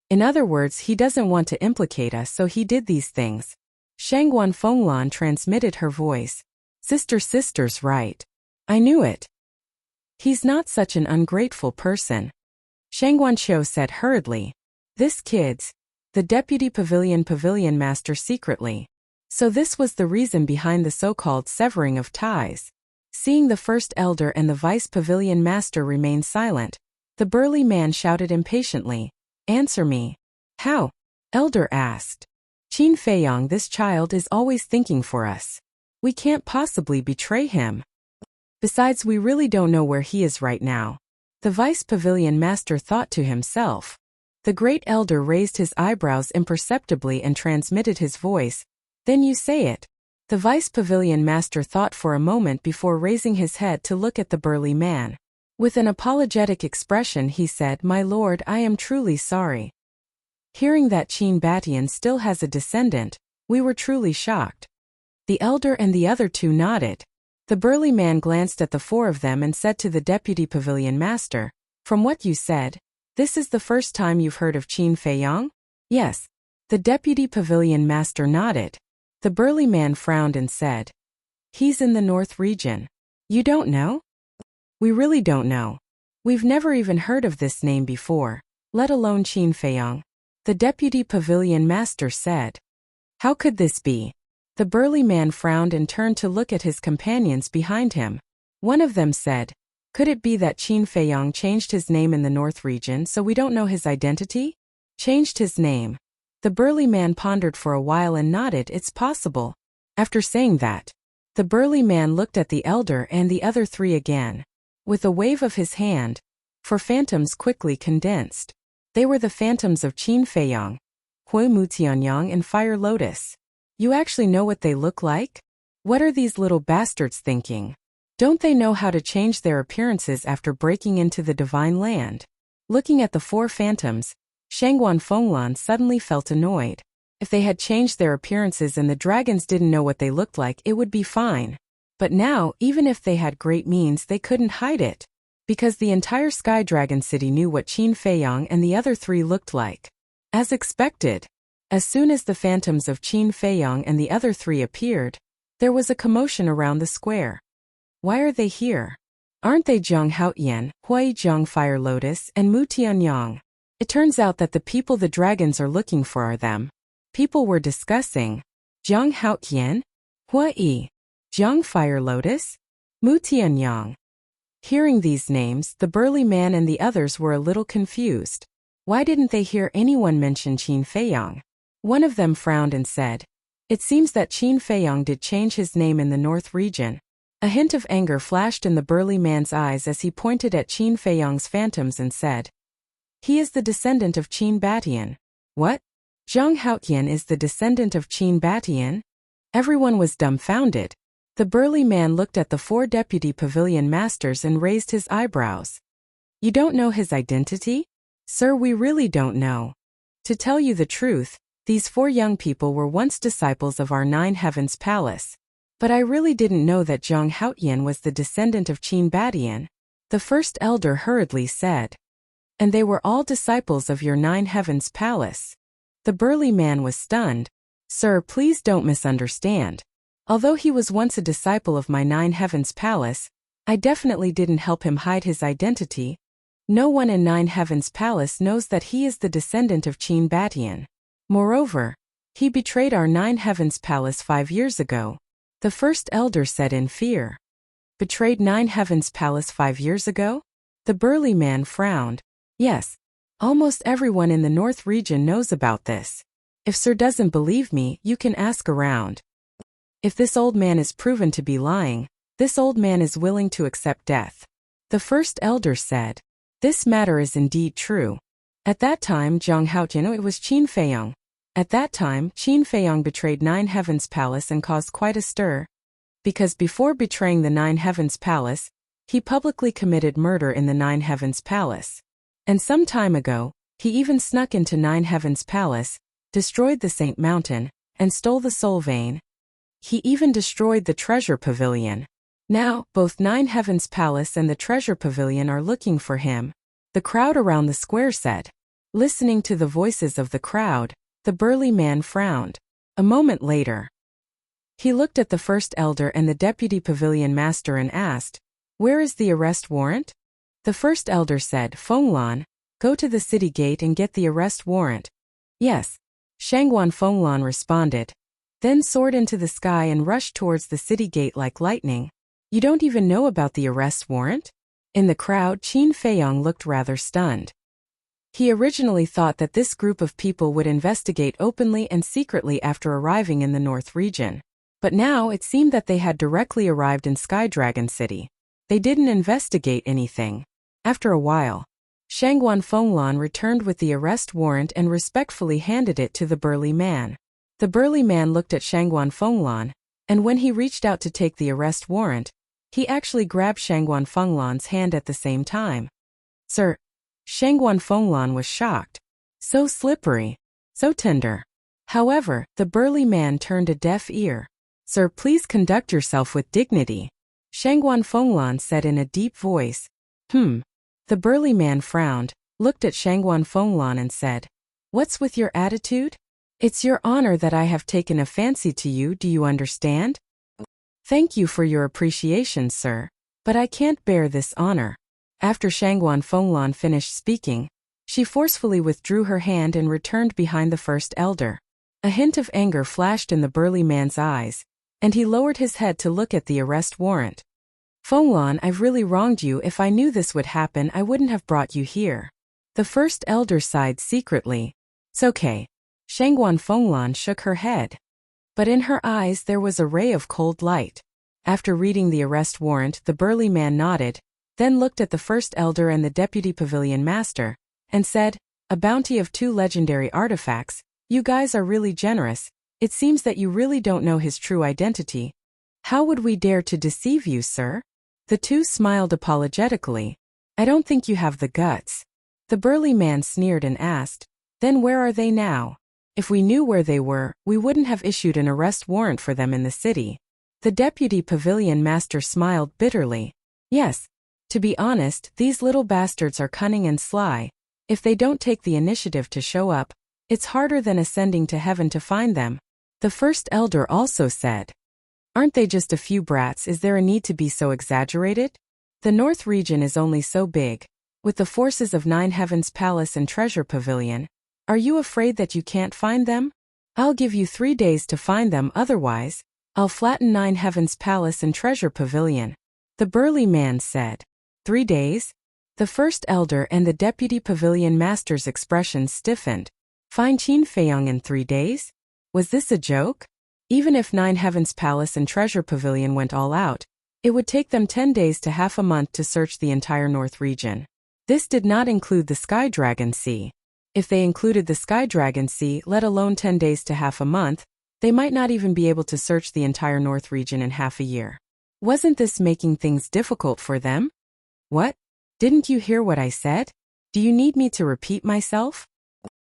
In other words, he doesn't want to implicate us, so he did these things." Shangguan Fenglan transmitted her voice. Sister's right. I knew it. He's not such an ungrateful person," Shangguan Qiu said hurriedly. "This kid's the deputy pavilion master secretly. So this was the reason behind the so-called severing of ties." Seeing the first elder and the vice pavilion master remain silent, the burly man shouted impatiently, "Answer me." "How?" Elder asked. "Qin Feiyang, this child is always thinking for us. We can't possibly betray him. Besides, we really don't know where he is right now," the vice pavilion master thought to himself. The great elder raised his eyebrows imperceptibly and transmitted his voice. "Then you say it." The vice pavilion master thought for a moment before raising his head to look at the burly man. With an apologetic expression he said, "My lord, I am truly sorry." Hearing that Qin Batian still has a descendant, we were truly shocked. The elder and the other two nodded. The burly man glanced at the four of them and said to the deputy pavilion master, "From what you said, this is the first time you've heard of Qin Feiyang?" "Yes." The deputy pavilion master nodded. The burly man frowned and said, "He's in the north region. You don't know?" "We really don't know. We've never even heard of this name before, let alone Qin Feiyang," the deputy pavilion master said. "How could this be?" The burly man frowned and turned to look at his companions behind him. One of them said, "Could it be that Qin Feiyang changed his name in the north region so we don't know his identity?" Changed his name. The burly man pondered for a while and nodded, "It's possible." After saying that, the burly man looked at the elder and the other three again. With a wave of his hand, four phantoms quickly condensed. They were the phantoms of Qin Feiyang, Hui Mutianyang and Fire Lotus. "You actually know what they look like? What are these little bastards thinking? Don't they know how to change their appearances after breaking into the divine land?" Looking at the four phantoms, Shangguan Fenglan suddenly felt annoyed. If they had changed their appearances and the dragons didn't know what they looked like, it would be fine. But now, even if they had great means, they couldn't hide it. Because the entire Sky Dragon City knew what Qin Feiyang and the other three looked like. As expected, as soon as the phantoms of Qin Feiyang and the other three appeared, there was a commotion around the square. Why are they here? Aren't they Zhang Haotian, Hui Zhang Fire Lotus, and Mu Tianyang? It turns out that the people the dragons are looking for are them. People were discussing Zhang Haotian, Hui Zhang Fire Lotus, Mu Tianyang. Hearing these names, the burly man and the others were a little confused. Why didn't they hear anyone mention Qin Feiyang? One of them frowned and said, "It seems that Qin Feiyang did change his name in the north region." A hint of anger flashed in the burly man's eyes as he pointed at Qin Feiyang's phantoms and said, "He is the descendant of Qin Batian." "What? Zhang Haotian is the descendant of Qin Batian?" Everyone was dumbfounded. The burly man looked at the four deputy pavilion masters and raised his eyebrows. "You don't know his identity?" "Sir, we really don't know. To tell you the truth, these four young people were once disciples of our Nine Heavens Palace. But I really didn't know that Zhang Haotian was the descendant of Qin Batian," the first elder hurriedly said. "And they were all disciples of your Nine Heavens Palace." The burly man was stunned. "Sir, please don't misunderstand. Although he was once a disciple of my Nine Heavens Palace, I definitely didn't help him hide his identity. No one in Nine Heavens Palace knows that he is the descendant of Qin Batian. Moreover, he betrayed our Nine Heavens Palace 5 years ago," the first elder said in fear. "Betrayed Nine Heavens Palace 5 years ago?" The burly man frowned. "Yes. Almost everyone in the north region knows about this. If Sir doesn't believe me, you can ask around. If this old man is proven to be lying, this old man is willing to accept death." The first elder said, "This matter is indeed true. At that time Zhang Haotian, it was Qin Feiyang. At that time, Qin Feiyang betrayed Nine Heavens Palace and caused quite a stir. Because before betraying the Nine Heavens Palace, he publicly committed murder in the Nine Heavens Palace. And some time ago, he even snuck into Nine Heavens Palace, destroyed the Saint Mountain, and stole the Soul Vein. He even destroyed the Treasure Pavilion. Now, both Nine Heavens Palace and the Treasure Pavilion are looking for him," the crowd around the square said. Listening to the voices of the crowd, the burly man frowned. A moment later, he looked at the first elder and the deputy pavilion master and asked, "Where is the arrest warrant?" The first elder said, "Fenglan, go to the city gate and get the arrest warrant." "Yes." Shangguan Fenglan responded, then soared into the sky and rushed towards the city gate like lightning. "You don't even know about the arrest warrant?" In the crowd, Qin Feiyang looked rather stunned. He originally thought that this group of people would investigate openly and secretly after arriving in the North region. But now it seemed that they had directly arrived in Sky Dragon City. They didn't investigate anything. After a while, Shangguan Fenglan returned with the arrest warrant and respectfully handed it to the burly man. The burly man looked at Shangguan Fenglan, and when he reached out to take the arrest warrant, He actually grabbed Shangguan Fenglan's hand at the same time. Sir, Shangguan Fenglan was shocked. So slippery. So tender. However, the burly man turned a deaf ear. Sir, please conduct yourself with dignity. Shangguan Fenglan said in a deep voice. The burly man frowned, looked at Shangguan Fenglan and said, What's with your attitude? It's your honor that I have taken a fancy to you, do you understand? Thank you for your appreciation, sir, but I can't bear this honor. After Shangguan Fenglan finished speaking, she forcefully withdrew her hand and returned behind the first elder. A hint of anger flashed in the burly man's eyes, and he lowered his head to look at the arrest warrant. Fenglan, I've really wronged you. If I knew this would happen, I wouldn't have brought you here. The first elder sighed secretly. It's okay. Shangguan Fenglan shook her head. But in her eyes there was a ray of cold light. After reading the arrest warrant, the burly man nodded, then looked at the first elder and the deputy pavilion master, and said, A bounty of 2 legendary artifacts. You guys are really generous. It seems that you really don't know his true identity. How would we dare to deceive you, sir? The two smiled apologetically. I don't think you have the guts. The burly man sneered and asked, Then where are they now? If we knew where they were, we wouldn't have issued an arrest warrant for them in the city. The deputy pavilion master smiled bitterly. Yes. To be honest, these little bastards are cunning and sly. If they don't take the initiative to show up, it's harder than ascending to heaven to find them. The first elder also said. Aren't they just a few brats? Is there a need to be so exaggerated? The North region is only so big. With the forces of 9 Heavens Palace and Treasure Pavilion, are you afraid that you can't find them? I'll give you 3 days to find them, otherwise, I'll flatten 9 Heavens Palace and Treasure Pavilion. The burly man said. 3 days? The first elder and the deputy pavilion master's expressions stiffened. Find Qin Feiyang in 3 days? Was this a joke? Even if 9 Heavens Palace and Treasure Pavilion went all out, it would take them 10 days to half a month to search the entire North region. This did not include the Sky Dragon Sea. If they included the Sky Dragon Sea, let alone 10 days to half a month, they might not even be able to search the entire North region in half a year. Wasn't this making things difficult for them? What? Didn't you hear what I said? Do you need me to repeat myself?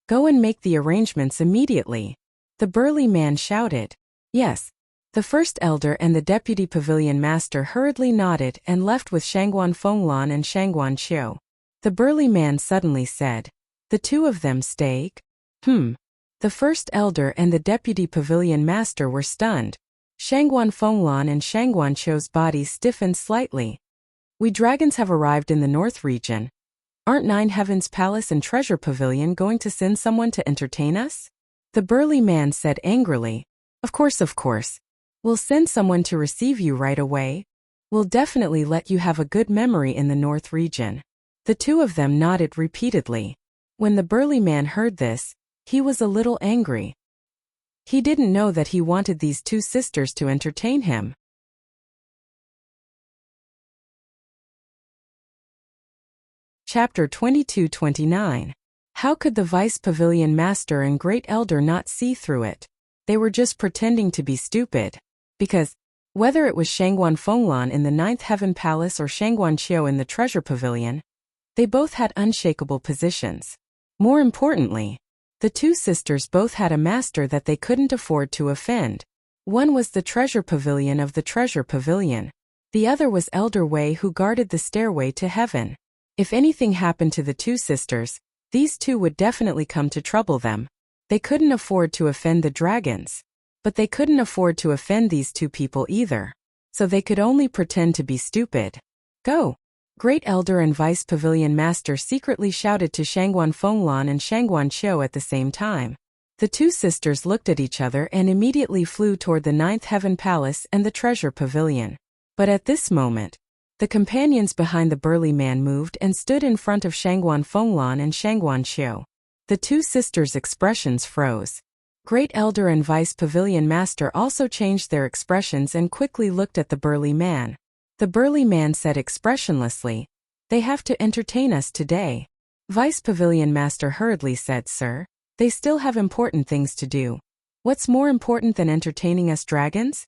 Go and make the arrangements immediately. The burly man shouted. Yes. The first elder and the deputy pavilion master hurriedly nodded and left with Shangguan Fenglan and Shangguan Qiu. The burly man suddenly said, The 2 of them stay? The first elder and the deputy pavilion master were stunned. Shangguan Fenglan and Shangguan Qiu's bodies stiffened slightly. We dragons have arrived in the North region. Aren't 9 Heavens Palace and Treasure Pavilion going to send someone to entertain us? The burly man said angrily. Of course. We'll send someone to receive you right away. We'll definitely let you have a good memory in the North region. The 2 of them nodded repeatedly. When the burly man heard this, he was a little angry. He didn't know that he wanted these 2 sisters to entertain him. Chapter 22-29. How could the Vice Pavilion Master and Great Elder not see through it? They were just pretending to be stupid. Because, whether it was Shangguan Fenglan in the 9th Heaven Palace or Shangguan Qiu in the Treasure Pavilion, they both had unshakable positions. More importantly, the 2 sisters both had a master that they couldn't afford to offend. One was the Treasure Pavilion of the Treasure Pavilion. The other was Elder Wei, who guarded the stairway to heaven. If anything happened to the 2 sisters, these 2 would definitely come to trouble them. They couldn't afford to offend the dragons. But they couldn't afford to offend these 2 people either. So they could only pretend to be stupid. Go! Great Elder and Vice Pavilion Master secretly shouted to Shangguan Fenglan and Shangguan Qiu at the same time. The 2 sisters looked at each other and immediately flew toward the 9th Heaven Palace and the Treasure Pavilion. But at this moment, the companions behind the burly man moved and stood in front of Shangguan Fenglan and Shangguan Qiu. The 2 sisters' expressions froze. Great Elder and Vice Pavilion Master also changed their expressions and quickly looked at the burly man. The burly man said expressionlessly, They have to entertain us today. Vice Pavilion Master hurriedly said, Sir, they still have important things to do. What's more important than entertaining us dragons?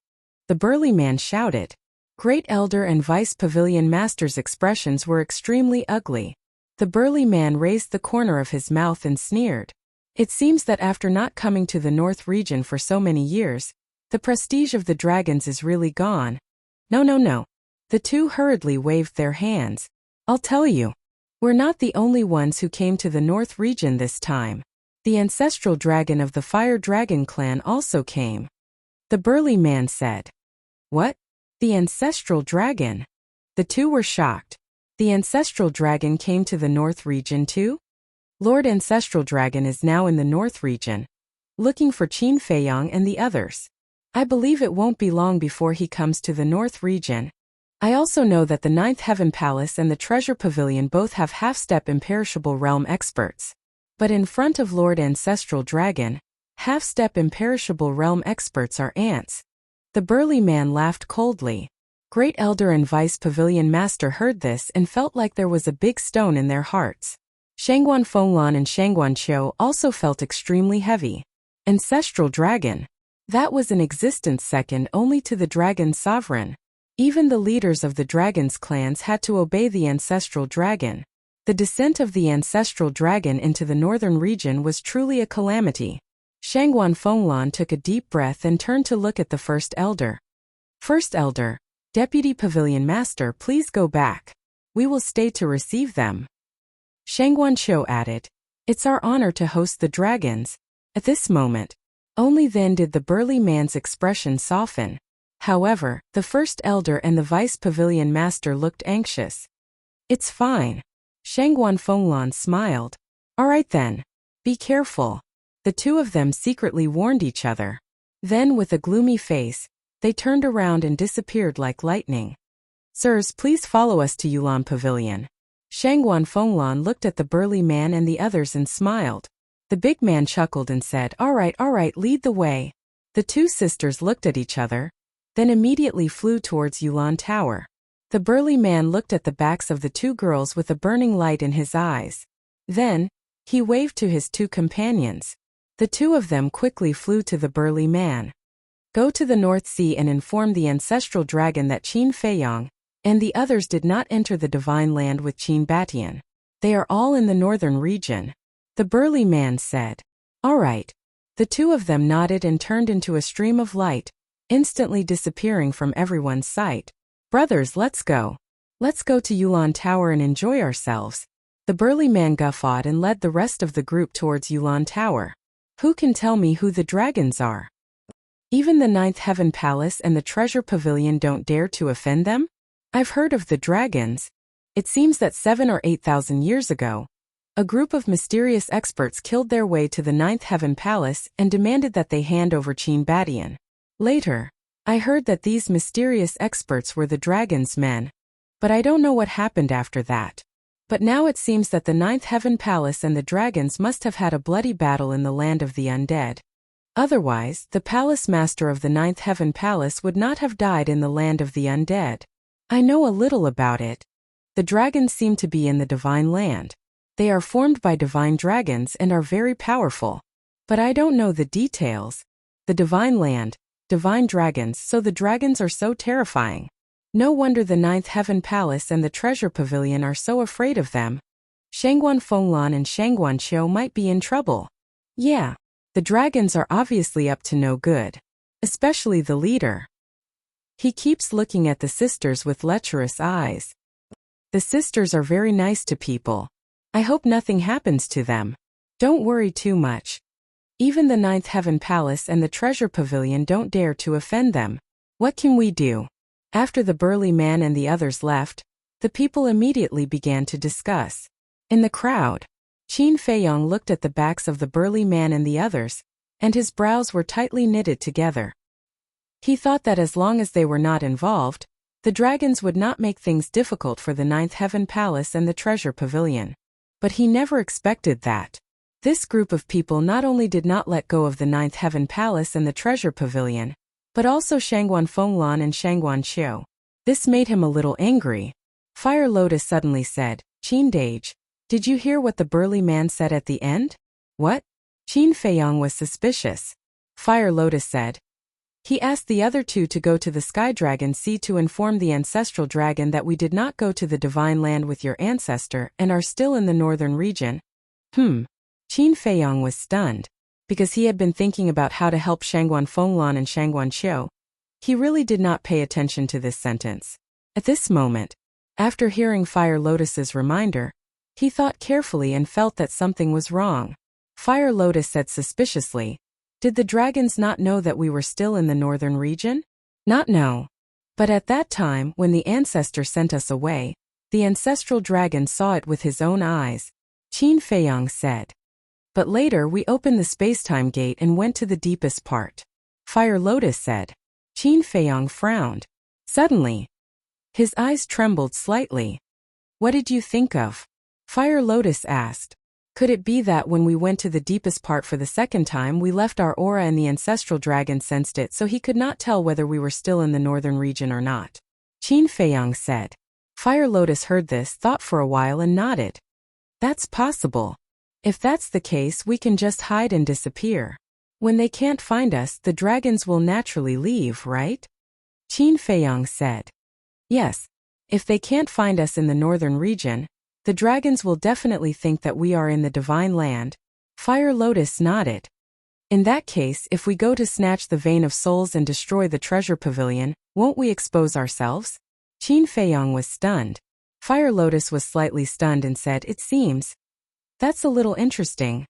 The burly man shouted. Great Elder and Vice Pavilion Master's expressions were extremely ugly. The burly man raised the corner of his mouth and sneered. It seems that after not coming to the North region for so many years, the prestige of the dragons is really gone. No, no, no. The two hurriedly waved their hands. I'll tell you. We're not the only ones who came to the North region this time. The ancestral dragon of the Fire Dragon clan also came. The burly man said. What? The ancestral dragon? The two were shocked. The ancestral dragon came to the North region too? Lord Ancestral Dragon is now in the North region, looking for Qin Feiyang and the others. I believe it won't be long before he comes to the North region. I also know that the Ninth Heaven Palace and the Treasure Pavilion both have half-step imperishable realm experts. But in front of Lord Ancestral Dragon, half-step imperishable realm experts are ants. The burly man laughed coldly. Great Elder and Vice Pavilion Master heard this and felt like there was a big stone in their hearts. Shangguan Fenglan and Shangguan Qiu also felt extremely heavy. Ancestral Dragon. That was in existence second only to the Dragon Sovereign. Even the leaders of the Dragon's clans had to obey the Ancestral Dragon. The descent of the Ancestral Dragon into the northern region was truly a calamity. Shangguan Fenglan took a deep breath and turned to look at the First Elder. First Elder, Deputy Pavilion Master, please go back. We will stay to receive them. Shangguan Qiu added, It's our honor to host the dragons. At this moment, only then did the burly man's expression soften. However, the First Elder and the Vice Pavilion Master looked anxious. It's fine. Shangguan Fenglan smiled. All right then. Be careful. The two of them secretly warned each other. Then with a gloomy face, they turned around and disappeared like lightning. Sirs, please follow us to Yulan Pavilion. Shangguan Fenglan looked at the burly man and the others and smiled. The big man chuckled and said, all right, lead the way. The two sisters looked at each other, then immediately flew towards Yulan Tower. The burly man looked at the backs of the two girls with a burning light in his eyes. Then, he waved to his two companions. The two of them quickly flew to the burly man. Go to the North Sea and inform the ancestral dragon that Qin Feiyang and the others did not enter the divine land with Qin Batian. They are all in the northern region. The burly man said. All right. The two of them nodded and turned into a stream of light, instantly disappearing from everyone's sight. Brothers, let's go. Let's go to Yulan Tower and enjoy ourselves. The burly man guffawed and led the rest of the group towards Yulan Tower. Who can tell me who the dragons are? Even the Ninth Heaven Palace and the Treasure Pavilion don't dare to offend them? I've heard of the dragons. It seems that 7,000 or 8,000 years ago, a group of mysterious experts killed their way to the Ninth Heaven Palace and demanded that they hand over Qin Batian. Later, I heard that these mysterious experts were the dragon's men, but I don't know what happened after that. But now it seems that the Ninth Heaven Palace and the dragons must have had a bloody battle in the land of the undead. Otherwise, the palace master of the Ninth Heaven Palace would not have died in the land of the undead. I know a little about it. The dragons seem to be in the divine land. They are formed by divine dragons and are very powerful. But I don't know the details. The divine land, divine dragons, so the dragons are so terrifying. No wonder the Ninth Heaven Palace and the Treasure Pavilion are so afraid of them. Shangguan Fenglan and Shangguan Qiu might be in trouble. Yeah, the dragons are obviously up to no good. Especially the leader. He keeps looking at the sisters with lecherous eyes. The sisters are very nice to people. I hope nothing happens to them. Don't worry too much. Even the Ninth Heaven Palace and the Treasure Pavilion don't dare to offend them. What can we do? After the burly man and the others left, the people immediately began to discuss. In the crowd, Qin Feiyang looked at the backs of the burly man and the others, and his brows were tightly knitted together. He thought that as long as they were not involved, the dragons would not make things difficult for the Ninth Heaven Palace and the Treasure Pavilion. But he never expected that. This group of people not only did not let go of the Ninth Heaven Palace and the Treasure Pavilion, but also Shangguan Fenglan and Shangguan Qiu. This made him a little angry. Fire Lotus suddenly said, Qin Dage, did you hear what the burly man said at the end? What? Qin Feiyang was suspicious. Fire Lotus said, He asked the other two to go to the Sky Dragon Sea to inform the ancestral dragon that we did not go to the divine land with your ancestor and are still in the northern region. Qin Feiyong was stunned, because he had been thinking about how to help Shangguan Fenglan and Shangguan Qiu. He really did not pay attention to this sentence. At this moment, after hearing Fire Lotus's reminder, he thought carefully and felt that something was wrong. Fire Lotus said suspiciously, "Did the dragons not know that we were still in the northern region?" "Not know. But at that time, when the ancestor sent us away, the ancestral dragon saw it with his own eyes," Qin Feiyong said. "But later we opened the space-time gate and went to the deepest part," Fire Lotus said. Qin Feiyong frowned. Suddenly, his eyes trembled slightly. "What did you think of?" Fire Lotus asked. "Could it be that when we went to the deepest part for the second time we left our aura and the ancestral dragon sensed it so he could not tell whether we were still in the northern region or not?" Qin Feiyong said. Fire Lotus heard this, thought for a while and nodded. "That's possible. If that's the case we can just hide and disappear. When they can't find us the dragons will naturally leave, right?" Qin Feiyong said. "Yes. If they can't find us in the northern region, the dragons will definitely think that we are in the divine land." Fire Lotus nodded. "In that case, if we go to snatch the vein of souls and destroy the treasure pavilion, won't we expose ourselves?" Qin Feiyong was stunned. Fire Lotus was slightly stunned and said, "It seems. That's a little interesting."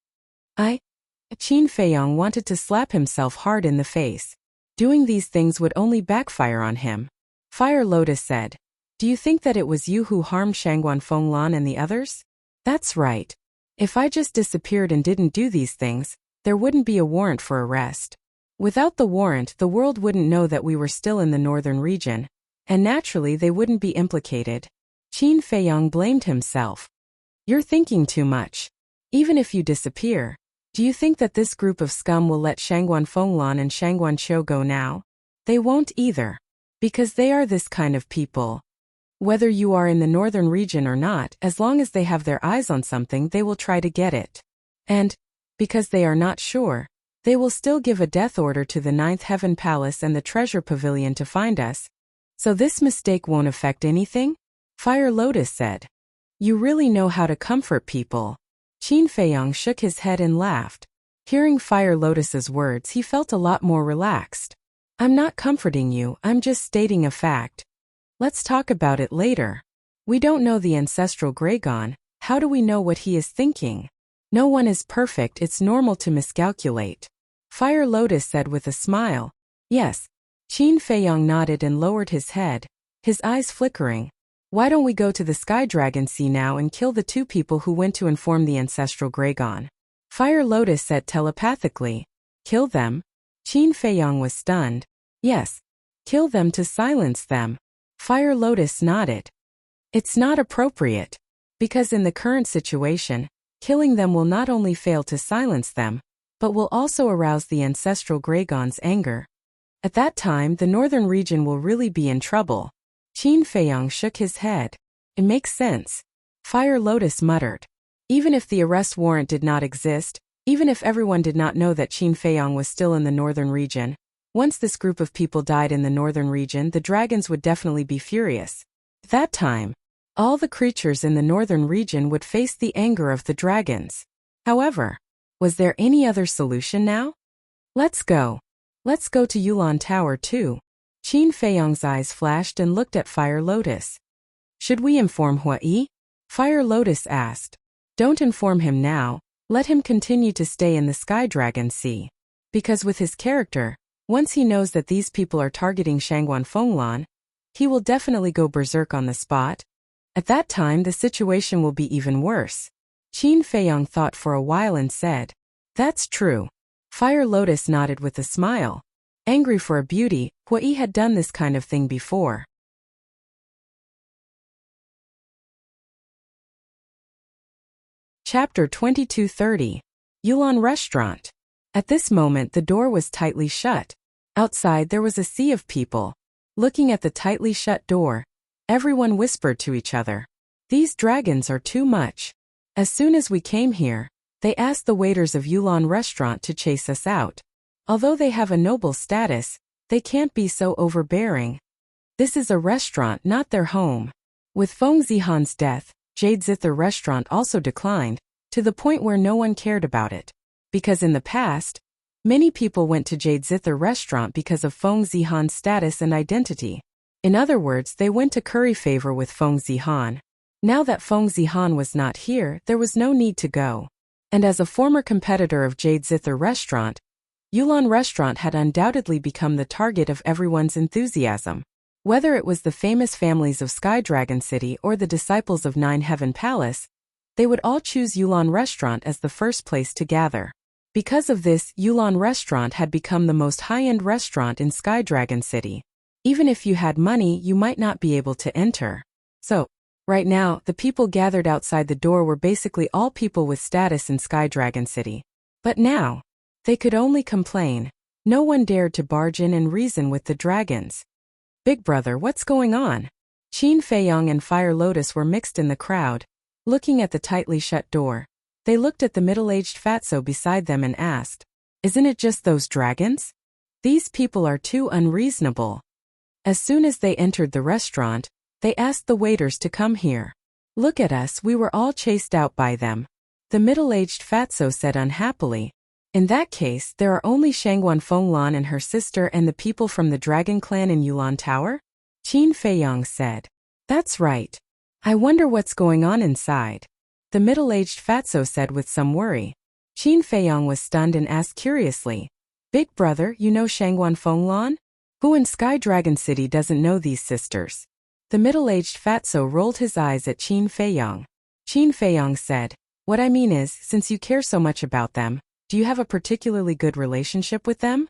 Qin Feiyong wanted to slap himself hard in the face. Doing these things would only backfire on him. Fire Lotus said, "Do you think that it was you who harmed Shangguan Fenglan and the others?" "That's right. If I just disappeared and didn't do these things, there wouldn't be a warrant for arrest. Without the warrant, the world wouldn't know that we were still in the northern region, and naturally they wouldn't be implicated." Qin Feiyong blamed himself. "You're thinking too much. Even if you disappear, do you think that this group of scum will let Shangguan Fenglan and Shangguan Qiu go now? They won't either. Because they are this kind of people. Whether you are in the northern region or not, as long as they have their eyes on something they will try to get it. And, because they are not sure, they will still give a death order to the Ninth Heaven Palace and the Treasure Pavilion to find us. So this mistake won't affect anything?" Fire Lotus said. "You really know how to comfort people." Qin Feiyong shook his head and laughed. Hearing Fire Lotus's words he felt a lot more relaxed. "I'm not comforting you, I'm just stating a fact. Let's talk about it later. We don't know the ancestral Dragon. How do we know what he is thinking? No one is perfect, it's normal to miscalculate." Fire Lotus said with a smile. "Yes." Qin Feiyong nodded and lowered his head, his eyes flickering. "Why don't we go to the Sky Dragon Sea now and kill the two people who went to inform the ancestral Dragon?" Fire Lotus said telepathically. "Kill them?" Qin Feiyong was stunned. "Yes. Kill them to silence them." Fire Lotus nodded. "It's not appropriate. Because in the current situation, killing them will not only fail to silence them, but will also arouse the ancestral Dragon's anger. At that time the northern region will really be in trouble." Qin Feiyong shook his head. "It makes sense." Fire Lotus muttered. Even if the arrest warrant did not exist, even if everyone did not know that Qin Feiyong was still in the northern region, once this group of people died in the northern region the dragons would definitely be furious. At that time, all the creatures in the northern region would face the anger of the dragons. However, was there any other solution now? "Let's go. Let's go to Yulan Tower too." Qin Feiyong's eyes flashed and looked at Fire Lotus. "Should we inform Hui?" Fire Lotus asked. "Don't inform him now, let him continue to stay in the Sky Dragon Sea. Because with his character, once he knows that these people are targeting Shangguan Fenglan, he will definitely go berserk on the spot. At that time the situation will be even worse." Qin Feiyong thought for a while and said, "That's true." Fire Lotus nodded with a smile. Angry for a beauty, Hui had done this kind of thing before. Chapter 2230. Yulan Restaurant. At this moment the door was tightly shut. Outside there was a sea of people. Looking at the tightly shut door, everyone whispered to each other, "These dragons are too much. As soon as we came here, they asked the waiters of Yulan Restaurant to chase us out. Although they have a noble status, They can't be so overbearing. This is a restaurant, not their home. With Feng Zihan's death, Jade Zither restaurant also declined, to the point where no one cared about it. Because in the past, many people went to Jade Zither restaurant because of Feng Zihan's status and identity. In other words, they went to curry favor with Feng Zihan. Now that Feng Zihan was not here, there was no need to go. And as a former competitor of Jade Zither restaurant, Yulan restaurant had undoubtedly become the target of everyone's enthusiasm. Whether it was the famous families of Sky Dragon City or the disciples of Nine Heaven Palace, they would all choose Yulan restaurant as the first place to gather. Because of this, Yulan restaurant had become the most high-end restaurant in Sky Dragon City. Even if you had money, you might not be able to enter. So, right now, the people gathered outside the door were basically all people with status in Sky Dragon City. But now, they could only complain. No one dared to barge in and reason with the dragons. Big brother, what's going on? Qin Feiyong and Fire Lotus were mixed in the crowd, looking at the tightly shut door. They looked at the middle-aged fatso beside them and asked, "Isn't it just those dragons? These people are too unreasonable." As soon as they entered the restaurant, they asked the waiters to come here. "Look at us, we were all chased out by them," the middle-aged fatso said unhappily. "In that case, there are only Shangguan Fenglan and her sister and the people from the Dragon Clan in Yulan Tower?" Qin Feiyong said. "That's right. I wonder what's going on inside," the middle-aged fatso said with some worry. Qin Feiyong was stunned and asked curiously, "Big brother, you know Shangguan Fenglan? Who in Sky Dragon City doesn't know these sisters?" The middle-aged fatso rolled his eyes at Qin Feiyong. Qin Feiyong said, "What I mean is, since you care so much about them, do you have a particularly good relationship with them?"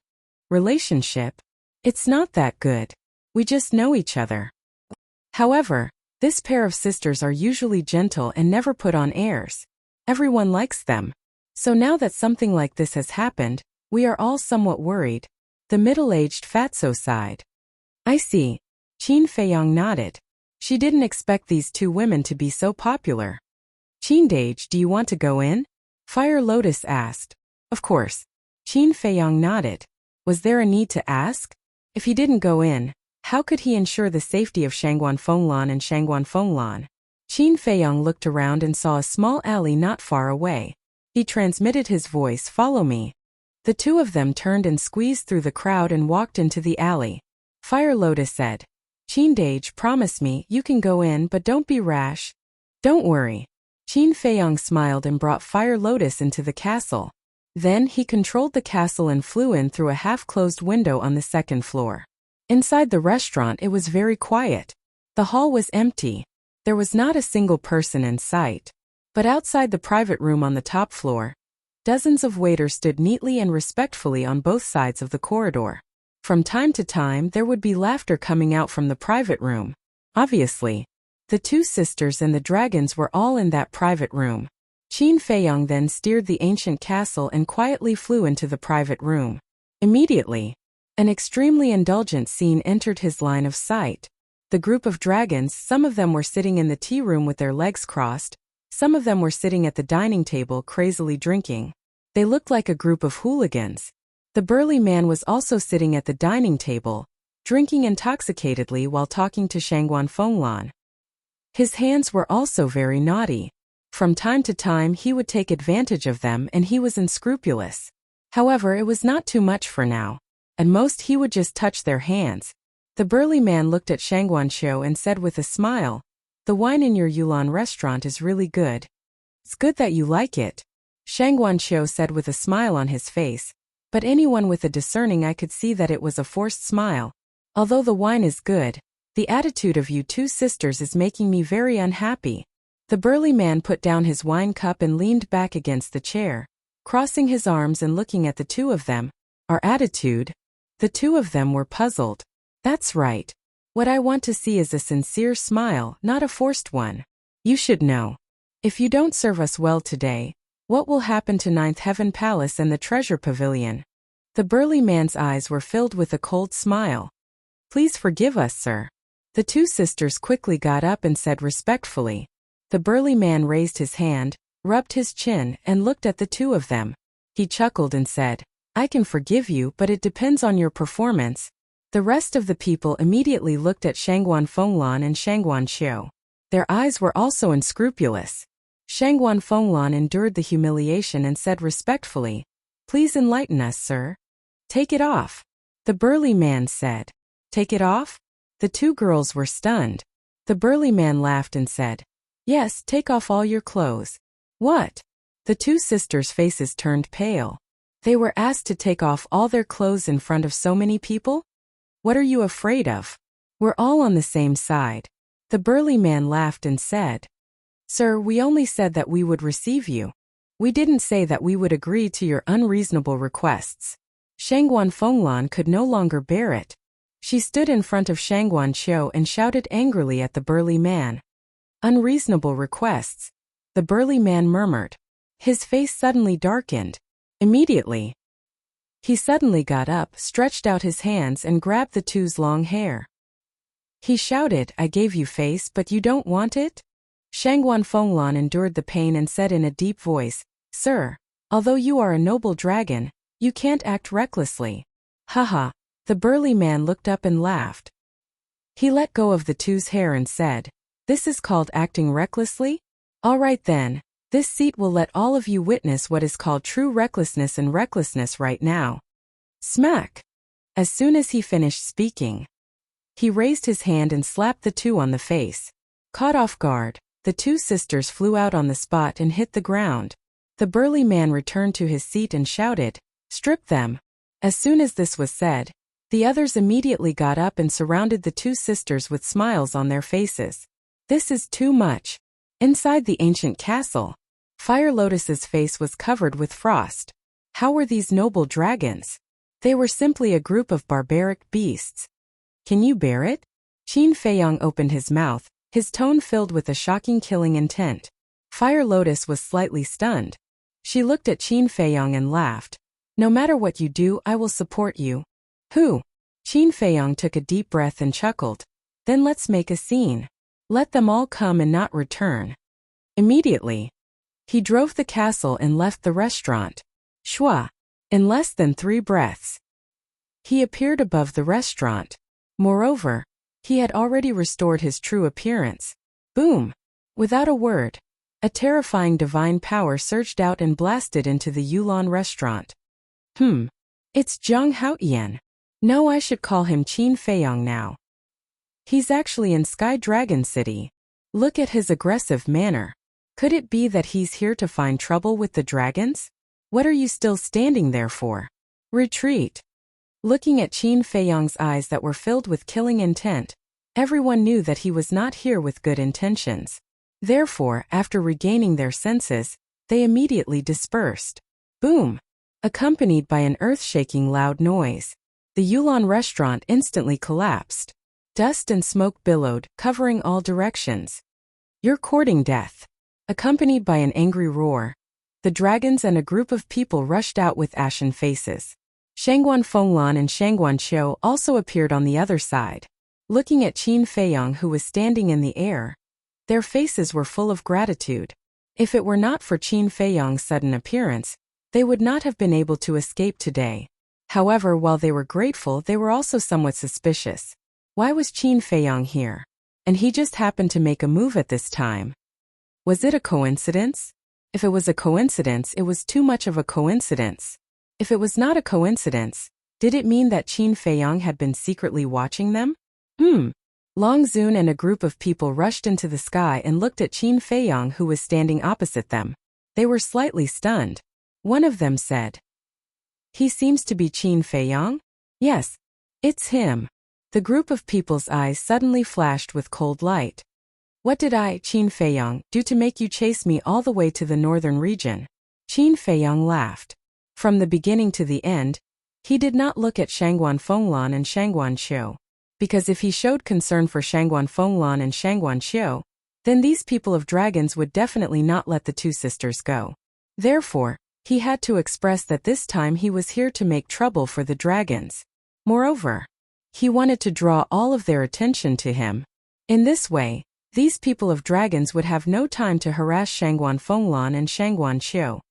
"Relationship? It's not that good. We just know each other." However, this pair of sisters are usually gentle and never put on airs. Everyone likes them. So now that something like this has happened, we are all somewhat worried. The middle-aged fatso sighed. "I see." Qin Feiyong nodded. She didn't expect these two women to be so popular. "Qindage, do you want to go in?" Fire Lotus asked. "Of course." Qin Feiyong nodded. Was there a need to ask? If he didn't go in, how could he ensure the safety of Shangguan Fenglan and Shangguan Fenglan? Qin Feiyong looked around and saw a small alley not far away. He transmitted his voice, "Follow me." The two of them turned and squeezed through the crowd and walked into the alley. Fire Lotus said, "Qindage, promise me, you can go in but don't be rash." "Don't worry." Qin Feiyong smiled and brought Fire Lotus into the castle. Then he controlled the castle and flew in through a half-closed window on the second floor. Inside the restaurant it was very quiet. The hall was empty. There was not a single person in sight. But outside the private room on the top floor, dozens of waiters stood neatly and respectfully on both sides of the corridor. From time to time there would be laughter coming out from the private room. Obviously, the two sisters and the dragons were all in that private room. Qin Feiyong then steered the ancient castle and quietly flew into the private room. Immediately, an extremely indulgent scene entered his line of sight. The group of dragons, some of them were sitting in the tea room with their legs crossed, some of them were sitting at the dining table crazily drinking. They looked like a group of hooligans. The burly man was also sitting at the dining table, drinking intoxicatedly while talking to Shangguan Fenglan. His hands were also very naughty. From time to time he would take advantage of them and he was unscrupulous. However, it was not too much for now. At most he would just touch their hands. The burly man looked at Shangguan Xiu and said with a smile, "The wine in your Yulan restaurant is really good." "It's good that you like it," Shangguan Xiu said with a smile on his face, but anyone with a discerning eye could see that it was a forced smile. "Although the wine is good, the attitude of you two sisters is making me very unhappy." The burly man put down his wine cup and leaned back against the chair, crossing his arms and looking at the two of them. "Our attitude?" The two of them were puzzled. "That's right. What I want to see is a sincere smile, not a forced one. You should know. If you don't serve us well today, what will happen to Ninth Heaven Palace and the Treasure Pavilion?" The burly man's eyes were filled with a cold smile. "Please forgive us, sir." The two sisters quickly got up and said respectfully. The burly man raised his hand, rubbed his chin, and looked at the two of them. He chuckled and said, "I can forgive you, but it depends on your performance." The rest of the people immediately looked at Shangguan Fenglan and Shangguan Xiu. Their eyes were also unscrupulous. Shangguan Fenglan endured the humiliation and said respectfully, "Please enlighten us, sir." "Take it off," the burly man said. "Take it off?" The two girls were stunned. The burly man laughed and said, "Yes, take off all your clothes." "What?" The two sisters' faces turned pale. They were asked to take off all their clothes in front of so many people? "What are you afraid of? We're all on the same side." The burly man laughed and said, "Sir, we only said that we would receive you. We didn't say that we would agree to your unreasonable requests." Shangguan Fenglan could no longer bear it. She stood in front of Shangguan Xiu and shouted angrily at the burly man. "Unreasonable requests," the burly man murmured. His face suddenly darkened. Immediately, he suddenly got up, stretched out his hands and grabbed the two's long hair. He shouted, "I gave you face, but you don't want it?" Shangguan Fenglan endured the pain and said in a deep voice, "Sir, although you are a noble dragon, you can't act recklessly." "Haha." The burly man looked up and laughed. He let go of the two's hair and said, "This is called acting recklessly? All right then, this seat will let all of you witness what is called true recklessness and recklessness right now." Smack! As soon as he finished speaking, he raised his hand and slapped the two on the face. Caught off guard, the two sisters flew out on the spot and hit the ground. The burly man returned to his seat and shouted, "Strip them." As soon as this was said, the others immediately got up and surrounded the two sisters with smiles on their faces. "This is too much." Inside the ancient castle, Fire Lotus's face was covered with frost. How were these noble dragons? They were simply a group of barbaric beasts. "Can you bear it?" Qin Feiyang opened his mouth, his tone filled with a shocking killing intent. Fire Lotus was slightly stunned. She looked at Qin Feiyang and laughed. "No matter what you do, I will support you." "Who?" Qin Feiyang took a deep breath and chuckled. "Then let's make a scene. Let them all come and not return." Immediately, he drove the castle and left the restaurant. Shua! In less than 3 breaths, he appeared above the restaurant. Moreover, he had already restored his true appearance. Boom! Without a word, a terrifying divine power surged out and blasted into the Yulan restaurant. It's Zhang Haoyan. No, I should call him Qin Feiyang now. He's actually in Sky Dragon City. Look at his aggressive manner. Could it be that he's here to find trouble with the dragons? What are you still standing there for? Retreat. Looking at Qin Feiyang's eyes that were filled with killing intent, everyone knew that he was not here with good intentions. Therefore, after regaining their senses, they immediately dispersed. Boom! Accompanied by an earth-shaking loud noise, the Yulan restaurant instantly collapsed. Dust and smoke billowed, covering all directions. "You're courting death." Accompanied by an angry roar, the dragons and a group of people rushed out with ashen faces. Shangguan Fenglan and Shangguan Xiu also appeared on the other side. Looking at Qin Feiyang, who was standing in the air, their faces were full of gratitude. If it were not for Qin Feiyang's sudden appearance, they would not have been able to escape today. However, while they were grateful, they were also somewhat suspicious. Why was Qin Feiyang here? And he just happened to make a move at this time. Was it a coincidence? If it was a coincidence, it was too much of a coincidence. If it was not a coincidence, did it mean that Qin Feiyang had been secretly watching them? Long Zun and a group of people rushed into the sky and looked at Qin Feiyang, who was standing opposite them. They were slightly stunned. One of them said, "He seems to be Qin Feiyang?" "Yes, it's him." The group of people's eyes suddenly flashed with cold light. "What did I, Qin Feiyang, do to make you chase me all the way to the northern region?" Qin Feiyang laughed. From the beginning to the end, he did not look at Shangguan Fenglan and Shangguan Xiu. Because if he showed concern for Shangguan Fenglan and Shangguan Xiu, then these people of dragons would definitely not let the two sisters go. Therefore, he had to express that this time he was here to make trouble for the dragons. Moreover, he wanted to draw all of their attention to him. In this way, these people of dragons would have no time to harass Shangguan Fenglan and Shangguan Xiu.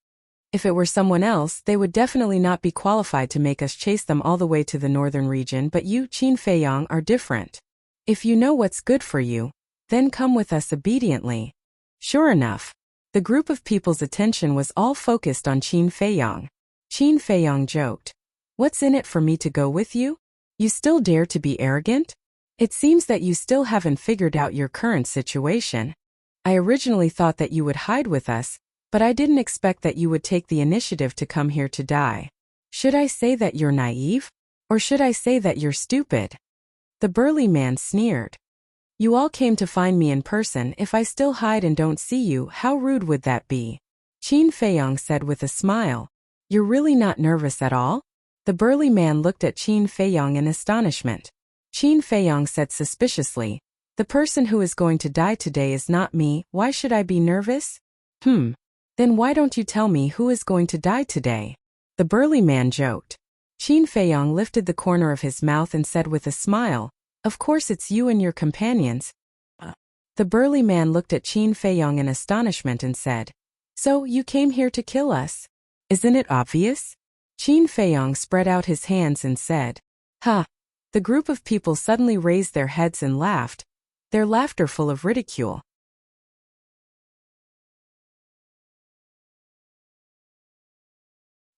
If it were someone else, they would definitely not be qualified to make us chase them all the way to the northern region, but you, Qin Feiyang, are different. If you know what's good for you, then come with us obediently. Sure enough, the group of people's attention was all focused on Qin Feiyang. Qin Feiyang joked, "What's in it for me to go with you? You still dare to be arrogant? It seems that you still haven't figured out your current situation. I originally thought that you would hide with us, but I didn't expect that you would take the initiative to come here to die. Should I say that you're naive? Or should I say that you're stupid?" The burly man sneered. "You all came to find me in person. If I still hide and don't see you, how rude would that be?" Qin Feiyang said with a smile. "You're really not nervous at all?" The burly man looked at Qin Feiyang in astonishment. Qin Feiyang said suspiciously, "The person who is going to die today is not me. Why should I be nervous?" Then why don't you tell me who is going to die today?" The burly man joked. Qin Feiyang lifted the corner of his mouth and said with a smile, "Of course it's you and your companions." The burly man looked at Qin Feiyang in astonishment and said, "So you came here to kill us? Isn't it obvious?" Qin Feiyang spread out his hands and said, "Ha!" The group of people suddenly raised their heads and laughed, their laughter full of ridicule.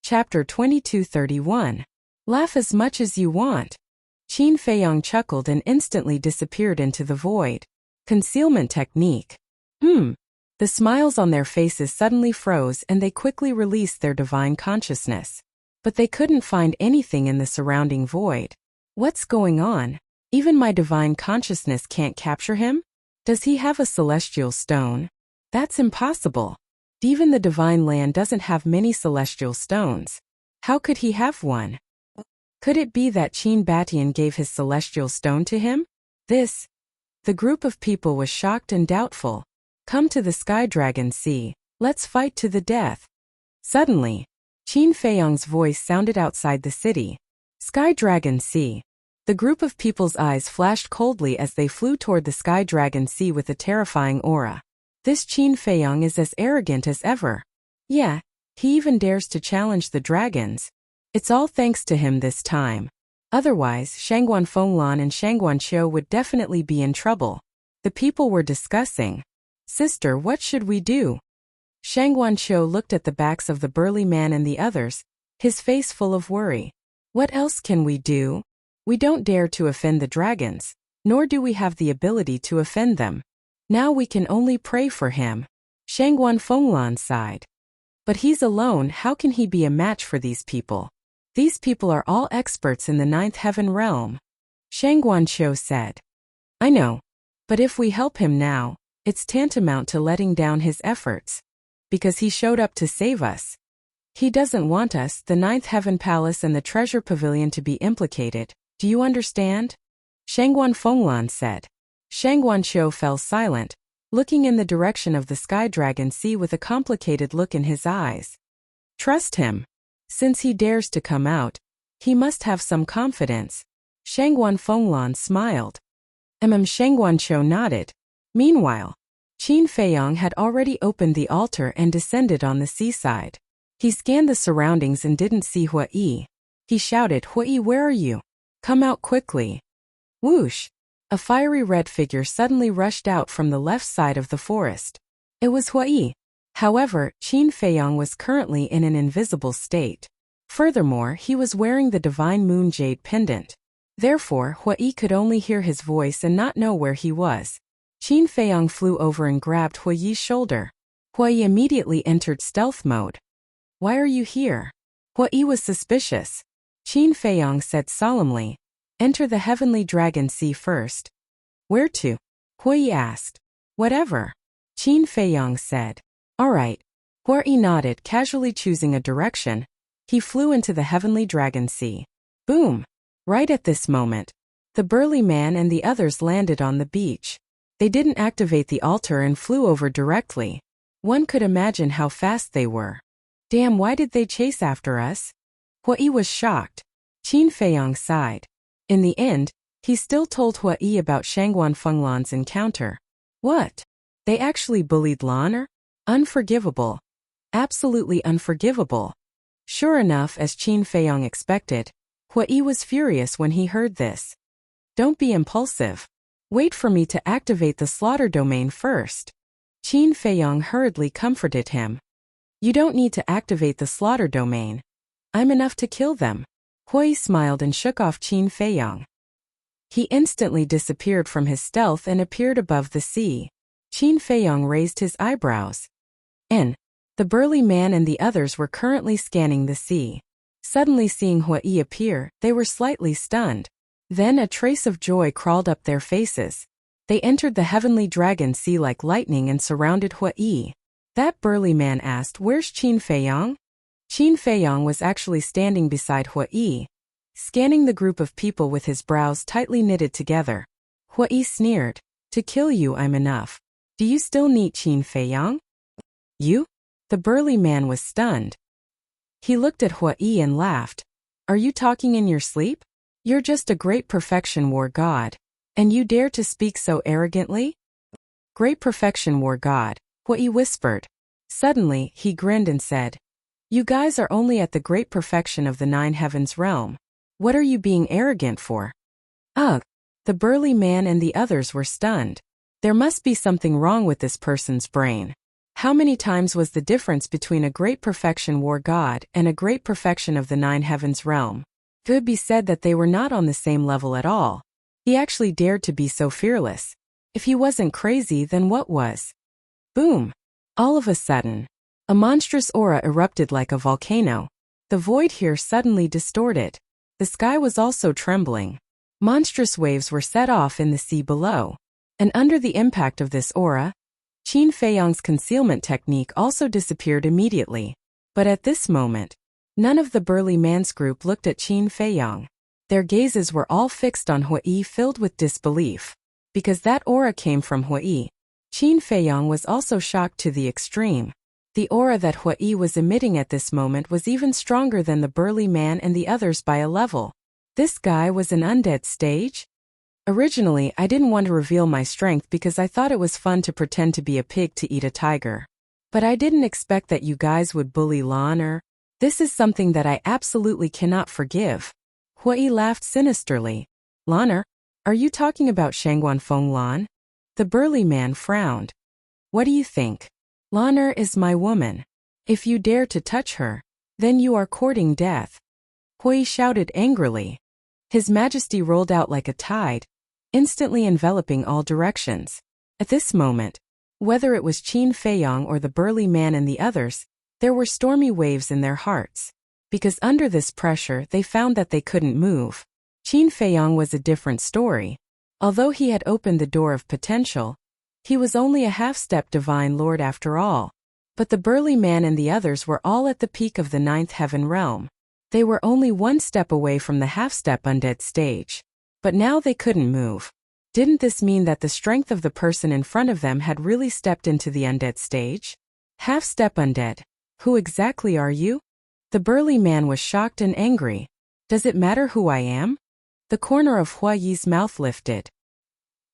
Chapter 2231. Laugh as much as you want. Qin Feiyang chuckled and instantly disappeared into the void. Concealment technique. The smiles on their faces suddenly froze and they quickly released their divine consciousness. But they couldn't find anything in the surrounding void. What's going on? Even my divine consciousness can't capture him? Does he have a celestial stone? That's impossible. Even the divine land doesn't have many celestial stones. How could he have one? Could it be that Qin Batian gave his celestial stone to him? The group of people was shocked and doubtful. "Come to the Sky Dragon Sea. Let's fight to the death." Suddenly, Qin Feiyang's voice sounded outside the city. Sky Dragon Sea. The group of people's eyes flashed coldly as they flew toward the Sky Dragon Sea with a terrifying aura. This Qin Feiyang is as arrogant as ever. Yeah, he even dares to challenge the dragons. It's all thanks to him this time. Otherwise, Shangguan Fenglan and Shangguan Qiu would definitely be in trouble. The people were discussing. "Sister, what should we do?" Shangguan Qiu looked at the backs of the burly man and the others, his face full of worry. "What else can we do? We don't dare to offend the dragons, nor do we have the ability to offend them. Now we can only pray for him." Shangguan Fenglan sighed. "But he's alone. How can he be a match for these people? These people are all experts in the ninth heaven realm." Shangguan Qiu said. "I know. But if we help him now, it's tantamount to letting down his efforts. Because he showed up to save us. He doesn't want us, the ninth heaven palace and the treasure pavilion, to be implicated. Do you understand?" Shangguan Fenglan said. Shangguan Qiu fell silent, looking in the direction of the Sky Dragon Sea with a complicated look in his eyes. Trust him. Since he dares to come out, he must have some confidence. Shangguan Fenglan smiled. Shangguan Qiu nodded. Meanwhile, Qin Feiyang had already opened the altar and descended on the seaside. He scanned the surroundings and didn't see Hua Yi. He shouted, "Hua Yi, where are you? Come out quickly." Whoosh! A fiery red figure suddenly rushed out from the left side of the forest. It was Hua Yi. However, Qin Feiyang was currently in an invisible state. Furthermore, he was wearing the divine moon jade pendant. Therefore, Hua Yi could only hear his voice and not know where he was. Qin Feiyang flew over and grabbed Hua Yi's shoulder. Hua Yi immediately entered stealth mode. "Why are you here?" Hua Yi was suspicious. Qin Feiyang said solemnly, "Enter the heavenly dragon sea first." "Where to?" Hua Yi asked. "Whatever." Qin Feiyang said. "All right." Hua Yi nodded, casually choosing a direction. He flew into the heavenly dragon sea. Boom! Right at this moment, the burly man and the others landed on the beach. They didn't activate the altar and flew over directly. One could imagine how fast they were. Damn, why did they chase after us? Hua Yi was shocked. Qin Feiyang sighed. In the end, he still told Hua Yi about Shangguan Fenglan's encounter. What? They actually bullied Lan? Unforgivable. Absolutely unforgivable. Sure enough, as Qin Feiyong expected, Hui was furious when he heard this. Don't be impulsive. Wait for me to activate the slaughter domain first. Qin Feiyong hurriedly comforted him. You don't need to activate the slaughter domain. I'm enough to kill them. Hui smiled and shook off Qin Feiyong. He instantly disappeared from his stealth and appeared above the sea. Qin Feiyong raised his eyebrows. The burly man and the others were currently scanning the sea. Suddenly seeing Hui appear, they were slightly stunned. Then a trace of joy crawled up their faces. They entered the heavenly dragon sea like lightning and surrounded Hui. That burly man asked, "Where's Qin Feiyong?" Qin Feiyong was actually standing beside Hui, scanning the group of people with his brows tightly knitted together. Hui sneered, "To kill you I'm enough. Do you still need Qin Feiyong?" You? The burly man was stunned. He looked at Hui and laughed. Are you talking in your sleep? You're just a great perfection war god. And you dare to speak so arrogantly? Great perfection war god, Hui whispered. Suddenly, he grinned and said, You guys are only at the great perfection of the 9 heavens realm. What are you being arrogant for? Ugh! The burly man and the others were stunned. There must be something wrong with this person's brain. How many times was the difference between a great perfection war god and a great perfection of the 9 heavens realm? Could be said that they were not on the same level at all. He actually dared to be so fearless. If he wasn't crazy, then what was? Boom! All of a sudden, a monstrous aura erupted like a volcano. The void here suddenly distorted. The sky was also trembling. Monstrous waves were set off in the sea below. And under the impact of this aura, Qin Feiyong's concealment technique also disappeared immediately. But at this moment, none of the burly man's group looked at Qin Feiyong. Their gazes were all fixed on Hui, filled with disbelief. Because that aura came from Hui, Qin Feiyong was also shocked to the extreme. The aura that Hui was emitting at this moment was even stronger than the burly man and the others by a level. This guy was an undead stage? Originally, I didn't want to reveal my strength because I thought it was fun to pretend to be a pig to eat a tiger. But I didn't expect that you guys would bully Lan. This is something that I absolutely cannot forgive. Hui laughed sinisterly. Lan, are you talking about Shangguan Feng Lan? The burly man frowned. What do you think? Lan is my woman. If you dare to touch her, then you are courting death. Hui shouted angrily. His majesty rolled out like a tide, instantly enveloping all directions. At this moment, whether it was Qin Feiyong or the burly man and the others, there were stormy waves in their hearts. Because under this pressure they found that they couldn't move. Qin Feiyong was a different story. Although he had opened the door of potential, he was only a half-step divine lord after all. But the burly man and the others were all at the peak of the 9th heaven realm. They were only one step away from the half-step undead stage. But now they couldn't move. Didn't this mean that the strength of the person in front of them had really stepped into the undead stage? Half-step undead. Who exactly are you? The burly man was shocked and angry. Does it matter who I am? The corner of Hui's mouth lifted.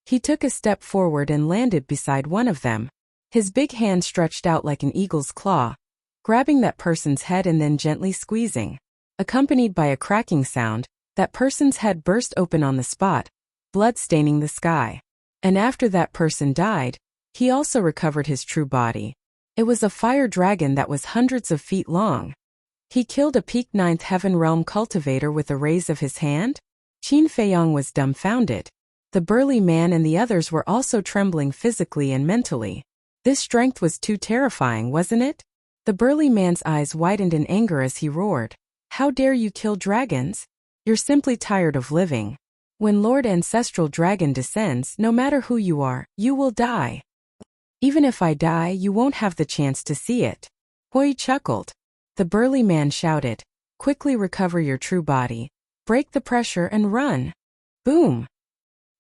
He took a step forward and landed beside one of them. His big hand stretched out like an eagle's claw, grabbing that person's head and then gently squeezing. Accompanied by a cracking sound, that person's head burst open on the spot, blood staining the sky. And after that person died, he also recovered his true body. It was a fire dragon that was hundreds of feet long. He killed a peak 9th heaven realm cultivator with a raise of his hand? Qin Feiyong was dumbfounded. The burly man and the others were also trembling physically and mentally. This strength was too terrifying, wasn't it? The burly man's eyes widened in anger as he roared. How dare you kill dragons? You're simply tired of living. When Lord Ancestral Dragon descends, no matter who you are, you will die. Even if I die, you won't have the chance to see it. Hui chuckled. The burly man shouted, Quickly recover your true body. Break the pressure and run. Boom!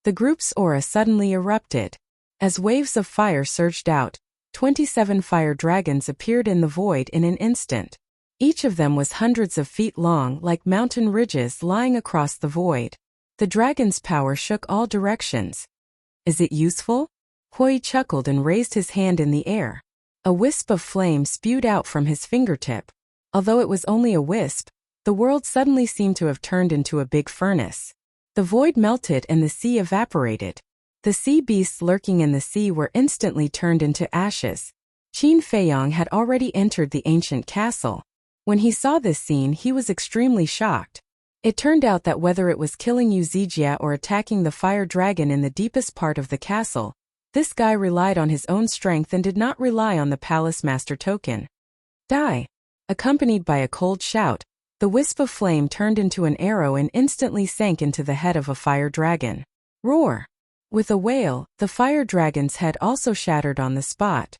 The group's aura suddenly erupted. As waves of fire surged out, 27 fire dragons appeared in the void in an instant. Each of them was hundreds of feet long, like mountain ridges lying across the void. The dragon's power shook all directions. Is it useful? Hui chuckled and raised his hand in the air. A wisp of flame spewed out from his fingertip. Although it was only a wisp, the world suddenly seemed to have turned into a big furnace. The void melted and the sea evaporated. The sea beasts lurking in the sea were instantly turned into ashes. Qin Feiyong had already entered the ancient castle. When he saw this scene, he was extremely shocked. It turned out that whether it was killing Yu Zijia or attacking the fire dragon in the deepest part of the castle, this guy relied on his own strength and did not rely on the palace master token. Die! Accompanied by a cold shout, the wisp of flame turned into an arrow and instantly sank into the head of a fire dragon. Roar! With a wail, the fire dragon's head also shattered on the spot.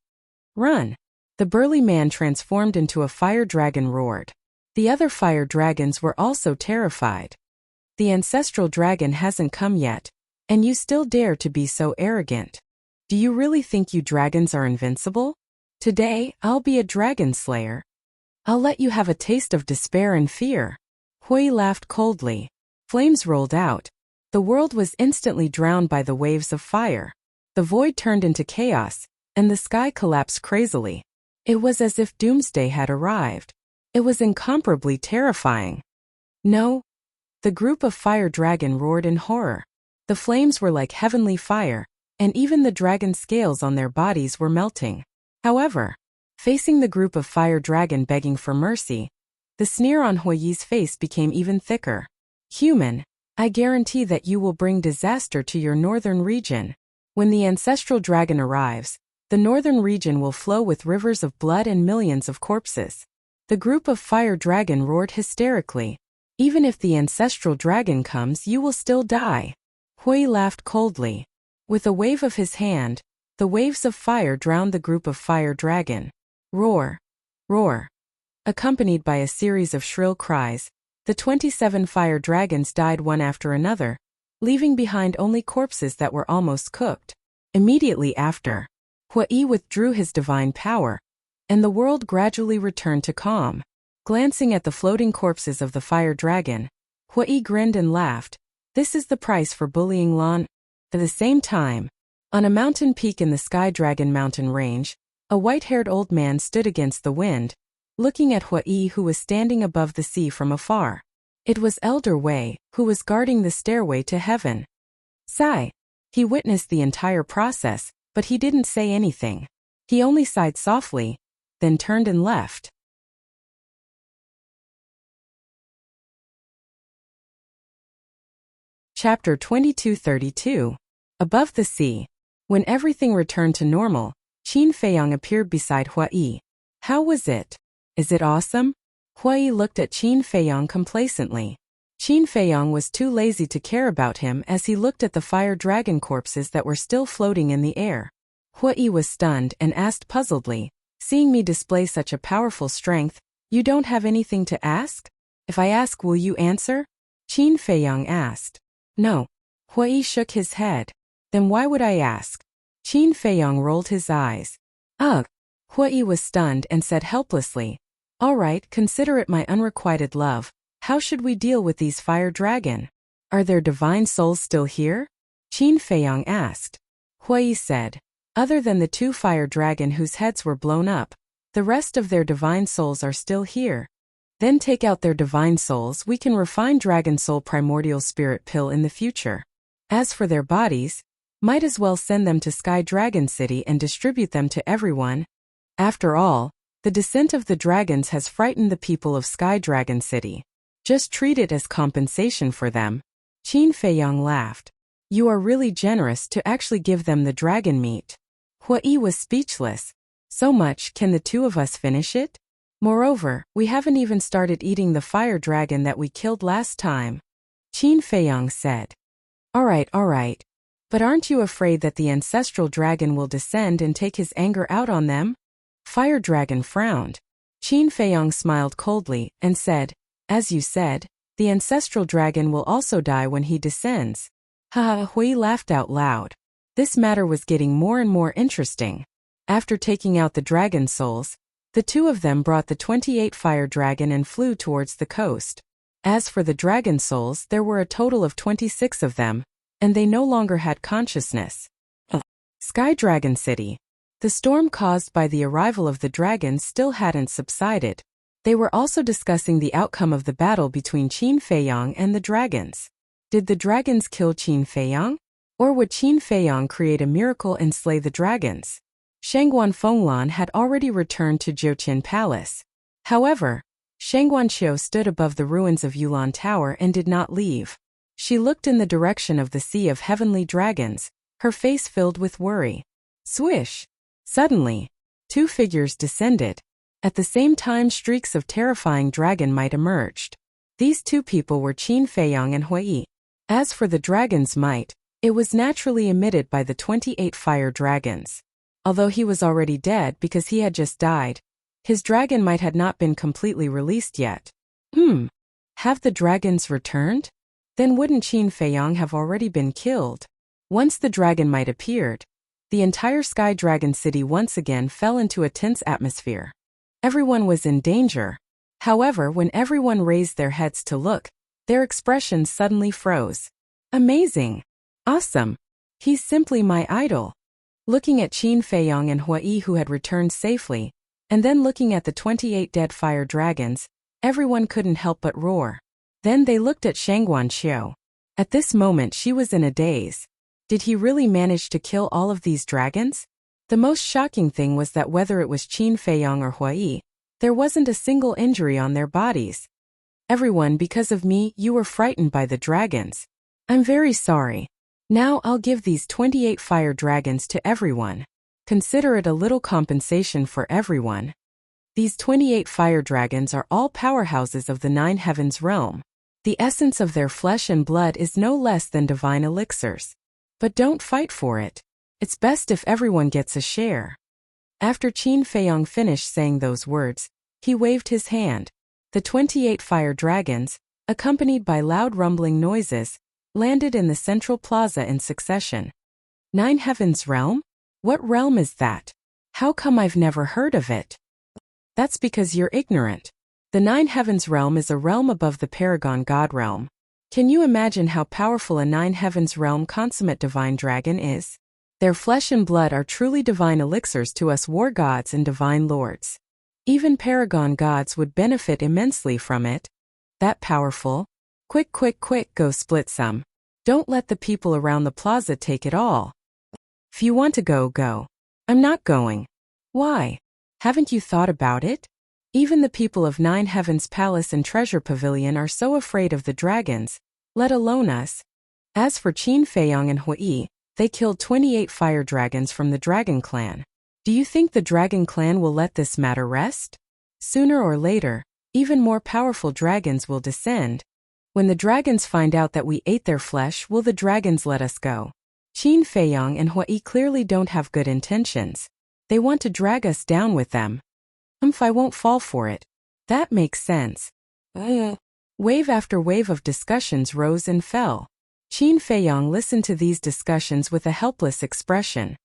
Run! The burly man transformed into a fire dragon roared. The other fire dragons were also terrified. The ancestral dragon hasn't come yet, and you still dare to be so arrogant. Do you really think you dragons are invincible? Today, I'll be a dragon slayer. I'll let you have a taste of despair and fear. Hui laughed coldly. Flames rolled out. The world was instantly drowned by the waves of fire. The void turned into chaos, and the sky collapsed crazily. It was as if doomsday had arrived. It was incomparably terrifying. No! The group of fire dragon roared in horror. The flames were like heavenly fire, and even the dragon scales on their bodies were melting. However, facing the group of fire dragon begging for mercy, the sneer on Hui's face became even thicker. Human, I guarantee that you will bring disaster to your northern region. When the ancestral dragon arrives, the northern region will flow with rivers of blood and millions of corpses. The group of fire dragon roared hysterically. Even if the ancestral dragon comes, you will still die. Hui laughed coldly. With a wave of his hand, the waves of fire drowned the group of fire dragon. Roar! Roar! Accompanied by a series of shrill cries, the 27 fire dragons died one after another, leaving behind only corpses that were almost cooked. Immediately after, Hui withdrew his divine power, and the world gradually returned to calm. Glancing at the floating corpses of the fire dragon, Hui grinned and laughed. This is the price for bullying Lan. At the same time, on a mountain peak in the Sky Dragon mountain range, a white-haired old man stood against the wind, looking at Hui who was standing above the sea from afar. It was Elder Wei, who was guarding the stairway to heaven. Sigh. He witnessed the entire process, but he didn't say anything. He only sighed softly, then turned and left. Chapter 2232. Above the sea. When everything returned to normal, Qin Feiyong appeared beside Hui. How was it? Is it awesome? Hui looked at Qin Feiyong complacently. Qin Feiyong was too lazy to care about him as he looked at the fire dragon corpses that were still floating in the air. Hui was stunned and asked puzzledly, seeing me display such a powerful strength, you don't have anything to ask? If I ask, will you answer? Qin Feiyong asked. No. Hui shook his head. Then why would I ask? Qin Feiyong rolled his eyes. Ugh. Hui was stunned and said helplessly, all right, consider it my unrequited love. How should we deal with these fire dragon? Are their divine souls still here? Qin Feiyong asked. Hui said, other than the 2 fire dragon whose heads were blown up, the rest of their divine souls are still here. Then take out their divine souls, we can refine Dragon Soul Primordial Spirit Pill in the future. As for their bodies, might as well send them to Sky Dragon City and distribute them to everyone. After all, the descent of the dragons has frightened the people of Sky Dragon City. Just treat it as compensation for them. Qin Feiyong laughed. You are really generous to actually give them the dragon meat. Hui was speechless. So much, can the 2 of us finish it? Moreover, we haven't even started eating the fire dragon that we killed last time. Qin Feiyong said. All right. But aren't you afraid that the ancestral dragon will descend and take his anger out on them? Fire dragon frowned. Qin Feiyong smiled coldly and said, as you said, the ancestral dragon will also die when he descends. Haha, Hui laughed out loud. This matter was getting more and more interesting. After taking out the dragon souls, the 2 of them brought the 28 fire dragon and flew towards the coast. As for the dragon souls, there were a total of 26 of them, and they no longer had consciousness. Sky Dragon City. The storm caused by the arrival of the dragons still hadn't subsided. They were also discussing the outcome of the battle between Qin Feiyang and the dragons. Did the dragons kill Qin Feiyang? Or would Qin Feiyang create a miracle and slay the dragons? Shangguan Fenglan had already returned to Jiuqian Palace. However, Shangguan Qiu stood above the ruins of Yulan Tower and did not leave. She looked in the direction of the sea of heavenly dragons, her face filled with worry. Swish! Suddenly, two figures descended. At the same time, streaks of terrifying dragon might emerged. These two people were Qin Feiyang and Hui. As for the dragon's might, it was naturally emitted by the 28 fire dragons. Although he was already dead because he had just died, his dragon might had not been completely released yet. Have the dragons returned? Then wouldn't Qin Feiyang have already been killed? Once the dragon might appeared, the entire Sky Dragon City once again fell into a tense atmosphere. Everyone was in danger. However, when everyone raised their heads to look, their expressions suddenly froze. Amazing! Awesome! He's simply my idol. Looking at Qin Feiyang and Hui who had returned safely, and then looking at the 28 dead fire dragons, everyone couldn't help but roar. Then they looked at Shangguan Qiu. At this moment she was in a daze. Did he really manage to kill all of these dragons? The most shocking thing was that whether it was Qin Feiyang or Hui, there wasn't a single injury on their bodies. Everyone, because of me, you were frightened by the dragons. I'm very sorry. Now I'll give these 28 fire dragons to everyone. Consider it a little compensation for everyone. These 28 fire dragons are all powerhouses of the Nine Heavens realm. The essence of their flesh and blood is no less than divine elixirs. But don't fight for it. It's best if everyone gets a share. After Qin Feiyang finished saying those words, he waved his hand. The 28 fire dragons, accompanied by loud rumbling noises, landed in the central plaza in succession. Nine Heavens Realm? What realm is that? How come I've never heard of it? That's because you're ignorant. The Nine Heavens Realm is a realm above the Paragon God realm. Can you imagine how powerful a Nine Heavens Realm consummate divine dragon is? Their flesh and blood are truly divine elixirs to us war gods and divine lords. Even Paragon gods would benefit immensely from it. That powerful? Quick, go split some. Don't let the people around the plaza take it all. If you want to go, go. I'm not going. Why? Haven't you thought about it? Even the people of Nine Heavens Palace and Treasure Pavilion are so afraid of the dragons, let alone us. As for Qin Feiyang and Hui, they killed 28 fire dragons from the Dragon Clan. Do you think the Dragon Clan will let this matter rest? Sooner or later, even more powerful dragons will descend. When the dragons find out that we ate their flesh, will the dragons let us go? Qin Feiyang and Hui clearly don't have good intentions. They want to drag us down with them. I won't fall for it. That makes sense. Wave after wave of discussions rose and fell. Qin Feiyang listened to these discussions with a helpless expression.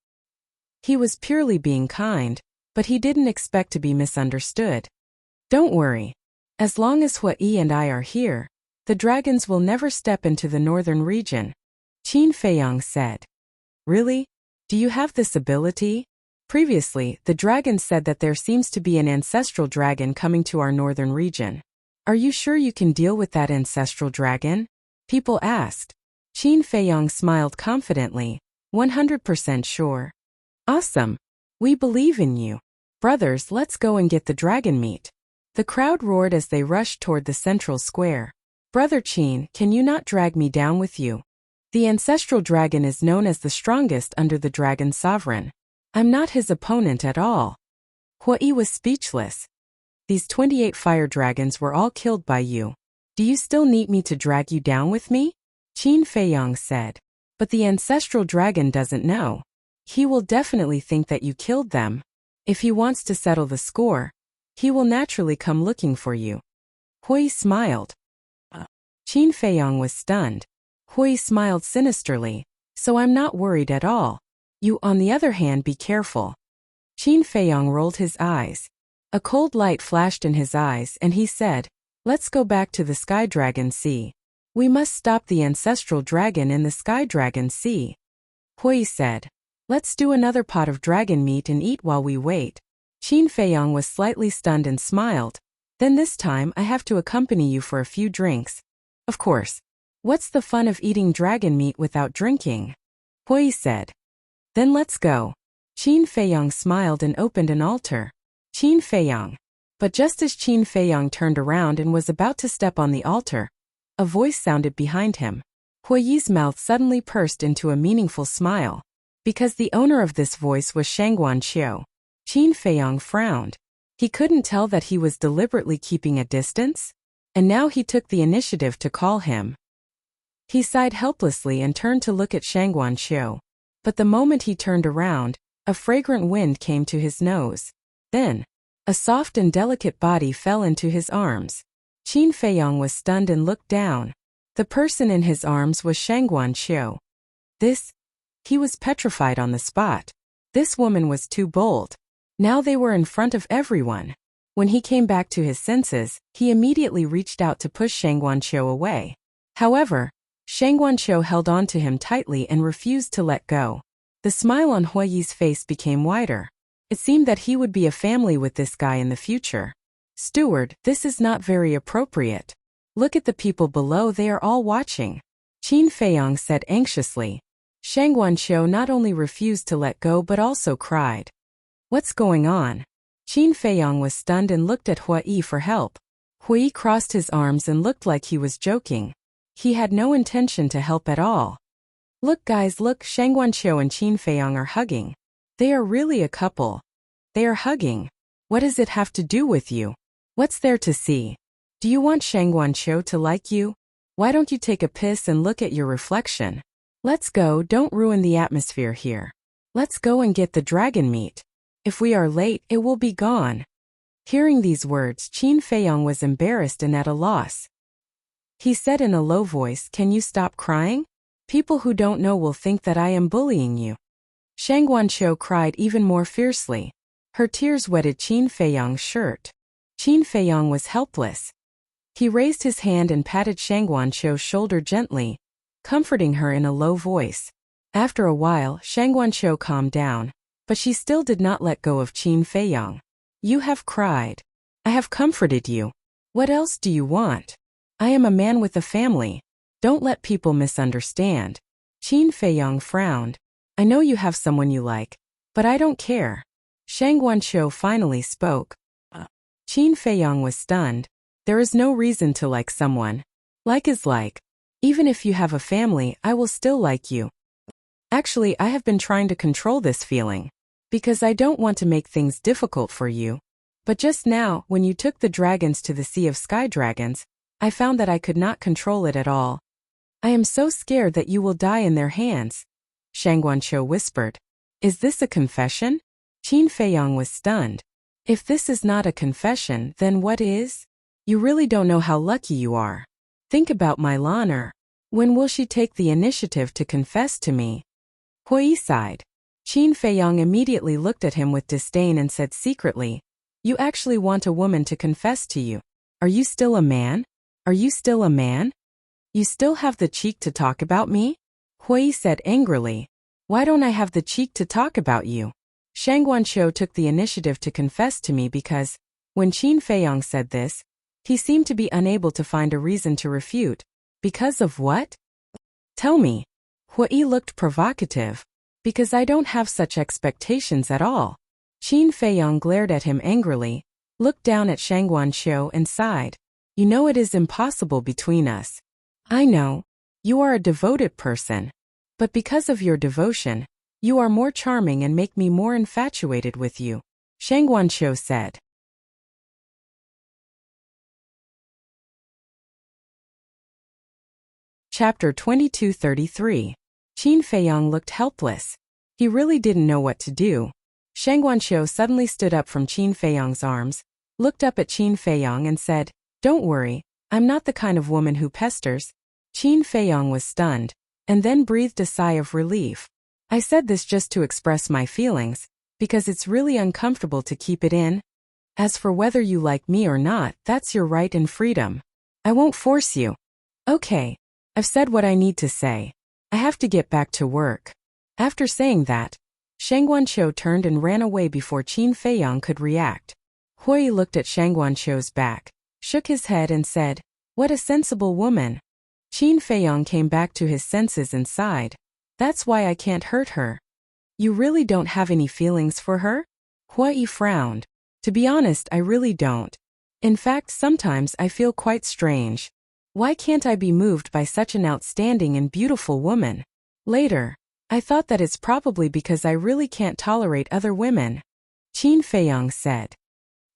He was purely being kind, but he didn't expect to be misunderstood. Don't worry. As long as Hui and I are here, the dragons will never step into the northern region. Qin Feiyang said. Really? Do you have this ability? Previously, the dragon said that there seems to be an ancestral dragon coming to our northern region. Are you sure you can deal with that ancestral dragon? People asked. Qin Feiyang smiled confidently, 100% sure. Awesome. We believe in you. Brothers, let's go and get the dragon meat. The crowd roared as they rushed toward the central square. Brother Qin, can you not drag me down with you? The ancestral dragon is known as the strongest under the dragon sovereign. I'm not his opponent at all. Hui was speechless. These 28 fire dragons were all killed by you. Do you still need me to drag you down with me? Qin Feiyang said. But the ancestral dragon doesn't know. He will definitely think that you killed them. If he wants to settle the score, he will naturally come looking for you. Hui smiled. Qin Feiyang was stunned. Hui smiled sinisterly. So I'm not worried at all. You, on the other hand, be careful. Qin Feiyang rolled his eyes. A cold light flashed in his eyes and he said, let's go back to the Sky Dragon Sea. We must stop the ancestral dragon in the Sky Dragon Sea. Hui said. Let's do another pot of dragon meat and eat while we wait. Qin Feiyang was slightly stunned and smiled. Then this time I have to accompany you for a few drinks. Of course. What's the fun of eating dragon meat without drinking? Hui said. Then let's go. Qin Feiyang smiled and opened an altar. Qin Feiyang. But just as Qin Feiyang turned around and was about to step on the altar, a voice sounded behind him. Hui's mouth suddenly pursed into a meaningful smile. Because the owner of this voice was Shangguan Qiu. Qin Feiyang frowned. He couldn't tell that he was deliberately keeping a distance, and now he took the initiative to call him. He sighed helplessly and turned to look at Shangguan Qiu. But the moment he turned around, a fragrant wind came to his nose. Then, a soft and delicate body fell into his arms. Qin Feiyang was stunned and looked down. The person in his arms was Shangguan Qiu. He was petrified on the spot. This woman was too bold. Now they were in front of everyone. When he came back to his senses, he immediately reached out to push Shangguan Qiu away. However, Shangguan Qiu held on to him tightly and refused to let go. The smile on Hui's face became wider. It seemed that he would be a family with this guy in the future. Steward, this is not very appropriate. Look at the people below, they are all watching. Qin Feiyang said anxiously. Shangguan Qiu not only refused to let go but also cried. What's going on? Qin Feiyang was stunned and looked at Hui for help. Hui crossed his arms and looked like he was joking. He had no intention to help at all. Look guys, look, Shangguan Qiu and Qin Feiyang are hugging. They are really a couple. They are hugging. What does it have to do with you? What's there to see? Do you want Shangguan Qiu to like you? Why don't you take a piss and look at your reflection? Let's go, don't ruin the atmosphere here. Let's go and get the dragon meat. If we are late, it will be gone. Hearing these words, Qin Feiyang was embarrassed and at a loss. He said in a low voice, can you stop crying? People who don't know will think that I am bullying you. Shangguan Qiu cried even more fiercely. Her tears wetted Qin Feiyang's shirt. Qin Feiyang was helpless. He raised his hand and patted Shangguan Qiu's shoulder gently, comforting her in a low voice. After a while, Shangguan Qiu calmed down, but she still did not let go of Qin Feiyang. You have cried. I have comforted you. What else do you want? I am a man with a family. Don't let people misunderstand. Qin Feiyang frowned. I know you have someone you like, but I don't care. Shangguan Qiu finally spoke. Qin Feiyang was stunned. There is no reason to like someone. Like is like. Even if you have a family, I will still like you. Actually, I have been trying to control this feeling. Because I don't want to make things difficult for you. But just now, when you took the dragons to the Sea of Sky Dragons, I found that I could not control it at all. I am so scared that you will die in their hands. Shangguan Qiu whispered. Is this a confession? Qin Feiyang was stunned. If this is not a confession, then what is? You really don't know how lucky you are. Think about my honor. When will she take the initiative to confess to me? Hui sighed. Qin Feiyang immediately looked at him with disdain and said secretly, you actually want a woman to confess to you. Are you still a man? Are you still a man? You still have the cheek to talk about me? Hui said angrily. Why don't I have the cheek to talk about you? Shangguan Qiu took the initiative to confess to me because, when Qin Feiyang said this, he seemed to be unable to find a reason to refute. Because of what? Tell me. Hui looked provocative. Because I don't have such expectations at all. Qin Feiyang glared at him angrily, looked down at Shangguan Qiu and sighed. You know it is impossible between us. I know. You are a devoted person. But because of your devotion, you are more charming and make me more infatuated with you. Shangguan Qiu said. Chapter 2233. Qin Feiyang looked helpless. He really didn't know what to do. Shangguan Qiu suddenly stood up from Qin Feiyang's arms, looked up at Qin Feiyang and said, Don't worry, I'm not the kind of woman who pesters. Qin Feiyang was stunned, and then breathed a sigh of relief. I said this just to express my feelings, because it's really uncomfortable to keep it in. As for whether you like me or not, that's your right and freedom. I won't force you. Okay. I've said what I need to say. I have to get back to work. After saying that, Shang Guanqiu turned and ran away before Qin Feiyang could react. Hui looked at Shang Guanqiu's back, shook his head and said, "What a sensible woman." Qin Feiyang came back to his senses and sighed. "That's why I can't hurt her." "You really don't have any feelings for her?" Hui frowned. "To be honest, I really don't. In fact, sometimes I feel quite strange. Why can't I be moved by such an outstanding and beautiful woman? Later, I thought that it's probably because I really can't tolerate other women." Qin Feiyang said.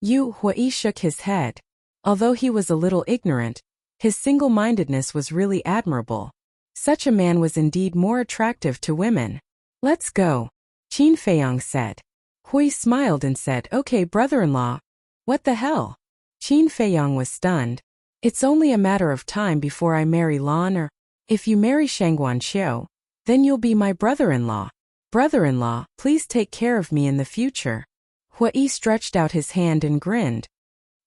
Hui shook his head. Although he was a little ignorant, his single-mindedness was really admirable. Such a man was indeed more attractive to women. "Let's go," Qin Feiyang said. Hui smiled and said, "Okay, brother-in-law." "What the hell?" Qin Feiyang was stunned. "It's only a matter of time before I marry Lan, or if you marry Shang Guanqiu, then you'll be my brother-in-law. Brother-in-law, please take care of me in the future." Hui stretched out his hand and grinned.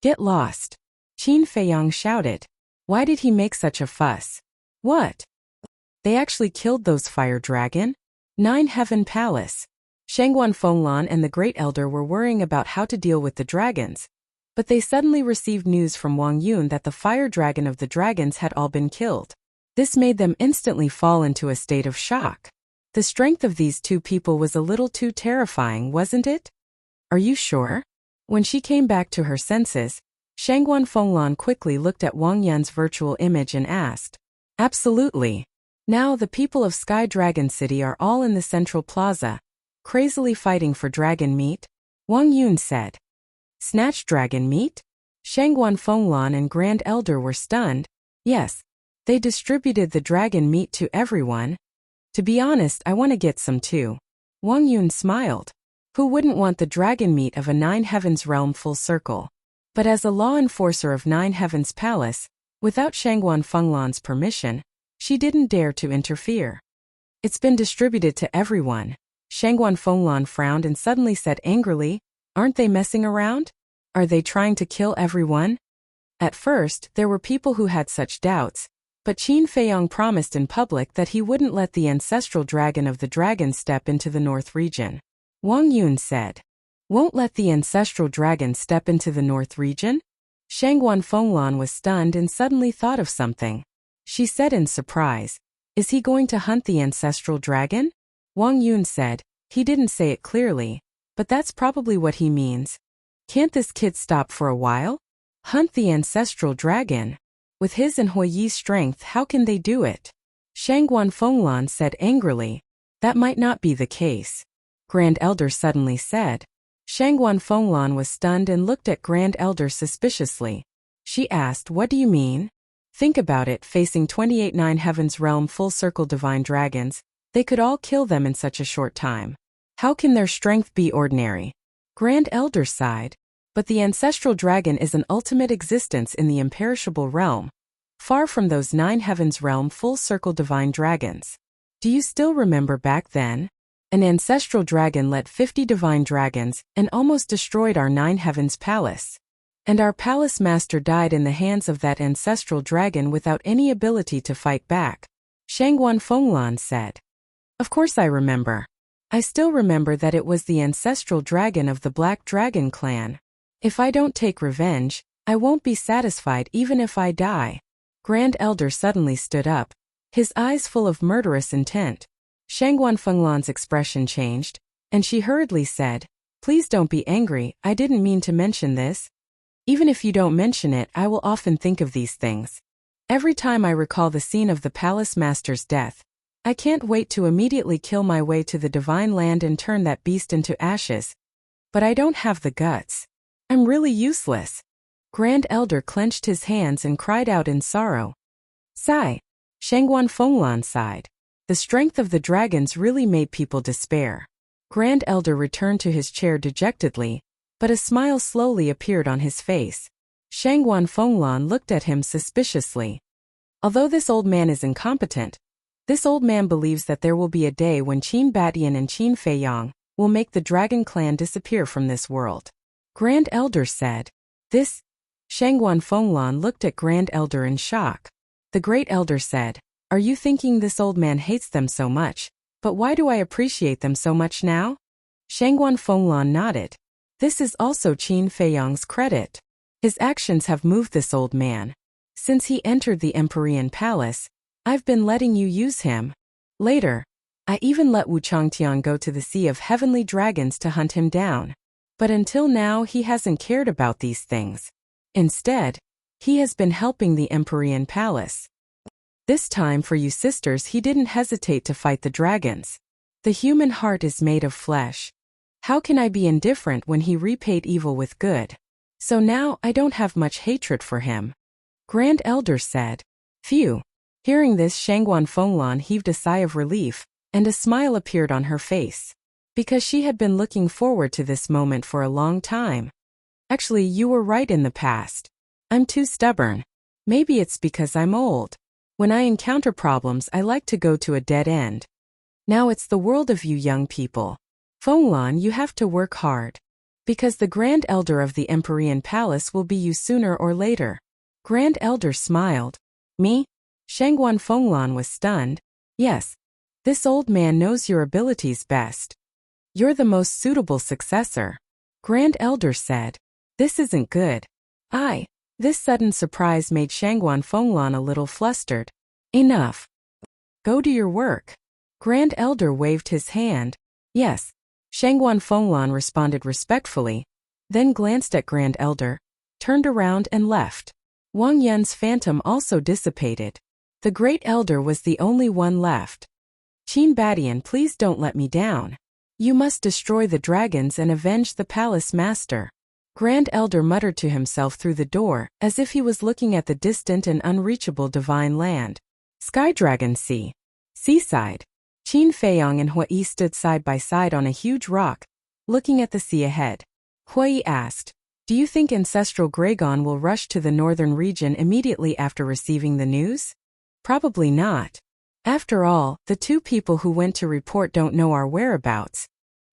"Get lost," Qin Feiyang shouted. Why did he make such a fuss? What? They actually killed those fire dragon? 9 Heaven Palace. Shangguan Fenglan and the Great Elder were worrying about how to deal with the dragons. But they suddenly received news from Wang Yun that the fire dragon of the dragons had all been killed. This made them instantly fall into a state of shock. The strength of these two people was a little too terrifying, wasn't it? Are you sure? When she came back to her senses, Shangguan Fenglan quickly looked at Wang Yun's virtual image and asked, "Absolutely. Now the people of Sky Dragon City are all in the central plaza, crazily fighting for dragon meat?" Wang Yun said. "Snatch dragon meat?" Shangguan Fenglan and Grand Elder were stunned. Yes, they distributed the dragon meat to everyone. To be honest, I want to get some too. Wang Yun smiled. Who wouldn't want the dragon meat of a 9 Heavens realm full circle? But as a law enforcer of 9 Heavens Palace, without Shangguan Fenglan's permission, she didn't dare to interfere. "It's been distributed to everyone." Shangguan Fenglan frowned and suddenly said angrily, "Aren't they messing around? Are they trying to kill everyone?" At first, there were people who had such doubts, but Qin Feiyang promised in public that he wouldn't let the ancestral dragon of the dragons step into the north region. Wang Yun said, "Won't let the ancestral dragon step into the north region?" Shangguan Fenglan was stunned and suddenly thought of something. She said in surprise, "Is he going to hunt the ancestral dragon?" Wang Yun said, "He didn't say it clearly, but that's probably what he means. Can't this kid stop for a while? Hunt the ancestral dragon? With his and Huiyi's strength, how can they do it?" Shangguan Fenglan said angrily, "That might not be the case." Grand Elder suddenly said. Shangguan Fenglan was stunned and looked at Grand Elder suspiciously. She asked, "What do you mean?" "Think about it, facing 28 9 Heavens realm full circle divine dragons, they could all kill them in such a short time. How can their strength be ordinary?" Grand Elder sighed. "But the ancestral dragon is an ultimate existence in the imperishable realm, far from those 9 Heavens realm full circle divine dragons. Do you still remember back then? An ancestral dragon led 50 divine dragons and almost destroyed our 9 Heavens Palace. And our palace master died in the hands of that ancestral dragon without any ability to fight back," Shangguan Fenglan said. "Of course I remember. I still remember that it was the ancestral dragon of the Black Dragon clan. If I don't take revenge, I won't be satisfied even if I die." Grand Elder suddenly stood up, his eyes full of murderous intent. Shangguan Fenglan's expression changed, and she hurriedly said, "Please don't be angry, I didn't mean to mention this. Even if you don't mention it, I will often think of these things. Every time I recall the scene of the palace master's death, I can't wait to immediately kill my way to the divine land and turn that beast into ashes. But I don't have the guts. I'm really useless." Grand Elder clenched his hands and cried out in sorrow. Sigh. Shangguan Fenglan sighed. The strength of the dragons really made people despair. Grand Elder returned to his chair dejectedly, but a smile slowly appeared on his face. Shangguan Fenglan looked at him suspiciously. Although this old man is incompetent, this old man believes that there will be a day when Qin Batian and Qin Feiyang will make the dragon clan disappear from this world. Grand Elder said, "This?" Shangguan Fenglan looked at Grand Elder in shock. The Great Elder said, "Are you thinking this old man hates them so much? But why do I appreciate them so much now?" Shangguan Fenglan nodded. This is also Qin Feiyang's credit. His actions have moved this old man. Since he entered the Empyrean Palace, I've been letting you use him. Later, I even let Wu Changtian go to the Sea of Heavenly Dragons to hunt him down. But until now he hasn't cared about these things. Instead, he has been helping the Empyrean Palace. This time for you sisters he didn't hesitate to fight the dragons. The human heart is made of flesh. How can I be indifferent when he repaid evil with good? So now I don't have much hatred for him. Grand Elder said. Phew. Hearing this, Shangguan Fenglan heaved a sigh of relief, and a smile appeared on her face. Because she had been looking forward to this moment for a long time. Actually, you were right in the past. I'm too stubborn. Maybe it's because I'm old. When I encounter problems, I like to go to a dead end. Now it's the world of you young people. Fenglan, you have to work hard. Because the Grand Elder of the Empyrean Palace will be you sooner or later. Grand Elder smiled. Me? Shangguan Fenglan was stunned. Yes. This old man knows your abilities best. You're the most suitable successor. Grand Elder said. This isn't good. This sudden surprise made Shangguan Fenglan a little flustered. Enough. Go do your work. Grand Elder waved his hand. Yes. Shangguan Fenglan responded respectfully, then glanced at Grand Elder, turned around and left. Wang Yun's phantom also dissipated. The Great Elder was the only one left. Qin Badian, please don't let me down. You must destroy the dragons and avenge the palace master. Grand Elder muttered to himself through the door, as if he was looking at the distant and unreachable divine land. Sky Dragon Sea. Seaside. Qin Feiyang and Hui stood side by side on a huge rock, looking at the sea ahead. Hui asked, do you think Ancestral Gregon will rush to the northern region immediately after receiving the news? Probably not. After all, the two people who went to report don't know our whereabouts.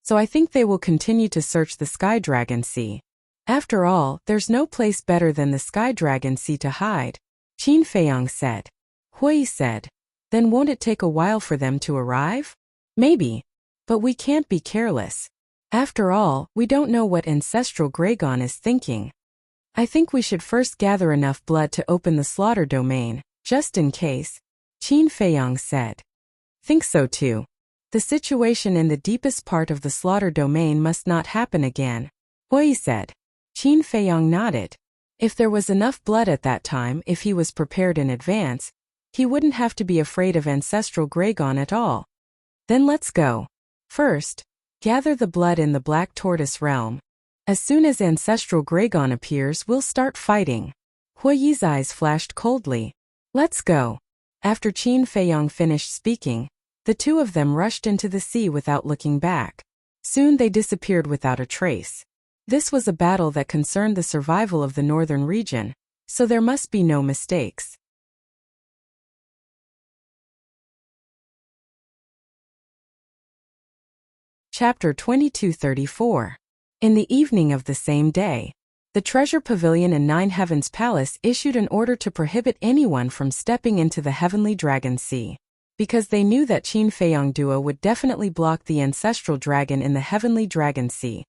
So I think they will continue to search the Sky Dragon Sea. After all, there's no place better than the Sky Dragon Sea to hide, Qin Feiyang said. Hui said, then won't it take a while for them to arrive? Maybe. But we can't be careless. After all, we don't know what Ancestral Gregon is thinking. I think we should first gather enough blood to open the slaughter domain, just in case, Qin Feiyang said. Think so too. The situation in the deepest part of the slaughter domain must not happen again, Hui said. Qin Feiyang nodded. If there was enough blood at that time, if he was prepared in advance, he wouldn't have to be afraid of Ancestral Gregon at all. Then let's go. First, gather the blood in the Black Tortoise realm. As soon as Ancestral Gregon appears, we'll start fighting. Hui's eyes flashed coldly. Let's go. After Qin Feiyang finished speaking, the two of them rushed into the sea without looking back. Soon they disappeared without a trace. This was a battle that concerned the survival of the northern region, so there must be no mistakes. Chapter 2234. In the evening of the same day, the Treasure Pavilion in Nine Heavens Palace issued an order to prohibit anyone from stepping into the Heavenly Dragon Sea, because they knew that Qin Feiyang Duo would definitely block the Ancestral Dragon in the Heavenly Dragon Sea.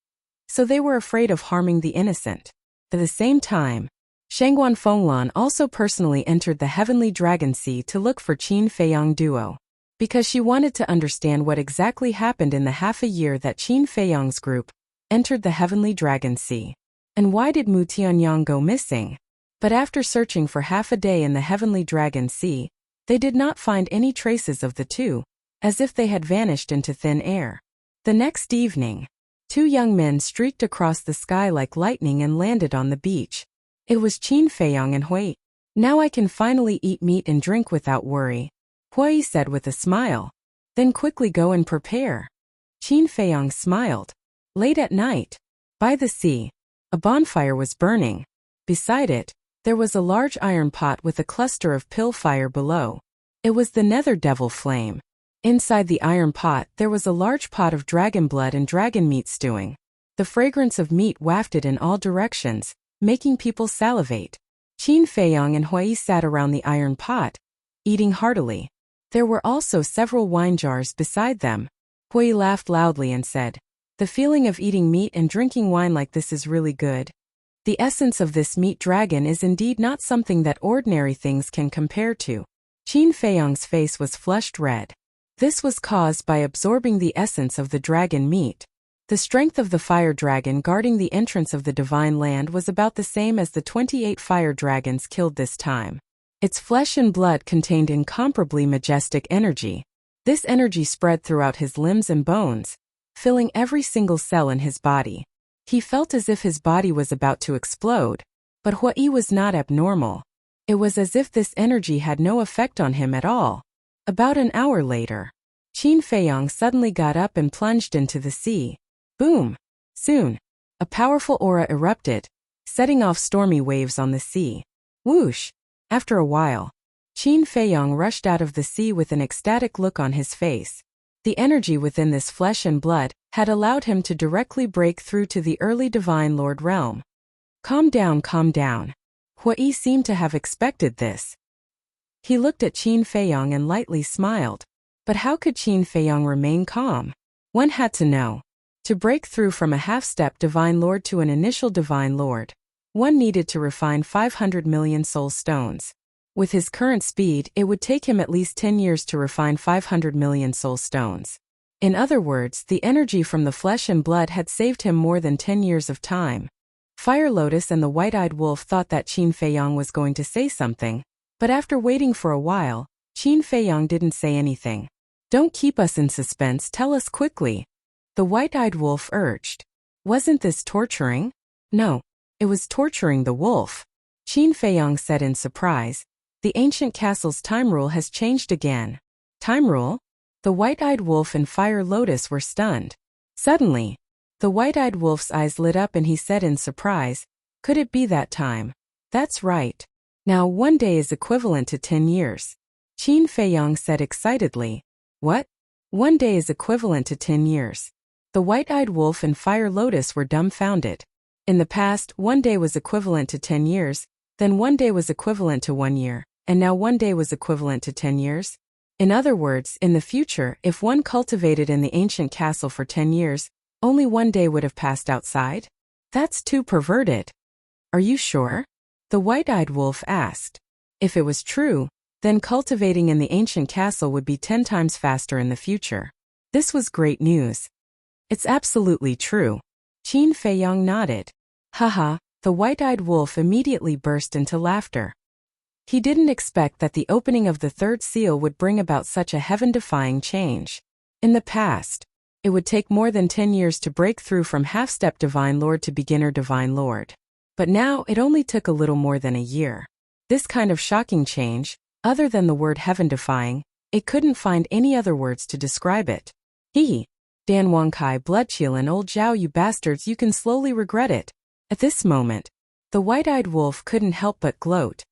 So they were afraid of harming the innocent. At the same time, Shangguan Fenglan also personally entered the Heavenly Dragon Sea to look for Qin Feiyang Duo, because she wanted to understand what exactly happened in the half a year that Qin Feiyang's group entered the Heavenly Dragon Sea. And why did Mu Tianyang go missing? But after searching for half a day in the Heavenly Dragon Sea, they did not find any traces of the two, as if they had vanished into thin air. The next evening, two young men streaked across the sky like lightning and landed on the beach. It was Qin Feiyang and Hui. Now I can finally eat meat and drink without worry, Hui said with a smile. Then quickly go and prepare. Qin Feiyang smiled. Late at night, by the sea, a bonfire was burning. Beside it, there was a large iron pot with a cluster of pill fire below. It was the Nether Devil Flame. Inside the iron pot, there was a large pot of dragon blood and dragon meat stewing. The fragrance of meat wafted in all directions, making people salivate. Qin Feiyang and Hui sat around the iron pot, eating heartily. There were also several wine jars beside them. Hui laughed loudly and said, The feeling of eating meat and drinking wine like this is really good. The essence of this meat dragon is indeed not something that ordinary things can compare to. Qin Feiyang's face was flushed red. This was caused by absorbing the essence of the dragon meat. The strength of the fire dragon guarding the entrance of the divine land was about the same as the 28 fire dragons killed this time. Its flesh and blood contained incomparably majestic energy. This energy spread throughout his limbs and bones, filling every single cell in his body. He felt as if his body was about to explode, but Hui was not abnormal. It was as if this energy had no effect on him at all. About an hour later, Qin Feiyang suddenly got up and plunged into the sea. Boom! Soon, a powerful aura erupted, setting off stormy waves on the sea. Whoosh! After a while, Qin Feiyang rushed out of the sea with an ecstatic look on his face. The energy within this flesh and blood had allowed him to directly break through to the early Divine Lord realm. Calm down, calm down. Hui seemed to have expected this. He looked at Qin Feiyang and lightly smiled. But how could Qin Feiyang remain calm? One had to know. To break through from a half-step Divine Lord to an initial Divine Lord, one needed to refine 500 million soul stones. With his current speed, it would take him at least 10 years to refine 500 million soul stones. In other words, the energy from the flesh and blood had saved him more than 10 years of time. Fire Lotus and the White-Eyed Wolf thought that Qin Feiyang was going to say something, but after waiting for a while, Qin Feiyang didn't say anything. Don't keep us in suspense, tell us quickly. The White-Eyed Wolf urged. Wasn't this torturing? No, it was torturing the wolf. Qin Feiyang said in surprise. The ancient castle's time rule has changed again. Time rule? The White-Eyed Wolf and Fire Lotus were stunned. Suddenly, the White-Eyed Wolf's eyes lit up and he said in surprise, could it be that time? That's right. Now 1 day is equivalent to 10 years. Qin Feiyang said excitedly. What? 1 day is equivalent to 10 years. The White-Eyed Wolf and Fire Lotus were dumbfounded. In the past, 1 day was equivalent to 10 years, then 1 day was equivalent to 1 year. And now 1 day was equivalent to 10 years? In other words, in the future, if one cultivated in the ancient castle for 10 years, only 1 day would have passed outside? That's too perverted. Are you sure? The White-Eyed Wolf asked. If it was true, then cultivating in the ancient castle would be 10 times faster in the future. This was great news. It's absolutely true. Qin Feiyang nodded. Haha, the White-Eyed Wolf immediately burst into laughter. He didn't expect that the opening of the third seal would bring about such a heaven-defying change. In the past, it would take more than 10 years to break through from half-step Divine Lord to beginner Divine Lord. But now it only took a little more than a year. This kind of shocking change, other than the word heaven-defying, it couldn't find any other words to describe it. Hee. Dan Wangkai, Bloodchill and Old Zhao, you bastards, you can slowly regret it. At this moment, the White-Eyed Wolf couldn't help but gloat.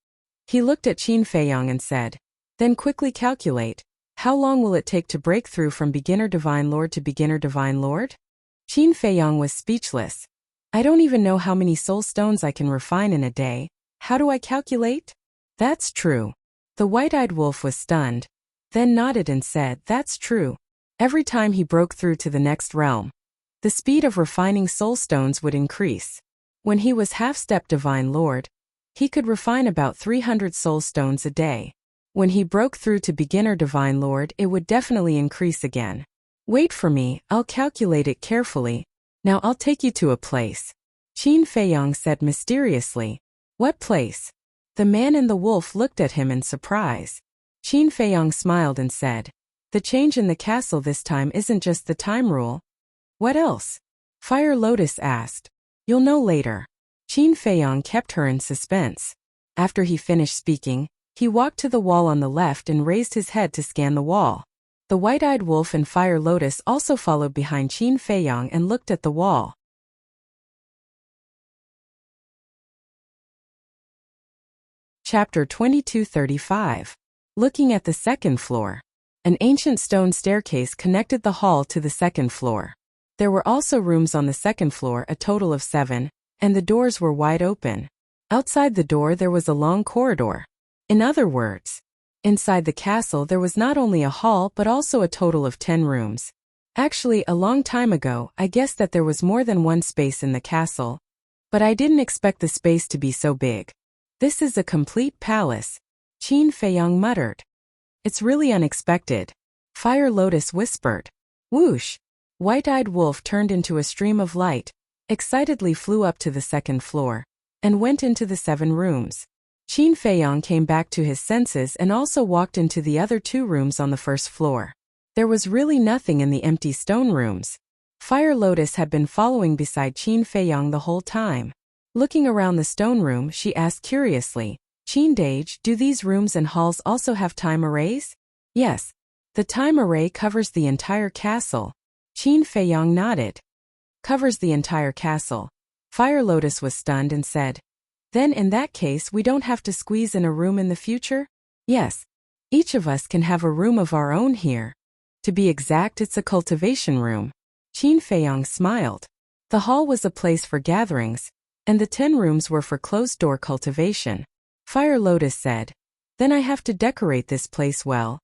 He looked at Qin Feiyang and said, then quickly calculate, how long will it take to break through from beginner Divine Lord to beginner Divine Lord? Qin Feiyang was speechless. I don't even know how many soul stones I can refine in a day. How do I calculate? That's true. The White-Eyed Wolf was stunned, then nodded and said, that's true. Every time he broke through to the next realm, the speed of refining soul stones would increase. When he was half-step Divine Lord, he could refine about 300 soul stones a day. When he broke through to beginner Divine Lord, it would definitely increase again. Wait for me, I'll calculate it carefully. Now I'll take you to a place. Qin Feiyang said mysteriously. What place? The man and the wolf looked at him in surprise. Qin Feiyang smiled and said, the change in the castle this time isn't just the time rule. What else? Fire Lotus asked. You'll know later. Qin Feiyang kept her in suspense. After he finished speaking, he walked to the wall on the left and raised his head to scan the wall. The White-Eyed Wolf and Fire Lotus also followed behind Qin Feiyang and looked at the wall. Chapter 2235. Looking at the second floor. An ancient stone staircase connected the hall to the second floor. There were also rooms on the second floor, a total of 7, and the doors were wide open. Outside the door there was a long corridor. In other words, inside the castle there was not only a hall but also a total of 10 rooms. Actually, a long time ago, I guessed that there was more than one space in the castle. But I didn't expect the space to be so big. This is a complete palace, Qin Feiyong muttered. It's really unexpected, Fire Lotus whispered. Whoosh! White-eyed wolf turned into a stream of light, excitedly flew up to the second floor, and went into the 7 rooms. Qin Feiyong came back to his senses and also walked into the other 2 rooms on the first floor. There was really nothing in the empty stone rooms. Fire Lotus had been following beside Qin Feiyong the whole time. Looking around the stone room, she asked curiously, Qin Dage, do these rooms and halls also have time arrays? Yes. The time array covers the entire castle. Qin Feiyong nodded. Covers the entire castle. Fire Lotus was stunned and said, then in that case we don't have to squeeze in a room in the future? Yes. Each of us can have a room of our own here. To be exact, it's a cultivation room. Qin Feiyong smiled. The hall was a place for gatherings, and the 10 rooms were for closed-door cultivation. Fire Lotus said, then I have to decorate this place well.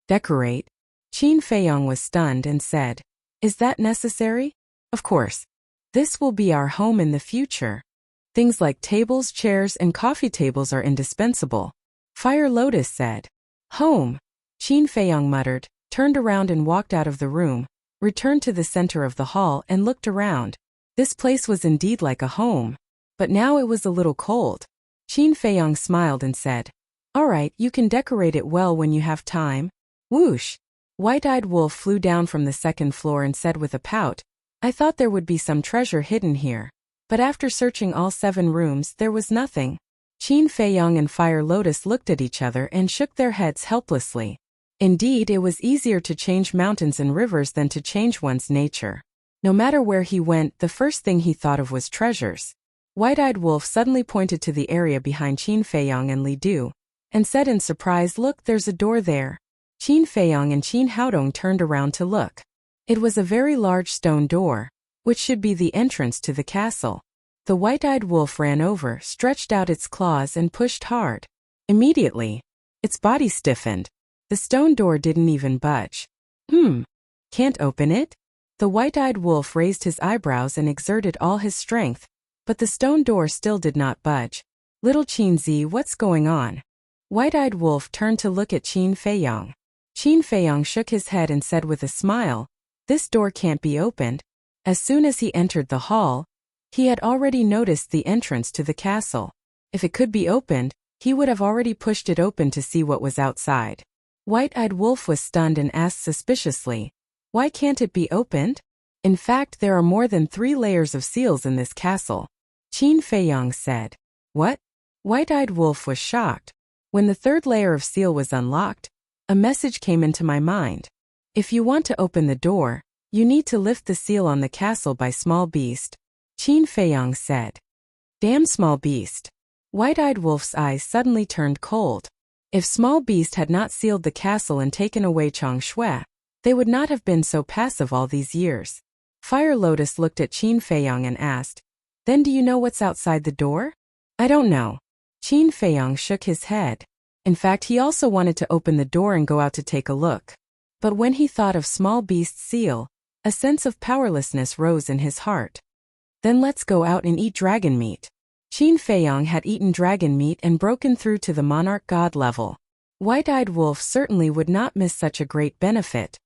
Decorate? Qin Feiyong was stunned and said, is that necessary? Of course. This will be our home in the future. Things like tables, chairs, and coffee tables are indispensable. Fire Lotus said. Home. Qin Feiyong muttered, turned around and walked out of the room, returned to the center of the hall and looked around. This place was indeed like a home. But now it was a little cold. Qin Feiyong smiled and said, all right, you can decorate it well when you have time. Whoosh! White-eyed wolf flew down from the second floor and said with a pout, I thought there would be some treasure hidden here. But after searching all 7 rooms, there was nothing. Qin Feiyong and Fire Lotus looked at each other and shook their heads helplessly. Indeed, it was easier to change mountains and rivers than to change one's nature. No matter where he went, the first thing he thought of was treasures. White-eyed wolf suddenly pointed to the area behind Qin Feiyong and Li Du, and said in surprise, look, there's a door there. Qin Feiyong and Qin Haodong turned around to look. It was a very large stone door, which should be the entrance to the castle. The white-eyed wolf ran over, stretched out its claws and pushed hard. Immediately, its body stiffened. The stone door didn't even budge. Can't open it? The white-eyed wolf raised his eyebrows and exerted all his strength, but the stone door still did not budge. Little Qin Zi, what's going on? White-eyed wolf turned to look at Qin Feiyong. Qin Feiyong shook his head and said with a smile, this door can't be opened. As soon as he entered the hall, he had already noticed the entrance to the castle. If it could be opened, he would have already pushed it open to see what was outside. White-eyed wolf was stunned and asked suspiciously, why can't it be opened? In fact, there are more than 3 layers of seals in this castle. Qin Feiyong said. What? White-eyed wolf was shocked. When the 3rd layer of seal was unlocked, a message came into my mind. If you want to open the door, you need to lift the seal on the castle by small beast. Qin Feiyong said. Damn small beast. White-eyed wolf's eyes suddenly turned cold. If small beast had not sealed the castle and taken away Chang Shui, they would not have been so passive all these years. Fire Lotus looked at Qin Feiyong and asked, then do you know what's outside the door? I don't know. Qin Feiyong shook his head. In fact, he also wanted to open the door and go out to take a look. But when he thought of small beast's seal, a sense of powerlessness rose in his heart. Then let's go out and eat dragon meat. Qin Feiyong had eaten dragon meat and broken through to the monarch god level. White-eyed wolf certainly would not miss such a great benefit.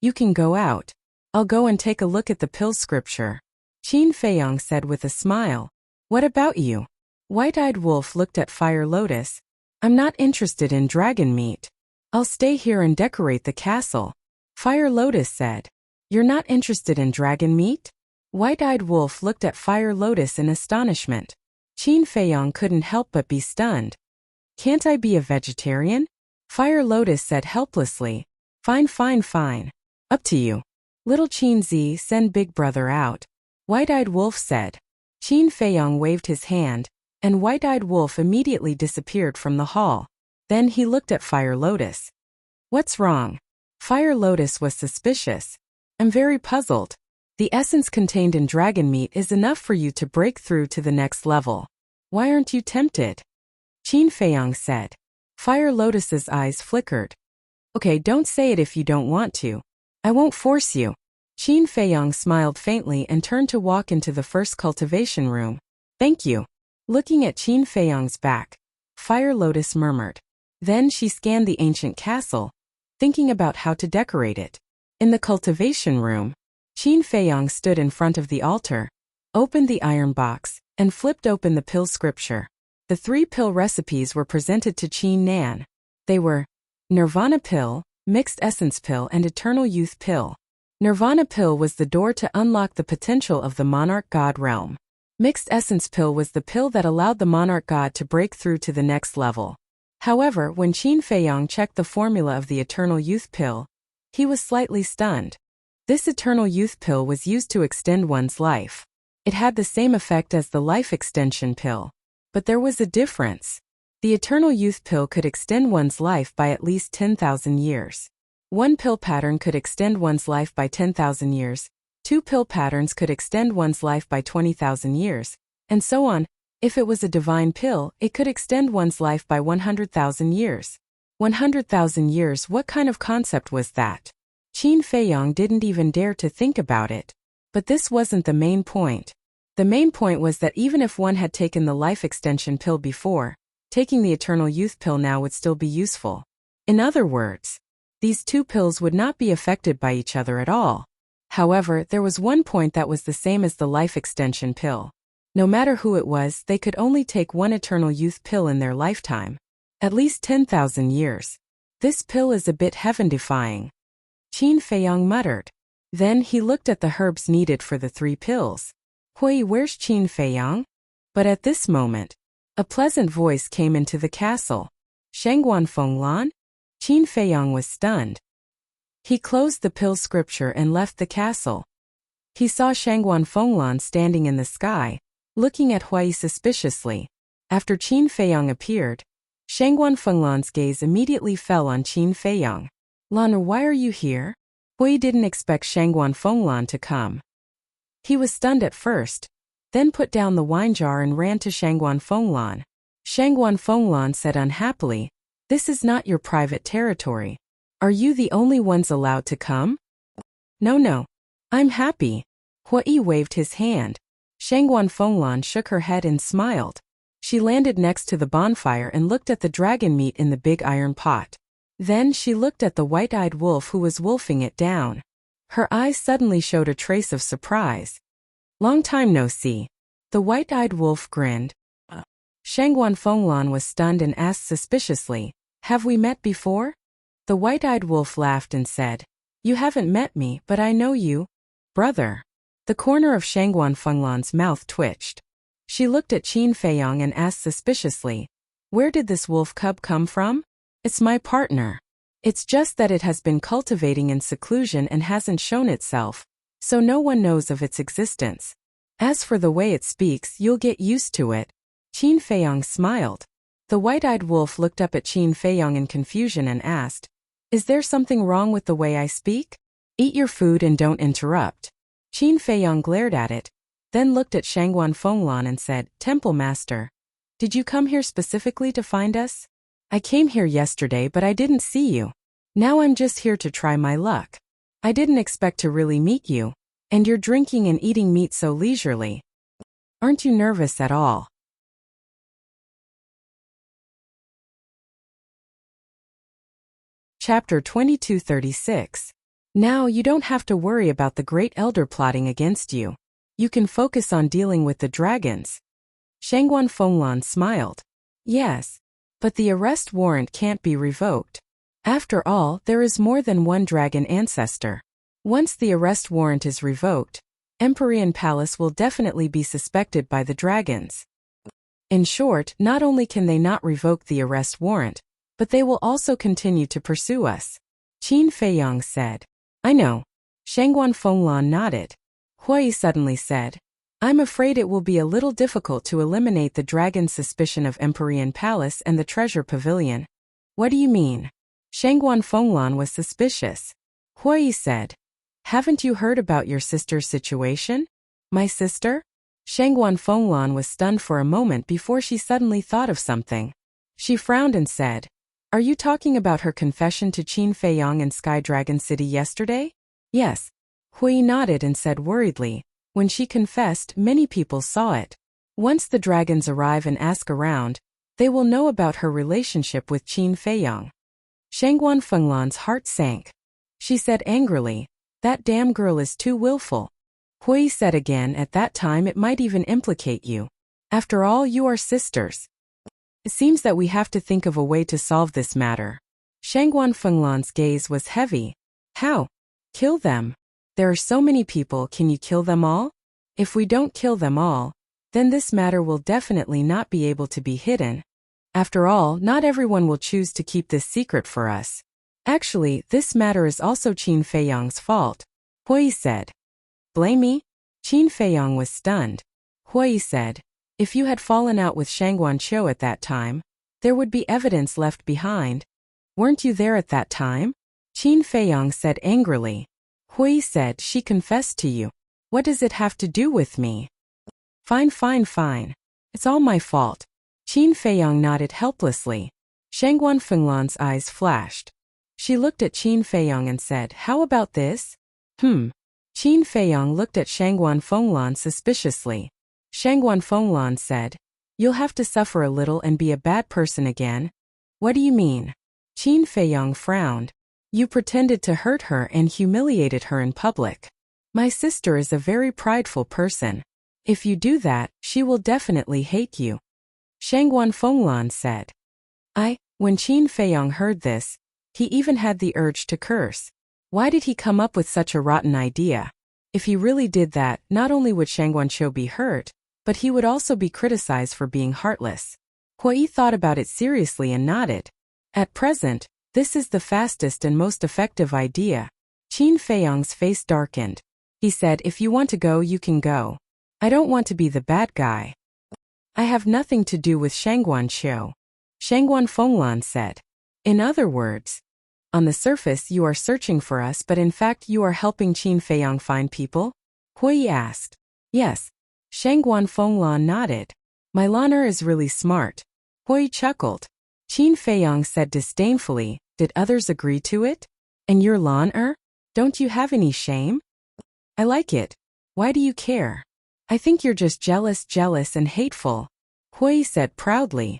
You can go out. I'll go and take a look at the pill scripture. Qin Feiyong said with a smile. What about you? White-eyed wolf looked at Fire Lotus. I'm not interested in dragon meat. I'll stay here and decorate the castle. Fire Lotus said. You're not interested in dragon meat? White-eyed wolf looked at Fire Lotus in astonishment. Qin Feiyong couldn't help but be stunned. Can't I be a vegetarian? Fire Lotus said helplessly. Fine, fine, fine. Up to you. Little Qin Zi, send big brother out. White-eyed wolf said. Qin Feiyong waved his hand, and white-eyed wolf immediately disappeared from the hall. Then he looked at Fire Lotus. What's wrong? Fire Lotus was suspicious. I'm very puzzled. The essence contained in dragon meat is enough for you to break through to the next level. Why aren't you tempted? Qin Feiyong said. Fire Lotus's eyes flickered. Okay, don't say it if you don't want to. I won't force you. Qin Feiyang smiled faintly and turned to walk into the first cultivation room. Thank you. Looking at Qin Feiyang's back, Fire Lotus murmured. Then she scanned the ancient castle, thinking about how to decorate it. In the cultivation room, Qin Feiyang stood in front of the altar, opened the iron box, and flipped open the pill scripture. The 3 pill recipes were presented to Qin Nan. They were Nirvana pill, Mixed Essence pill, and Eternal Youth pill. Nirvana pill was the door to unlock the potential of the monarch god realm. Mixed Essence pill was the pill that allowed the monarch god to break through to the next level. However, when Qin Feiyang checked the formula of the Eternal Youth pill, he was slightly stunned. This Eternal Youth pill was used to extend one's life. It had the same effect as the life extension pill. But there was a difference. The Eternal Youth pill could extend one's life by at least 10,000 years. 1 pill pattern could extend one's life by 10,000 years. 2 pill patterns could extend one's life by 20,000 years, and so on. If it was a divine pill, it could extend one's life by 100,000 years. 100,000 years, what kind of concept was that? Qin Feiyang didn't even dare to think about it. But this wasn't the main point. The main point was that even if one had taken the life extension pill before, taking the Eternal Youth pill now would still be useful. In other words, these 2 pills would not be affected by each other at all. However, there was one point that was the same as the life extension pill. No matter who it was, they could only take 1 Eternal Youth pill in their lifetime. At least 10,000 years. This pill is a bit heaven-defying. Qin Feiyang muttered. Then he looked at the herbs needed for the 3 pills. Hui, where's Qin Feiyang? But at this moment, a pleasant voice came into the castle. Shangguan Fenglan? Qin Feiyang was stunned. He closed the pill scripture and left the castle. He saw Shangguan Fenglan standing in the sky, looking at Hui suspiciously. After Qin Feiyang appeared, Shangguan Fenglan's gaze immediately fell on Qin Feiyang. Lana, why are you here? Hui didn't expect Shangguan Fenglan to come. He was stunned at first, then put down the wine jar and ran to Shangguan Fenglan. Shangguan Fenglan said unhappily, "This is not your private territory. Are you the only ones allowed to come?" No. I'm happy." Hui waved his hand. Shangguan Fenglan shook her head and smiled. She landed next to the bonfire and looked at the dragon meat in the big iron pot. Then she looked at the white-eyed wolf who was wolfing it down. Her eyes suddenly showed a trace of surprise. "Long time no see." The white-eyed wolf grinned. Shangguan Fenglan was stunned and asked suspiciously, "Have we met before?" The white-eyed wolf laughed and said, "You haven't met me, but I know you. Brother." The corner of Shangguan Fenglan's mouth twitched. She looked at Qin Feiyang and asked suspiciously, "Where did this wolf cub come from?" "It's my partner. It's just that it has been cultivating in seclusion and hasn't shown itself, so no one knows of its existence. As for the way it speaks, you'll get used to it." Qin Feiyang smiled. The white-eyed wolf looked up at Qin Feiyang in confusion and asked, "Is there something wrong with the way I speak?" "Eat your food and don't interrupt." Qin Feiyang glared at it, then looked at Shangguan Fenglan and said, "Temple Master, did you come here specifically to find us?" "I came here yesterday but I didn't see you. Now I'm just here to try my luck. I didn't expect to really meet you, and you're drinking and eating meat so leisurely. Aren't you nervous at all?" Chapter 2236. Now you don't have to worry about the Great Elder plotting against you. You can focus on dealing with the dragons. Shangguan Fenglan smiled. "Yes, but the arrest warrant can't be revoked. After all, there is more than one dragon ancestor. Once the arrest warrant is revoked, Empyrean Palace will definitely be suspected by the dragons. In short, not only can they not revoke the arrest warrant, but they will also continue to pursue us." Qin Feiyang said. "I know." Shangguan Fenglan nodded. Hui suddenly said, "I'm afraid it will be a little difficult to eliminate the dragon's suspicion of Empyrean Palace and the Treasure Pavilion." "What do you mean?" Shangguan Fenglan was suspicious. Hui said, "Haven't you heard about your sister's situation?" "My sister?" Shangguan Fenglan was stunned for a moment before she suddenly thought of something. She frowned and said, "Are you talking about her confession to Qin Feiyang in Sky Dragon City yesterday?" "Yes. Hui nodded and said worriedly, when she confessed, many people saw it. Once the dragons arrive and ask around, they will know about her relationship with Qin Feiyang. Shangguan Fenglan's heart sank. She said angrily, that damn girl is too willful. Hui said again, at that time it might even implicate you. After all, you are sisters. It seems that we have to think of a way to solve this matter. Shangguan Fenglan's gaze was heavy. How? Kill them. There are so many people, can you kill them all? If we don't kill them all, then this matter will definitely not be able to be hidden. After all, not everyone will choose to keep this secret for us. Actually, this matter is also Qin Feiyang's fault, Hui said. Blame me? Qin Feiyang was stunned. Hui said, if you had fallen out with Shangguan Qiu at that time, there would be evidence left behind. Weren't you there at that time? Qin Feiyang said angrily. Hui said, she confessed to you. What does it have to do with me? Fine. It's all my fault. Qin Feiyang nodded helplessly. Shangguan Fenglan's eyes flashed. She looked at Qin Feiyang and said, how about this? Qin Feiyang looked at Shangguan Fenglan suspiciously. Shangguan Fenglan said, you'll have to suffer a little and be a bad person again. What do you mean? Qin Feiyang frowned. You pretended to hurt her and humiliated her in public. My sister is a very prideful person. If you do that, she will definitely hate you. Shangguan Fenglan said. When Qin Feiyang heard this, he even had the urge to curse. Why did he come up with such a rotten idea? If he really did that, not only would Shangguan Qiu be hurt, but he would also be criticized for being heartless. Hui thought about it seriously and nodded. At present, this is the fastest and most effective idea. Qin Feiyang's face darkened. He said, if you want to go, you can go. I don't want to be the bad guy. I have nothing to do with Shangguan Qiu. Shangguan Fenglan said. In other words, on the surface you are searching for us, but in fact you are helping Qin Feiyang find people? Hui asked. Yes. Shangguan Fenglan nodded. My Lan'er is really smart. Hui chuckled. Qin Feiyang said disdainfully, did others agree to it? And your Lan'er? Don't you have any shame? I like it. Why do you care? I think you're just jealous and hateful. Hui said proudly.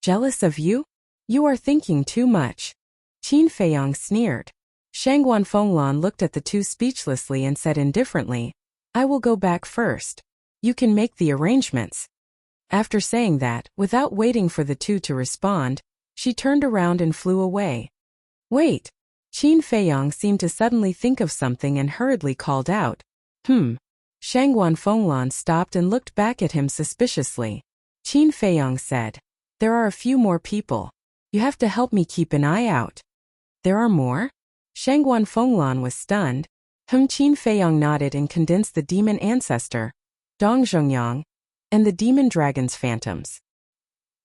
Jealous of you? You are thinking too much. Qin Feiyang sneered. Shangguan Fenglan looked at the two speechlessly and said indifferently, I will go back first. You can make the arrangements. After saying that, without waiting for the two to respond, she turned around and flew away. Wait. Qin Feiyang seemed to suddenly think of something and hurriedly called out. Shangguan Fenglan stopped and looked back at him suspiciously. Qin Feiyang said, there are a few more people. You have to help me keep an eye out. There are more? Shangguan Fenglan was stunned. Qin Feiyang nodded and condensed the demon ancestor, Dong Zhongyang, and the demon dragon's phantoms.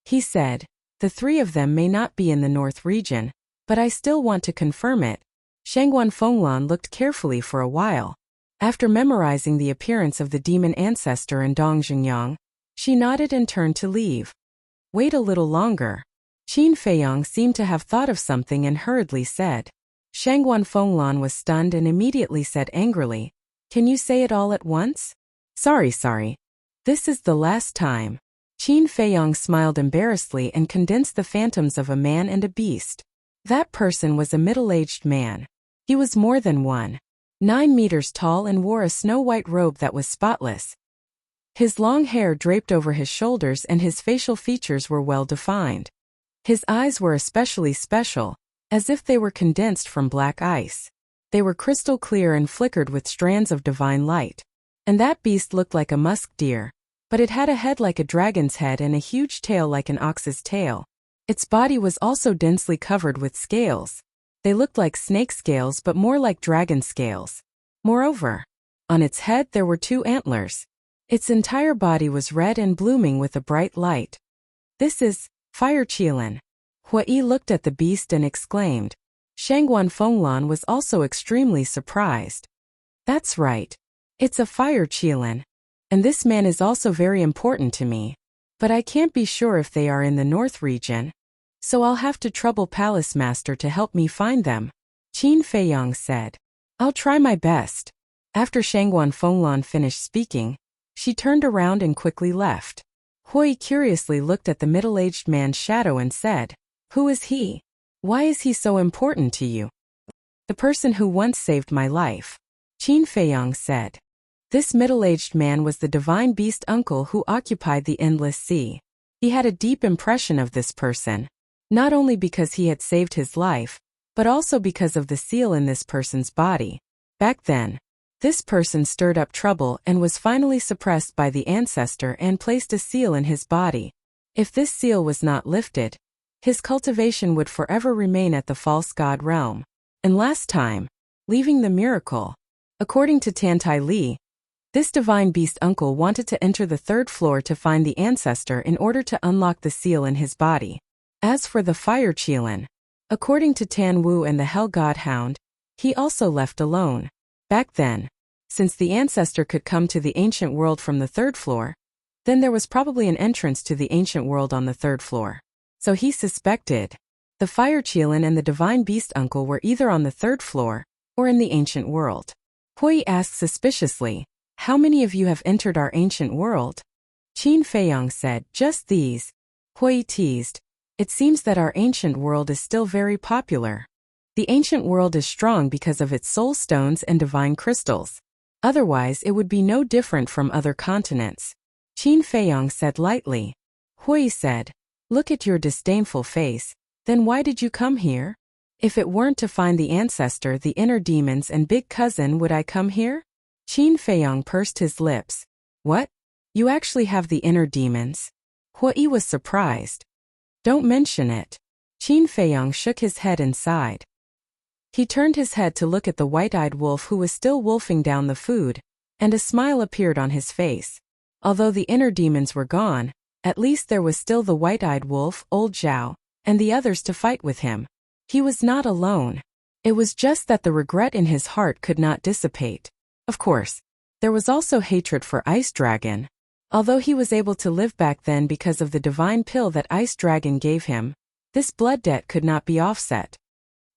He said, the three of them may not be in the north region, but I still want to confirm it. Shangguan Fenglan looked carefully for a while. After memorizing the appearance of the demon ancestor and Dong Zhongyang, she nodded and turned to leave. Wait a little longer. Qin Feiyang seemed to have thought of something and hurriedly said. Shangguan Fenglan was stunned and immediately said angrily, can you say it all at once? Sorry. This is the last time. Qin Feiyang smiled embarrassedly and condensed the phantoms of a man and a beast. That person was a middle-aged man. He was more than 9 meters tall and wore a snow-white robe that was spotless. His long hair draped over his shoulders and his facial features were well defined. His eyes were especially special, as if they were condensed from black ice. They were crystal clear and flickered with strands of divine light. And that beast looked like a musk deer, but it had a head like a dragon's head and a huge tail like an ox's tail. Its body was also densely covered with scales. They looked like snake scales but more like dragon scales. Moreover, on its head there were 2 antlers. Its entire body was red and blooming with a bright light. This is Fire Qilin. Hui looked at the beast and exclaimed. Shangguan Fenglan was also extremely surprised. That's right. It's a Fire Qilin. And this man is also very important to me. But I can't be sure if they are in the north region. So I'll have to trouble Palace Master to help me find them. Qin Feiyang said. I'll try my best. After Shangguan Fenglan finished speaking, she turned around and quickly left. Hui curiously looked at the middle-aged man's shadow and said, "Who is he? Why is he so important to you?" "The person who once saved my life," Qin Feiyang said. This middle-aged man was the divine beast uncle who occupied the endless sea. He had a deep impression of this person, not only because he had saved his life, but also because of the seal in this person's body. Back then, this person stirred up trouble and was finally suppressed by the ancestor and placed a seal in his body. If this seal was not lifted, his cultivation would forever remain at the false god realm. And last time, leaving the miracle, according to Tantai Li, this divine beast uncle wanted to enter the third floor to find the ancestor in order to unlock the seal in his body. As for the fire Qilin, according to Tan Wu and the Hell God Hound, he also left alone. Back then, since the ancestor could come to the ancient world from the third floor, then there was probably an entrance to the ancient world on the third floor. So he suspected the fire Qilin and the divine beast uncle were either on the third floor or in the ancient world. Hui asked suspiciously, "How many of you have entered our ancient world?" Qin Feiyang said, "Just these." Hui teased, "It seems that our ancient world is still very popular. The ancient world is strong because of its soul stones and divine crystals. Otherwise it would be no different from other continents." Qin Feiyang said lightly. Hui said, "Look at your disdainful face, then why did you come here? If it weren't to find the ancestor, the inner demons and big cousin, would I come here?" Qin Feiyang pursed his lips. "What? You actually have the inner demons?" Hui was surprised. "Don't mention it." Qin Feiyang shook his head and sighed. He turned his head to look at the white-eyed wolf who was still wolfing down the food, and a smile appeared on his face. Although the inner demons were gone, at least there was still the white-eyed wolf, old Zhao, and the others to fight with him. He was not alone. It was just that the regret in his heart could not dissipate. Of course, there was also hatred for Ice Dragon. Although he was able to live back then because of the divine pill that Ice Dragon gave him, this blood debt could not be offset.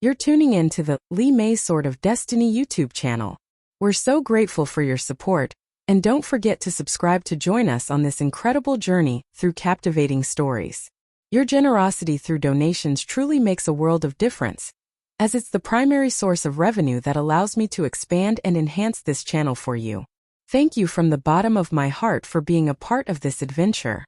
You're tuning in to the Li Mei's Sword of Destiny YouTube channel. We're so grateful for your support, and don't forget to subscribe to join us on this incredible journey through captivating stories. Your generosity through donations truly makes a world of difference, as it's the primary source of revenue that allows me to expand and enhance this channel for you. Thank you from the bottom of my heart for being a part of this adventure.